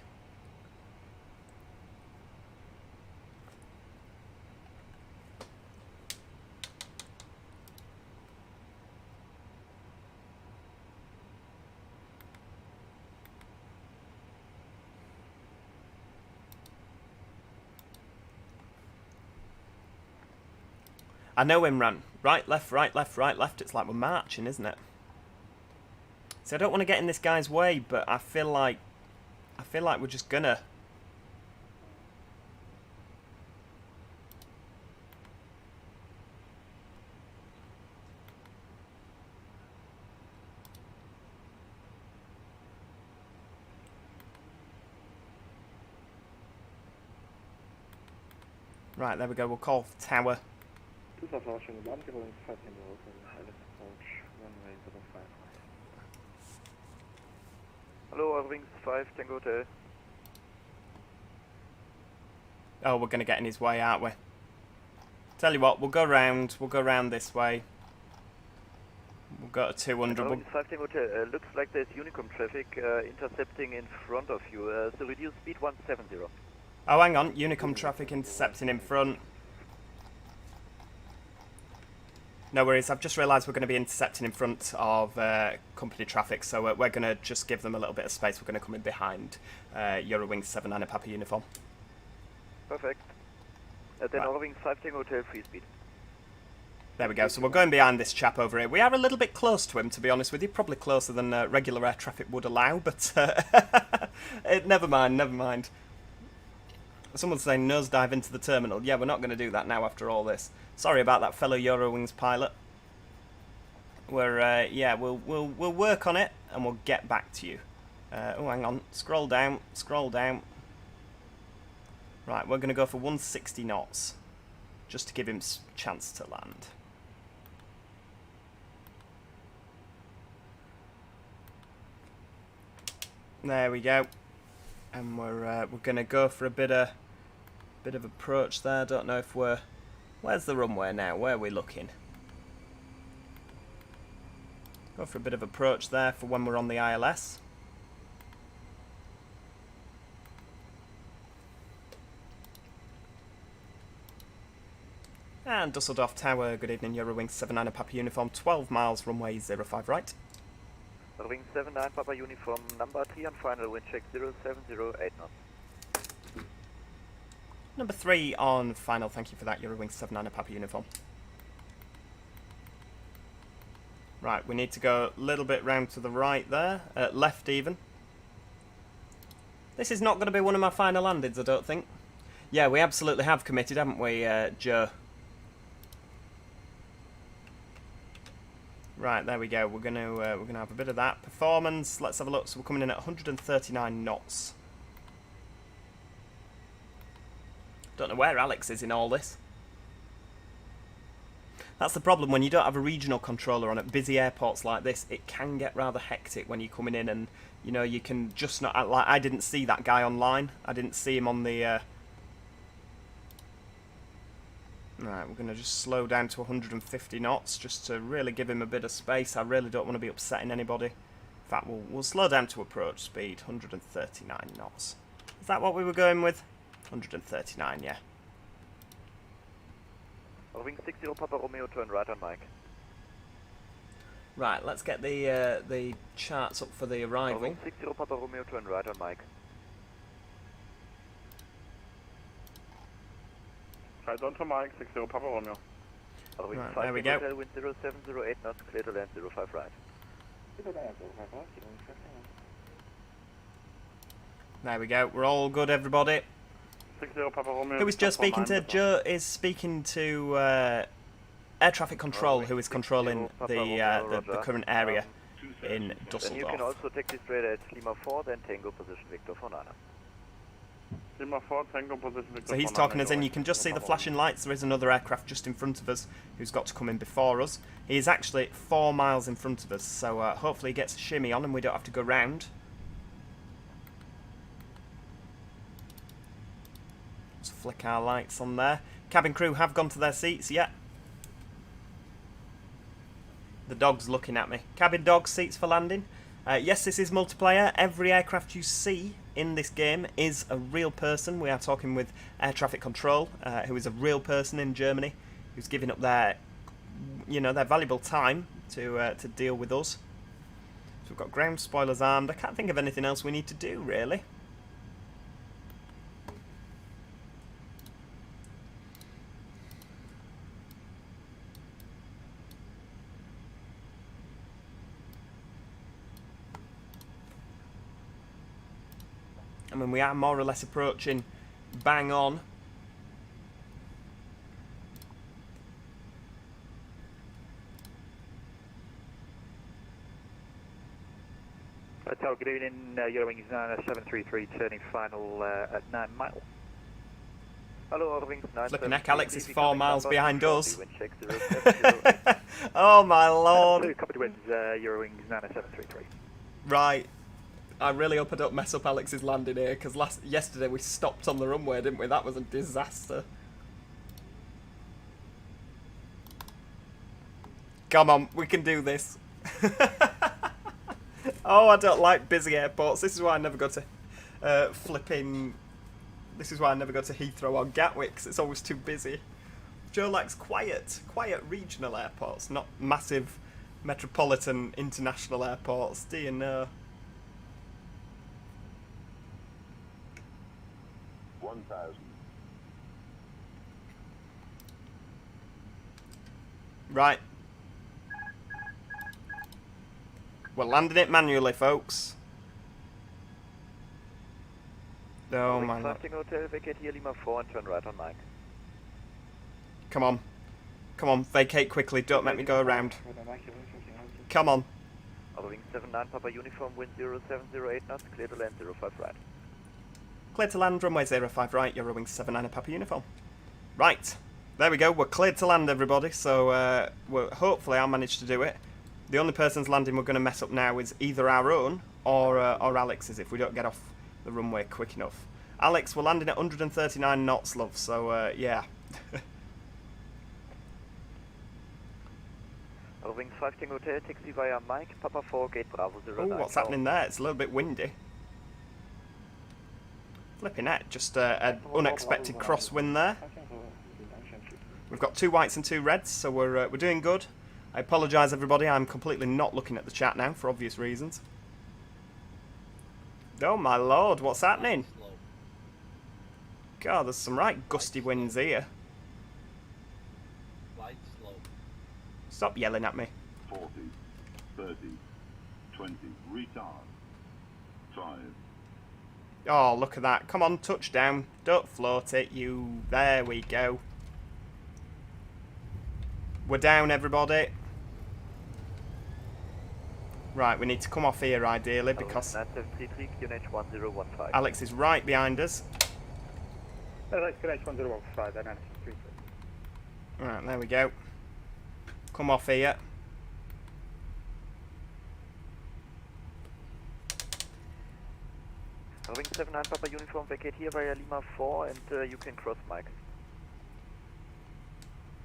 I know Imran. Right, left, right, left, right, left. It's like we're marching, isn't it? See, I don't want to get in this guy's way, but I feel like we're just gonna. Right, there we go. We'll call for tower. Hello, Eurowings 5 Tango Hotel. Oh, we're going to get in his way, aren't we? Tell you what, we'll go round this way. We'll go to 200. Eurowings 5 Tango Hotel, looks like there's Unicom traffic intercepting in front of you, so reduce speed 170. Oh, hang on. Unicom traffic intercepting in front. No worries. I've just realised we're going to be intercepting in front of company traffic, so we're going to just give them a little bit of space. We're going to come in behind Eurowings 79 Papa uniform. Perfect. Then right. Eurowings 5 Tango Hotel, free speed. There we go. So we're going behind this chap over here. We are a little bit close to him, to be honest with you. Probably closer than regular air traffic would allow, but never mind, never mind. Someone's saying nosedive into the terminal. Yeah, we're not going to do that now after all this. Sorry about that, fellow Eurowings pilot. We're yeah, we'll work on it and we'll get back to you. Oh, hang on. Scroll down. Scroll down. Right, we're going to go for 160 knots, just to give him a chance to land. There we go. And we're going to go for a bit of approach there. Don't know if we're... Where's the runway now? Where are we looking? Go for a bit of approach there for when we're on the ILS. And Dusseldorf Tower, good evening, Eurowings 79 Papa Uniform, 12 miles, runway 05 right. Eurowings 79 Papa Uniform, number 3 on final, wind check 0708 knots. Number 3 on final, thank you for that, Eurowings 79 Papa Uniform. Right, we need to go a little bit round to the right there, left even. This is not going to be one of my final landings, I don't think. Yeah, we absolutely have committed, haven't we, Joe? Right, there we go. We're gonna have a bit of that performance. Let's have a look. So we're coming in at 139 knots. Don't know where Alex is in all this. That's the problem when you don't have a regional controller on at busy airports like this. It can get rather hectic when you're coming in, and you know you can just not. Like I didn't see that guy online. I didn't see him on the. Right, we're going to just slow down to 150 knots just to really give him a bit of space. I really don't want to be upsetting anybody. In fact, we'll slow down to approach speed, 139 knots. Is that what we were going with? 139, yeah. Wing 60 Papa Romeo, turn right on Mike. Right, let's get the charts up for the arrival. Wing 60 Papa Romeo, turn right on Mike. Right on to Mike, 60 Papa Romeo. Right, there we go. Hotel, wind 0708 knots, clear to land 05 right. There we go. We're all good, everybody. 60 Papa Romeo. Who is Joe speaking to? Joe is speaking to air traffic control, who is controlling the current area in Dusseldorf. Then you can also take this radar at Lima 4, then Tango position Victor for Nana. Lima 4, Tango position Victor. So he's talking us in. You can just see the flashing lights. There is another aircraft just in front of us who's got to come in before us. He is actually 4 miles in front of us, so hopefully he gets a shimmy on and we don't have to go round. Let's flick our lights on there. Cabin crew have gone to their seats, yeah. The dog's looking at me. Cabin dog, seats for landing. Yes, this is multiplayer. Every aircraft you see in this game is a real person. We are talking with air traffic control, who is a real person in Germany, who's giving up their, their valuable time to deal with us. So we've got ground spoilers armed. I can't think of anything else we need to do, really. I mean, we are more or less approaching bang on. Hotel, good evening. Eurowings 733 turning final at 9 miles. Hello, Eurowings 9. Flipping heck, Alex is 4 miles behind us. Oh my lord. Copy winds, Eurowings 733. Right. I really hope I don't mess up Alex's landing here, because yesterday we stopped on the runway, didn't we? That was a disaster. Come on, we can do this. Oh, I don't like busy airports. This is why I never go to This is why I never go to Heathrow or Gatwick, 'cause it's always too busy. Joe likes quiet regional airports, not massive metropolitan international airports. Do you know? 1,000. Right. We're landing it manually, folks. Oh my god. Hotel, vacate here, Lima 4 and turn right on Mike. Come on. Come on, vacate quickly, don't make me go around. Come on. Eurowings 79, Papa Uniform, wind 0708 knots, clear to land 05 right. Clear to land, runway 05 right, Eurowings 79 Papa Uniform. Right, there we go, we're cleared to land everybody, so hopefully I'll manage to do it. The only person's landing we're going to mess up now is either our own or Alex's if we don't get off the runway quick enough. Alex, we're landing at 139 knots, love, so yeah. Eurowings 5 Tango Hotel, taxi via Mike, Papa 4, gate Bravo 09. Oh, what's happening there? It's a little bit windy. Flipping heck, just an unexpected crosswind there. We've got 2 whites and 2 reds, so we're doing good. I apologise everybody, I'm completely not looking at the chat now for obvious reasons. Oh my lord, what's happening? God, there's some right gusty winds here. Stop yelling at me. 40, 30, 20, retard. 5. Oh, look at that. Come on, touchdown. Don't float it, you. There we go. We're down, everybody. Right, we need to come off here, ideally, because Alex is right behind us. Alex, QNH 1015, then 933. Right, there we go. Come off here. Eurowings 79 Papa Uniform, vacate here via Lima 4 and you can cross Mike.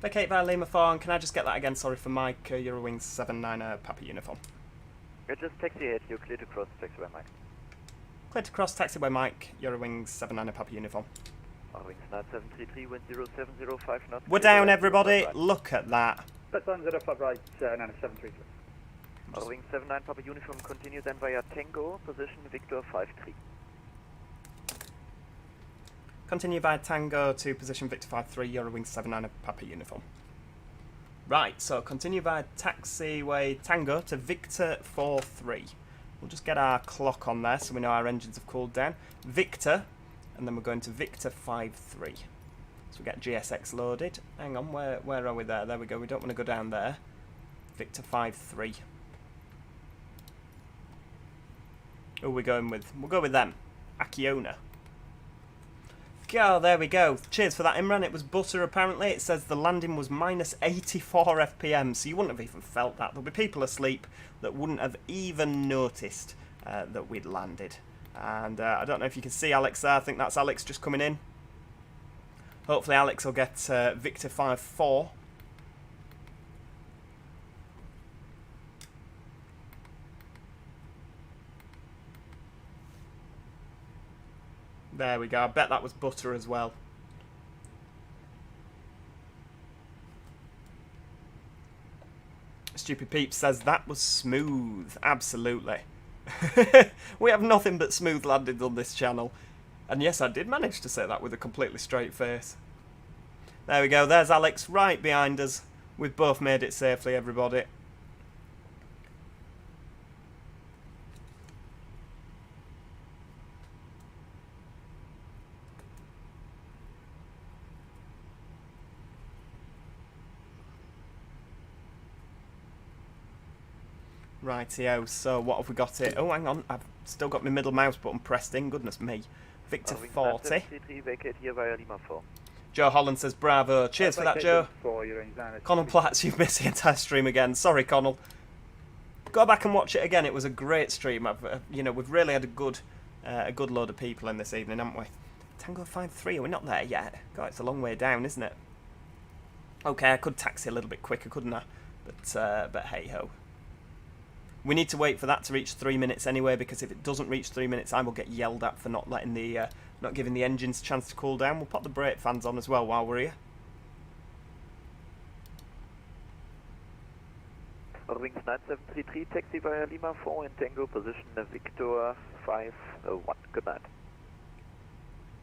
Vacate via Lima 4, and can I just get that again? Sorry for Mike, Eurowings 79 Papa Uniform. Yeah, just taxi ahead, you're clear to cross, taxiway Mike. Clear to cross, taxiway Mike, Eurowings 79 Papa Uniform. Eurowings 9733, wind 0705 knots. We're down, everybody. Look at that. That's on 05 right, 9733. Eurowings 79 Papa Uniform, continue then via Tango, position Victor 53. Continue via Tango to position Victor 53, Eurowings 79 Papa Uniform. Right, so continue via taxiway Tango to Victor 43. We'll just get our clock on there so we know our engines have cooled down. Victor, and then we're going to Victor 53. So we get GSX loaded. Hang on, where are we there? There we go, we don't want to go down there. Victor 53. Who are we going with? We'll go with them. Akiona. Oh, there we go. Cheers for that, Imran. It was butter, apparently. It says the landing was minus 84 FPM, so you wouldn't have even felt that. There'll be people asleep that wouldn't have even noticed that we'd landed. And I don't know if you can see Alex there. I think that's Alex just coming in. Hopefully Alex will get Victor 5-4. There we go. I bet that was butter as well. Stupid Peep says that was smooth. Absolutely. We have nothing but smooth landings on this channel. And yes, I did manage to say that with a completely straight face. There we go. There's Alex right behind us. We've both made it safely, everybody. Rightio, so what have we got here? Oh, hang on, I've still got my middle mouse button pressed in, goodness me. Victor 40. Joe Holland says bravo. Cheers for that, Joe. Connell Platts, you've missed the entire stream again. Sorry, Connell. Go back and watch it again. It was a great stream. You know, we've really had a good load of people in this evening, haven't we? Tango 53, are we not there yet? God, it's a long way down, isn't it? Okay, I could taxi a little bit quicker, couldn't I? But hey ho. We need to wait for that to reach 3 minutes anyway, because if it doesn't reach 3 minutes, I will get yelled at for not letting the not giving the engines a chance to cool down. We'll pop the brake fans on as well while we're here. Eurowings 9733, taxi via Lima 4 in Tango, position Victor 501. Good night.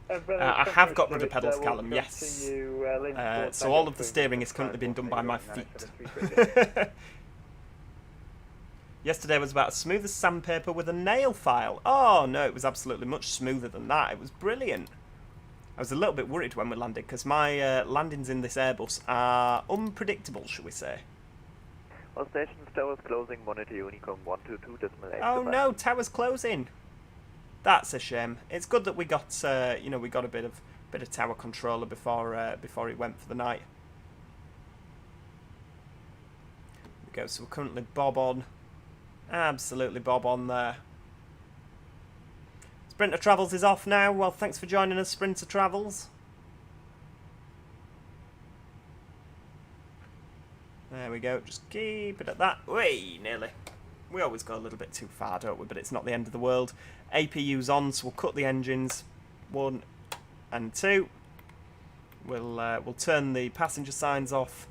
I have got rudder pedals, Callum, yes. So all of the steering is currently being done by my feet. Yesterday was about as smooth as sandpaper with a nail file. Oh no, it was absolutely much smoother than that. It was brilliant. I was a little bit worried when we landed, because my landings in this Airbus are unpredictable, shall we say. All stations, towers closing, monitor Unicom 122.8. Oh no, towers closing. That's a shame. It's good that we got, you know, we got a bit of tower controller before he went for the night. There we go. So we're currently bob on, absolutely bob on there. Sprinter Travels is off now. Well, thanks for joining us, Sprinter Travels. There we go. Just keep it at that. Way nearly. We always go a little bit too far, don't we? But it's not the end of the world. APU's on, so we'll cut the engines. 1 and 2. We'll turn the passenger signs off,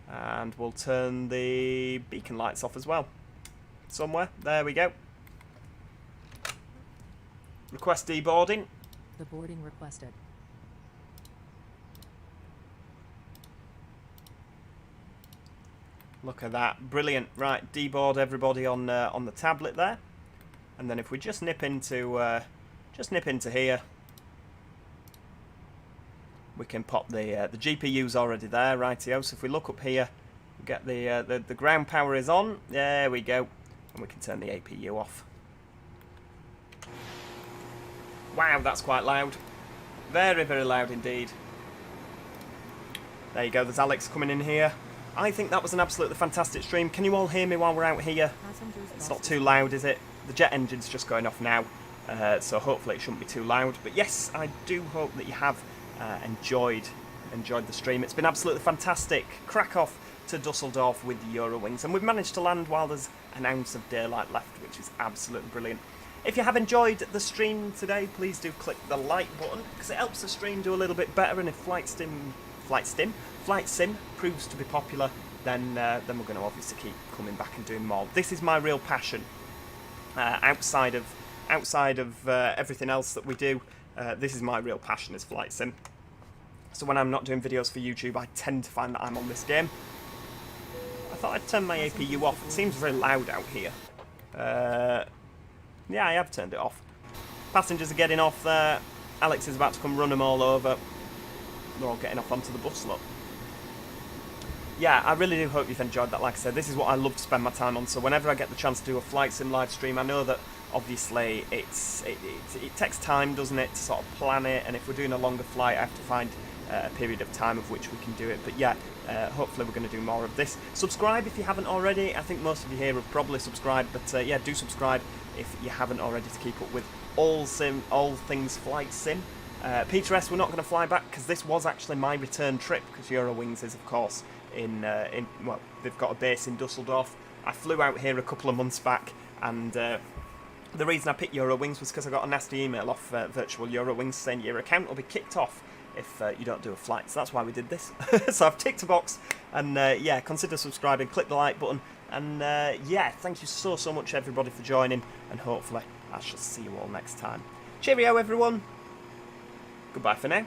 and we'll turn the beacon lights off as well. Somewhere. There we go. Request deboarding. The boarding requested. Look at that, brilliant. Right, deboard everybody on the tablet there, and then if we just nip into here, we can pop the GPU's already there, rightio. So if we look up here, we get the ground power is on. There we go, and we can turn the APU off. Wow, that's quite loud. Very, very loud indeed. There you go. There's Alex coming in here. I think that was an absolutely fantastic stream. Can you all hear me while we're out here? It's not too loud, is it? The jet engine's just going off now, so hopefully it shouldn't be too loud. But yes, I do hope that you have enjoyed the stream. It's been absolutely fantastic. Krakow to Dusseldorf with the Eurowings, and we've managed to land while there's an ounce of daylight left, which is absolutely brilliant. If you have enjoyed the stream today, please do click the like button, because it helps the stream do a little bit better, and if Flight Sim proves to be popular, then we're going to obviously keep coming back and doing more. This is my real passion. Outside of everything else that we do, this is my real passion, is Flight Sim. So when I'm not doing videos for YouTube, I tend to find that I'm on this game. I thought I'd turn my APU off. It seems very loud out here. Yeah, I have turned it off. Passengers are getting off there. Alex is about to come run them all over. They're all getting off onto the bus, look. Yeah, I really do hope you've enjoyed that. Like I said, this is what I love to spend my time on. So whenever I get the chance to do a Flight Sim live stream, I know that obviously it takes time, doesn't it, to sort of plan it. And if we're doing a longer flight, I have to find a period of time of which we can do it. But yeah, hopefully we're going to do more of this. Subscribe if you haven't already. I think most of you here have probably subscribed, but yeah, do subscribe if you haven't already, to keep up with all things Flight Sim. Peter S, we're not going to fly back because this was actually my return trip, because Eurowings is, of course, well, they've got a base in Dusseldorf. I flew out here a couple of months back, and the reason I picked Eurowings was because I got a nasty email off Virtual Eurowings saying your account will be kicked off if you don't do a flight. So that's why we did this. So I've ticked a box, and yeah, consider subscribing, click the like button, and yeah, thank you so much everybody for joining, and hopefully I shall see you all next time. Cheerio everyone. Goodbye for now.